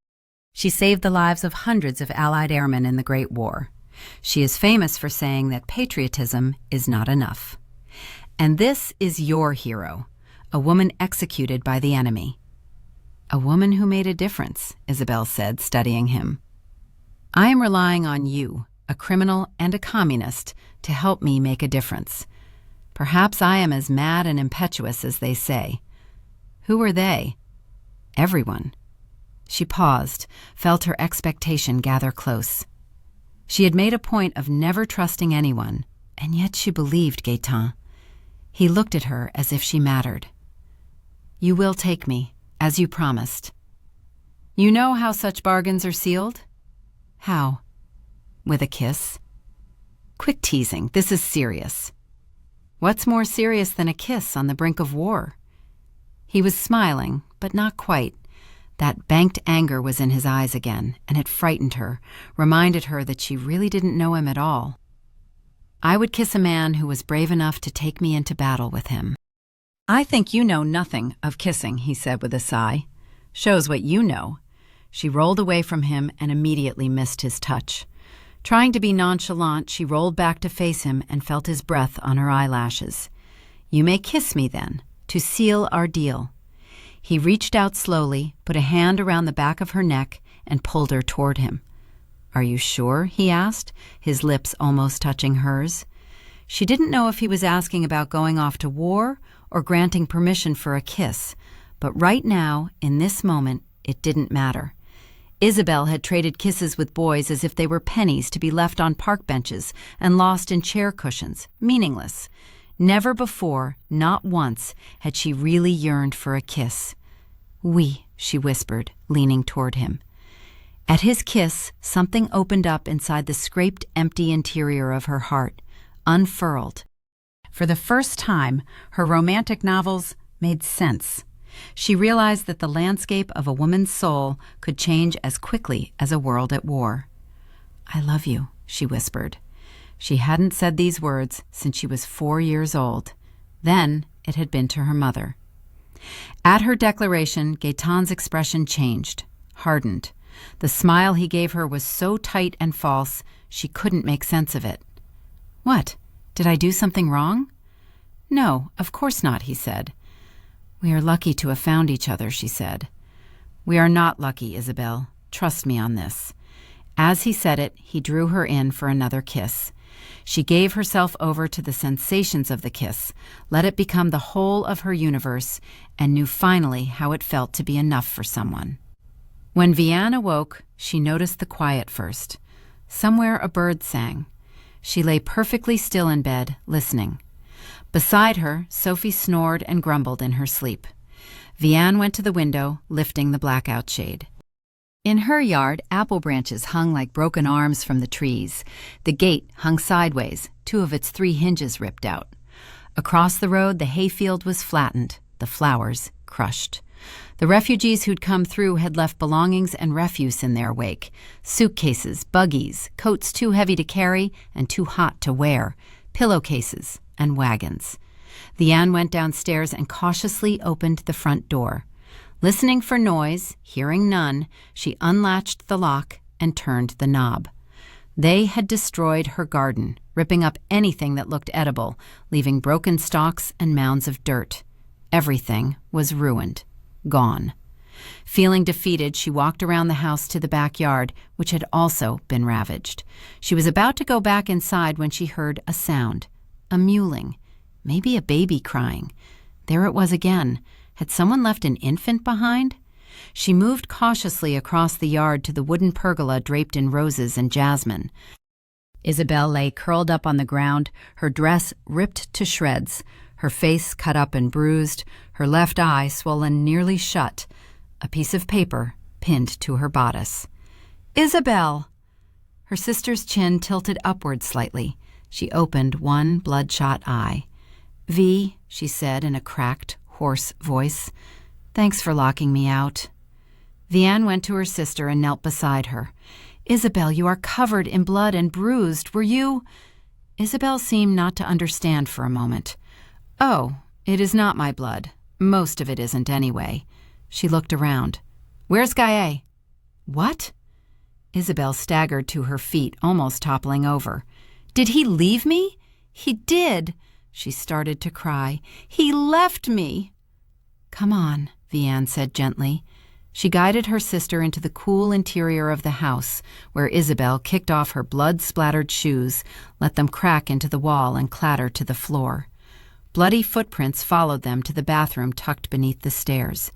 She saved the lives of hundreds of Allied airmen in the Great War. She is famous for saying that patriotism is not enough. And this is your hero, a woman executed by the enemy." "A woman who made a difference," Isabelle said, studying him. "I am relying on you, a criminal and a communist, to help me make a difference. Perhaps I am as mad and impetuous as they say." "Who are they?" "Everyone." She paused, felt her expectation gather close. She had made a point of never trusting anyone, and yet she believed Gaëtan. He looked at her as if she mattered. "You will take me, as you promised." "You know how such bargains are sealed?" "How?" "With a kiss." "Quit teasing. This is serious." "What's more serious than a kiss on the brink of war?" He was smiling, but not quite. That banked anger was in his eyes again, and it frightened her, reminded her that she really didn't know him at all. "I would kiss a man who was brave enough to take me into battle with him." "I think you know nothing of kissing," he said with a sigh. "Shows what you know." She rolled away from him and immediately missed his touch. Trying to be nonchalant, she rolled back to face him and felt his breath on her eyelashes. "You may kiss me then, to seal our deal." He reached out slowly, put a hand around the back of her neck, and pulled her toward him. "Are you sure?" he asked, his lips almost touching hers. She didn't know if he was asking about going off to war or granting permission for a kiss, but right now, in this moment, it didn't matter. Isabel had traded kisses with boys as if they were pennies to be left on park benches and lost in chair cushions, meaningless. Never before, not once, had she really yearned for a kiss. "Oui," she whispered, leaning toward him. At his kiss, something opened up inside the scraped, empty interior of her heart, unfurled. For the first time, her romantic novels made sense. She realized that the landscape of a woman's soul could change as quickly as a world at war. "I love you," she whispered. She hadn't said these words since she was 4 years old. Then it had been to her mother. At her declaration, Gaetan's expression changed, hardened. The smile he gave her was so tight and false, she couldn't make sense of it. "What? Did I do something wrong?" "No, of course not," he said. "We are lucky to have found each other," she said. "We are not lucky, Isabel. Trust me on this." As he said it, he drew her in for another kiss. She gave herself over to the sensations of the kiss, let it become the whole of her universe, and knew finally how it felt to be enough for someone. When Vianne awoke, she noticed the quiet first. Somewhere a bird sang. She lay perfectly still in bed, listening. Beside her, Sophie snored and grumbled in her sleep. Vianne went to the window, lifting the blackout shade. In her yard, apple branches hung like broken arms from the trees. The gate hung sideways, 2 of its 3 hinges ripped out. Across the road, the hayfield was flattened, the flowers crushed. The refugees who'd come through had left belongings and refuse in their wake. Suitcases, buggies, coats too heavy to carry and too hot to wear, pillowcases, and wagons. Vianne went downstairs and cautiously opened the front door. Listening for noise, hearing none, she unlatched the lock and turned the knob. They had destroyed her garden, ripping up anything that looked edible, leaving broken stalks and mounds of dirt. Everything was ruined, gone. Feeling defeated, she walked around the house to the backyard, which had also been ravaged. She was about to go back inside when she heard a sound, a mewling, maybe a baby crying. There it was again. Had someone left an infant behind? She moved cautiously across the yard to the wooden pergola draped in roses and jasmine. Isabel lay curled up on the ground, her dress ripped to shreds, her face cut up and bruised, her left eye swollen nearly shut, a piece of paper pinned to her bodice. "Isabel!" Her sister's chin tilted upward slightly. She opened one bloodshot eye. "V," she said in a cracked, hoarse voice. "Thanks for locking me out." Vianne went to her sister and knelt beside her. "Isabel, you are covered in blood and bruised. Were you—" Isabel seemed not to understand for a moment. "Oh, it is not my blood. Most of it isn't anyway." She looked around. "Where's Gaye?" "What?" Isabel staggered to her feet, almost toppling over. "Did he leave me?" "He did." She started to cry. "He left me." "Come on," Vianne said gently. She guided her sister into the cool interior of the house, where Isabel kicked off her blood-splattered shoes, let them crack into the wall and clatter to the floor. Bloody footprints followed them to the bathroom tucked beneath the stairs.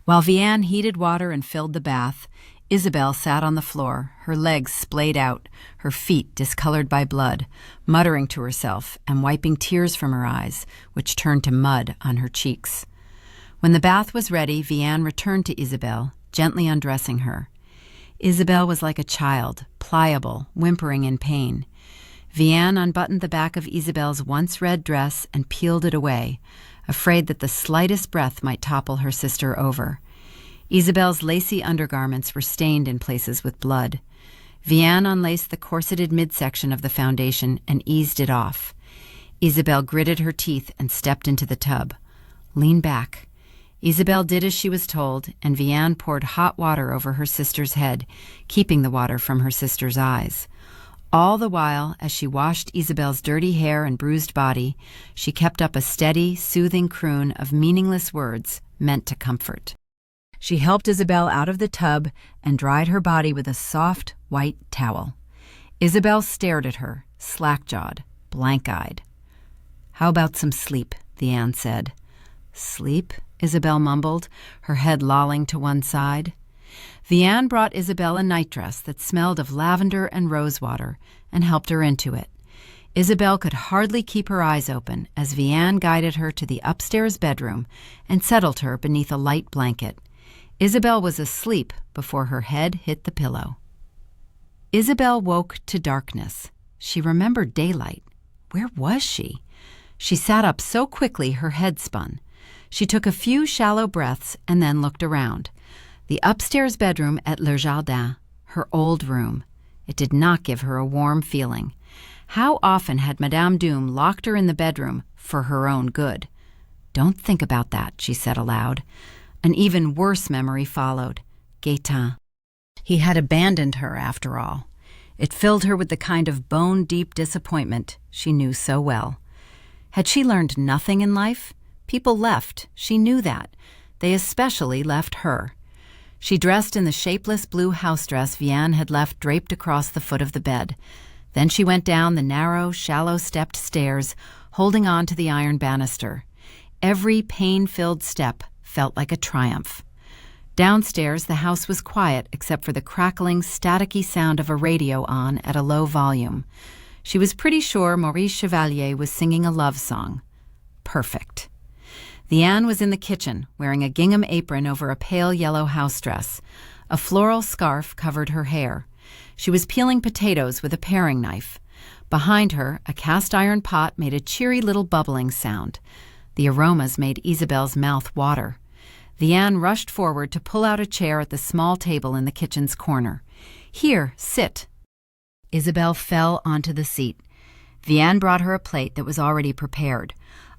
While Vianne heated water and filled the bath, Isabel sat on the floor, her legs splayed out, her feet discolored by blood, muttering to herself and wiping tears from her eyes, which turned to mud on her cheeks. When the bath was ready, Vianne returned to Isabel, gently undressing her. Isabel was like a child, pliable, whimpering in pain. Vianne unbuttoned the back of Isabel's once red dress and peeled it away, afraid that the slightest breath might topple her sister over. Isabel's lacy undergarments were stained in places with blood. Vianne unlaced the corseted midsection of the foundation and eased it off. Isabel gritted her teeth and stepped into the tub. "Lean back." Isabel did as she was told, and Vianne poured hot water over her sister's head, keeping the water from her sister's eyes. All the while, as she washed Isabel's dirty hair and bruised body, she kept up a steady, soothing croon of meaningless words meant to comfort. She helped Isabel out of the tub and dried her body with a soft, white towel. Isabel stared at her, slack-jawed, blank-eyed. "How about some sleep?" Vianne said. "Sleep?" Isabel mumbled, her head lolling to one side. Vianne brought Isabel a nightdress that smelled of lavender and rosewater and helped her into it. Isabel could hardly keep her eyes open as Vianne guided her to the upstairs bedroom and settled her beneath a light blanket. Isabel was asleep before her head hit the pillow. Isabel woke to darkness. She remembered daylight. Where was she? She sat up so quickly her head spun. She took a few shallow breaths and then looked around. The upstairs bedroom at Le Jardin, her old room. It did not give her a warm feeling. How often had Madame Doom locked her in the bedroom for her own good? "Don't think about that," she said aloud. An even worse memory followed. Gaëtan. He had abandoned her after all. It filled her with the kind of bone-deep disappointment she knew so well. Had she learned nothing in life? People left. She knew that. They especially left her. She dressed in the shapeless blue house dress Vianne had left draped across the foot of the bed. Then she went down the narrow, shallow-stepped stairs, holding on to the iron banister. Every pain-filled step felt like a triumph. Downstairs, the house was quiet except for the crackling, staticky sound of a radio on at a low volume. She was pretty sure Maurice Chevalier was singing a love song. Perfect. Vianne was in the kitchen, wearing a gingham apron over a pale yellow house dress. A floral scarf covered her hair. She was peeling potatoes with a paring knife. Behind her, a cast-iron pot made a cheery little bubbling sound. The aromas made Isabel's mouth water. Vianne rushed forward to pull out a chair at the small table in the kitchen's corner. "Here, sit." Isabel fell onto the seat. Vianne brought her a plate that was already prepared.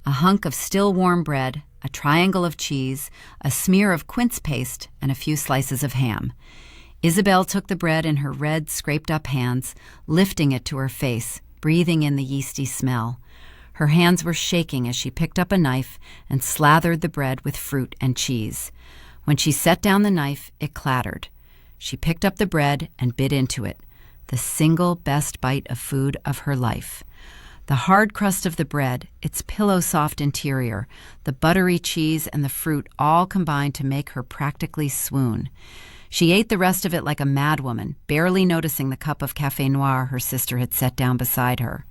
A hunk of still warm bread, a triangle of cheese, a smear of quince paste, and a few slices of ham. Isabel took the bread in her red, scraped-up hands, lifting it to her face, breathing in the yeasty smell. Her hands were shaking as she picked up a knife and slathered the bread with fruit and cheese. When she set down the knife, it clattered. She picked up the bread and bit into it, the single best bite of food of her life. The hard crust of the bread, its pillow-soft interior, the buttery cheese, and the fruit all combined to make her practically swoon. She ate the rest of it like a madwoman, barely noticing the cup of café noir her sister had set down beside her.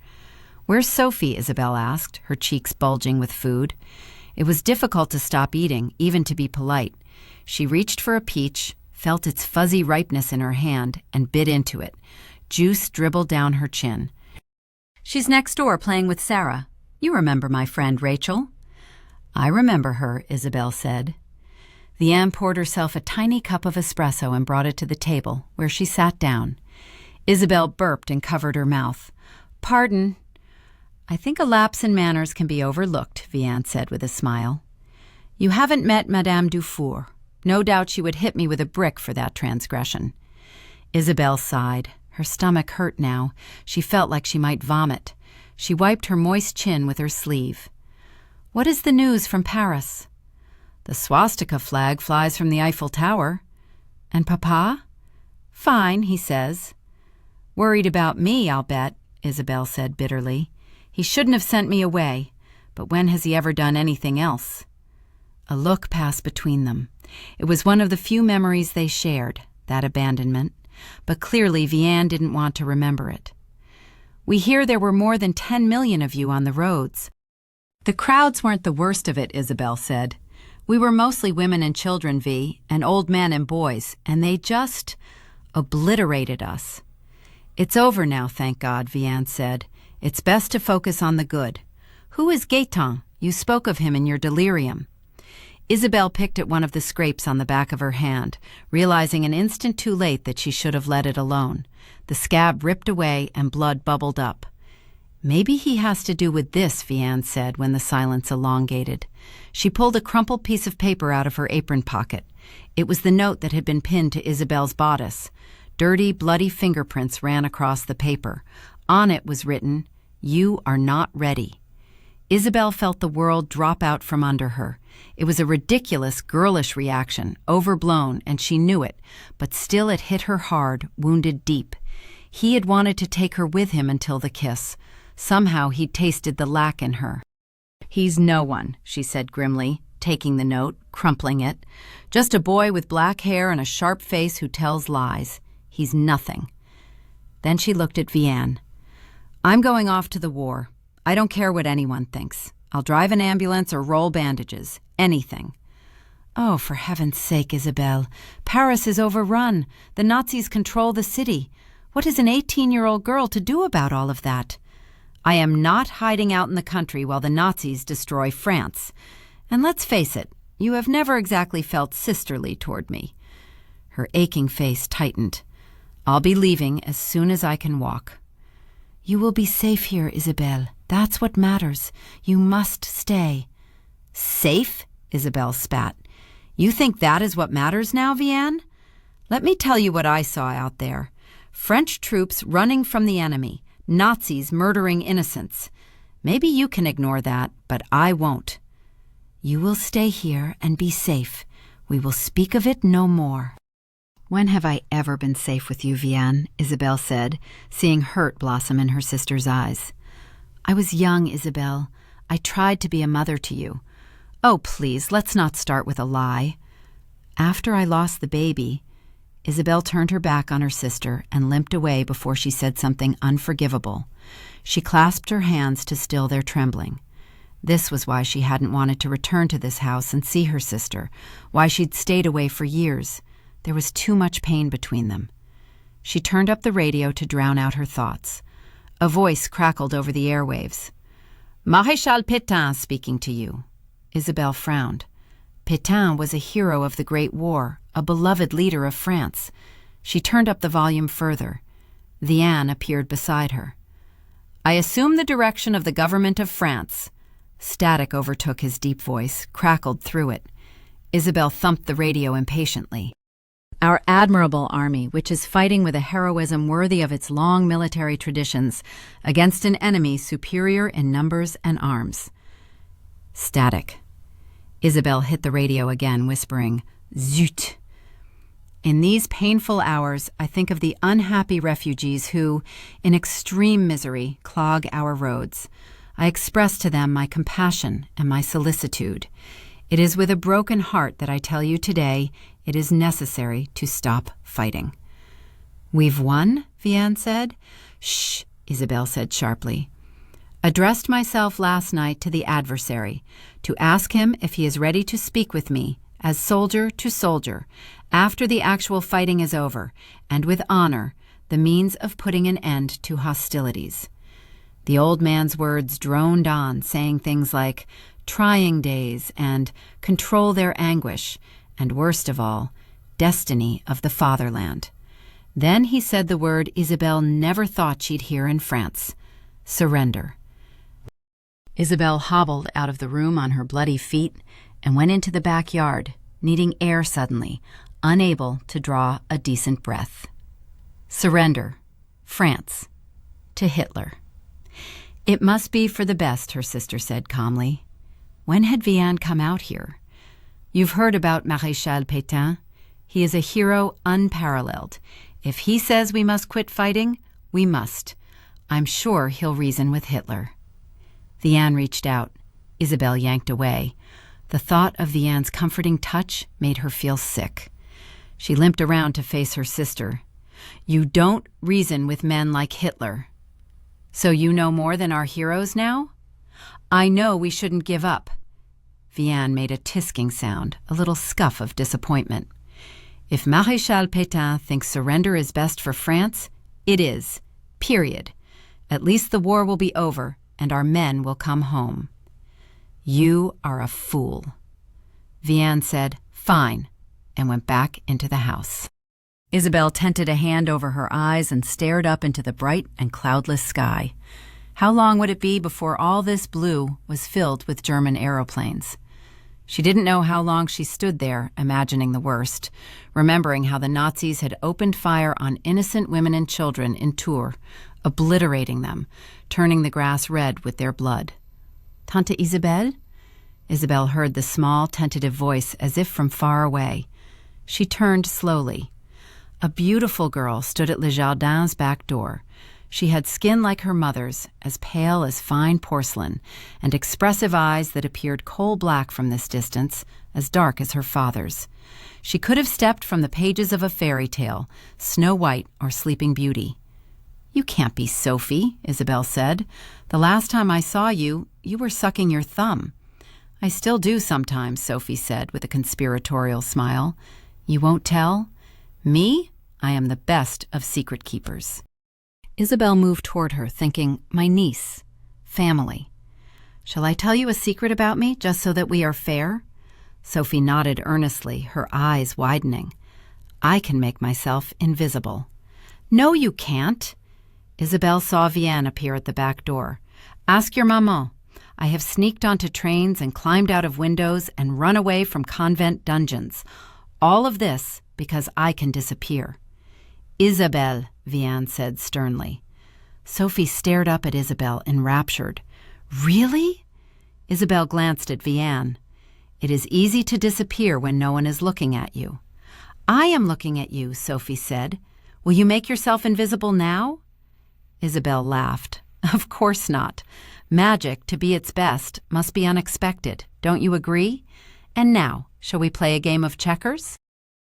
"Where's Sophie?" Isabel asked, her cheeks bulging with food. It was difficult to stop eating, even to be polite. She reached for a peach, felt its fuzzy ripeness in her hand, and bit into it. Juice dribbled down her chin. "She's next door playing with Sarah. You remember my friend Rachel?" "I remember her," Isabel said. Vianne poured herself a tiny cup of espresso and brought it to the table, where she sat down. Isabel burped and covered her mouth. "Pardon." "I think a lapse in manners can be overlooked," Vianne said with a smile. "You haven't met Madame Dufour. No doubt she would hit me with a brick for that transgression." Isabel sighed. Her stomach hurt now. She felt like she might vomit. She wiped her moist chin with her sleeve. "What is the news from Paris?" "The swastika flag flies from the Eiffel Tower." "And Papa?" "Fine, he says." "Worried about me, I'll bet," Isabel said bitterly. "He shouldn't have sent me away. But when has he ever done anything else?" A look passed between them. It was one of the few memories they shared, that abandonment. But clearly Vianne didn't want to remember it. "We hear there were more than 10 million of you on the roads." "The crowds weren't the worst of it," Isabel said. "We were mostly women and children, Vi, and old men and boys, and they just obliterated us." "It's over now, thank God," Vianne said. "It's best to focus on the good. Who is Gaëtan? You spoke of him in your delirium." Isabel picked at one of the scrapes on the back of her hand, realizing an instant too late that she should have let it alone. The scab ripped away and blood bubbled up. "Maybe he has to do with this," Vianne said when the silence elongated. She pulled a crumpled piece of paper out of her apron pocket. It was the note that had been pinned to Isabel's bodice. Dirty, bloody fingerprints ran across the paper. On it was written, "You are not ready." Isabel felt the world drop out from under her. It was a ridiculous, girlish reaction, overblown, and she knew it, but still it hit her hard, wounded deep. He had wanted to take her with him until the kiss. Somehow he'd tasted the lack in her. "He's no one," she said grimly, taking the note, crumpling it. "Just a boy with black hair and a sharp face who tells lies. He's nothing." Then she looked at Vianne. "I'm going off to the war. I don't care what anyone thinks. I'll drive an ambulance or roll bandages. Anything." "Oh, for heaven's sake, Isabelle. Paris is overrun. The Nazis control the city. What is an 18-year-old girl to do about all of that?" "I am not hiding out in the country while the Nazis destroy France. And let's face it, you have never exactly felt sisterly toward me." Her aching face tightened. "I'll be leaving as soon as I can walk." "You will be safe here, Isabelle. That's what matters. You must stay." "Safe?" Isabelle spat. "You think that is what matters now, Vianne? Let me tell you what I saw out there. French troops running from the enemy, Nazis murdering innocents. Maybe you can ignore that, but I won't." "You will stay here and be safe. We will speak of it no more." "When have I ever been safe with you, Vianne?" Isabelle said, seeing hurt blossom in her sister's eyes. "I was young, Isabelle. I tried to be a mother to you." "Oh, please, let's not start with a lie." "After I lost the baby," Isabelle turned her back on her sister and limped away before she said something unforgivable. She clasped her hands to still their trembling. This was why she hadn't wanted to return to this house and see her sister, why she'd stayed away for years. There was too much pain between them. She turned up the radio to drown out her thoughts. A voice crackled over the airwaves. "Maréchal Pétain speaking to you." Isabelle frowned. Pétain was a hero of the Great War, a beloved leader of France. She turned up the volume further. Vianne appeared beside her. "I assume the direction of the government of France." Static overtook his deep voice, crackled through it. Isabelle thumped the radio impatiently. "Our admirable army, which is fighting with a heroism worthy of its long military traditions against an enemy superior in numbers and arms." Static. Isabelle hit the radio again, whispering, "Zut!" "In these painful hours, I think of the unhappy refugees who, in extreme misery, clog our roads. I express to them my compassion and my solicitude. It is with a broken heart that I tell you today it is necessary to stop fighting." "We've won?" Vianne said. "Shh," Isabelle said sharply. "Addressed myself last night to the adversary, to ask him if he is ready to speak with me, as soldier to soldier, after the actual fighting is over, and with honor, the means of putting an end to hostilities." The old man's words droned on, saying things like, "trying days," and "control their anguish," and worst of all, "destiny of the fatherland." Then he said the word Isabelle never thought she'd hear in France: surrender. Isabelle hobbled out of the room on her bloody feet and went into the backyard, needing air suddenly, unable to draw a decent breath. Surrender. France. To Hitler. "It must be for the best," her sister said calmly. When had Vianne come out here? "You've heard about Maréchal Pétain. He is a hero unparalleled. If he says we must quit fighting, we must. I'm sure he'll reason with Hitler." Vianne reached out. Isabelle yanked away. The thought of Vianne's comforting touch made her feel sick. She limped around to face her sister. "You don't reason with men like Hitler." "So you know more than our heroes now?" "I know we shouldn't give up." Vianne made a tisking sound, a little scuff of disappointment. "If Maréchal Pétain thinks surrender is best for France, it is. Period. At least the war will be over, and our men will come home." "You are a fool." Vianne said, "Fine," and went back into the house. Isabelle tented a hand over her eyes and stared up into the bright and cloudless sky. How long would it be before all this blue was filled with German aeroplanes? She didn't know how long she stood there, imagining the worst, remembering how the Nazis had opened fire on innocent women and children in Tours, obliterating them, turning the grass red with their blood. "Tante Isabelle?" Isabelle heard the small, tentative voice as if from far away. She turned slowly. A beautiful girl stood at Le Jardin's back door. She had skin like her mother's, as pale as fine porcelain, and expressive eyes that appeared coal-black from this distance, as dark as her father's. She could have stepped from the pages of a fairy tale, Snow White or Sleeping Beauty. "You can't be Sophie," Isabel said. "The last time I saw you, you were sucking your thumb." "I still do sometimes," Sophie said with a conspiratorial smile. "You won't tell? Me? I am the best of secret keepers." Isabel moved toward her, thinking, my niece, family. "Shall I tell you a secret about me, just so that we are fair?" Sophie nodded earnestly, her eyes widening. "I can make myself invisible." "No, you can't." Isabel saw Vianne appear at the back door. "Ask your maman. I have sneaked onto trains and climbed out of windows and run away from convent dungeons. All of this because I can disappear." "Isabel," Vianne said sternly. Sophie stared up at Isabel, enraptured. "Really?" Isabel glanced at Vianne. "It is easy to disappear when no one is looking at you." "I am looking at you," Sophie said. "Will you make yourself invisible now?" Isabel laughed. "Of course not. Magic, to be its best, must be unexpected. Don't you agree? And now, shall we play a game of checkers?"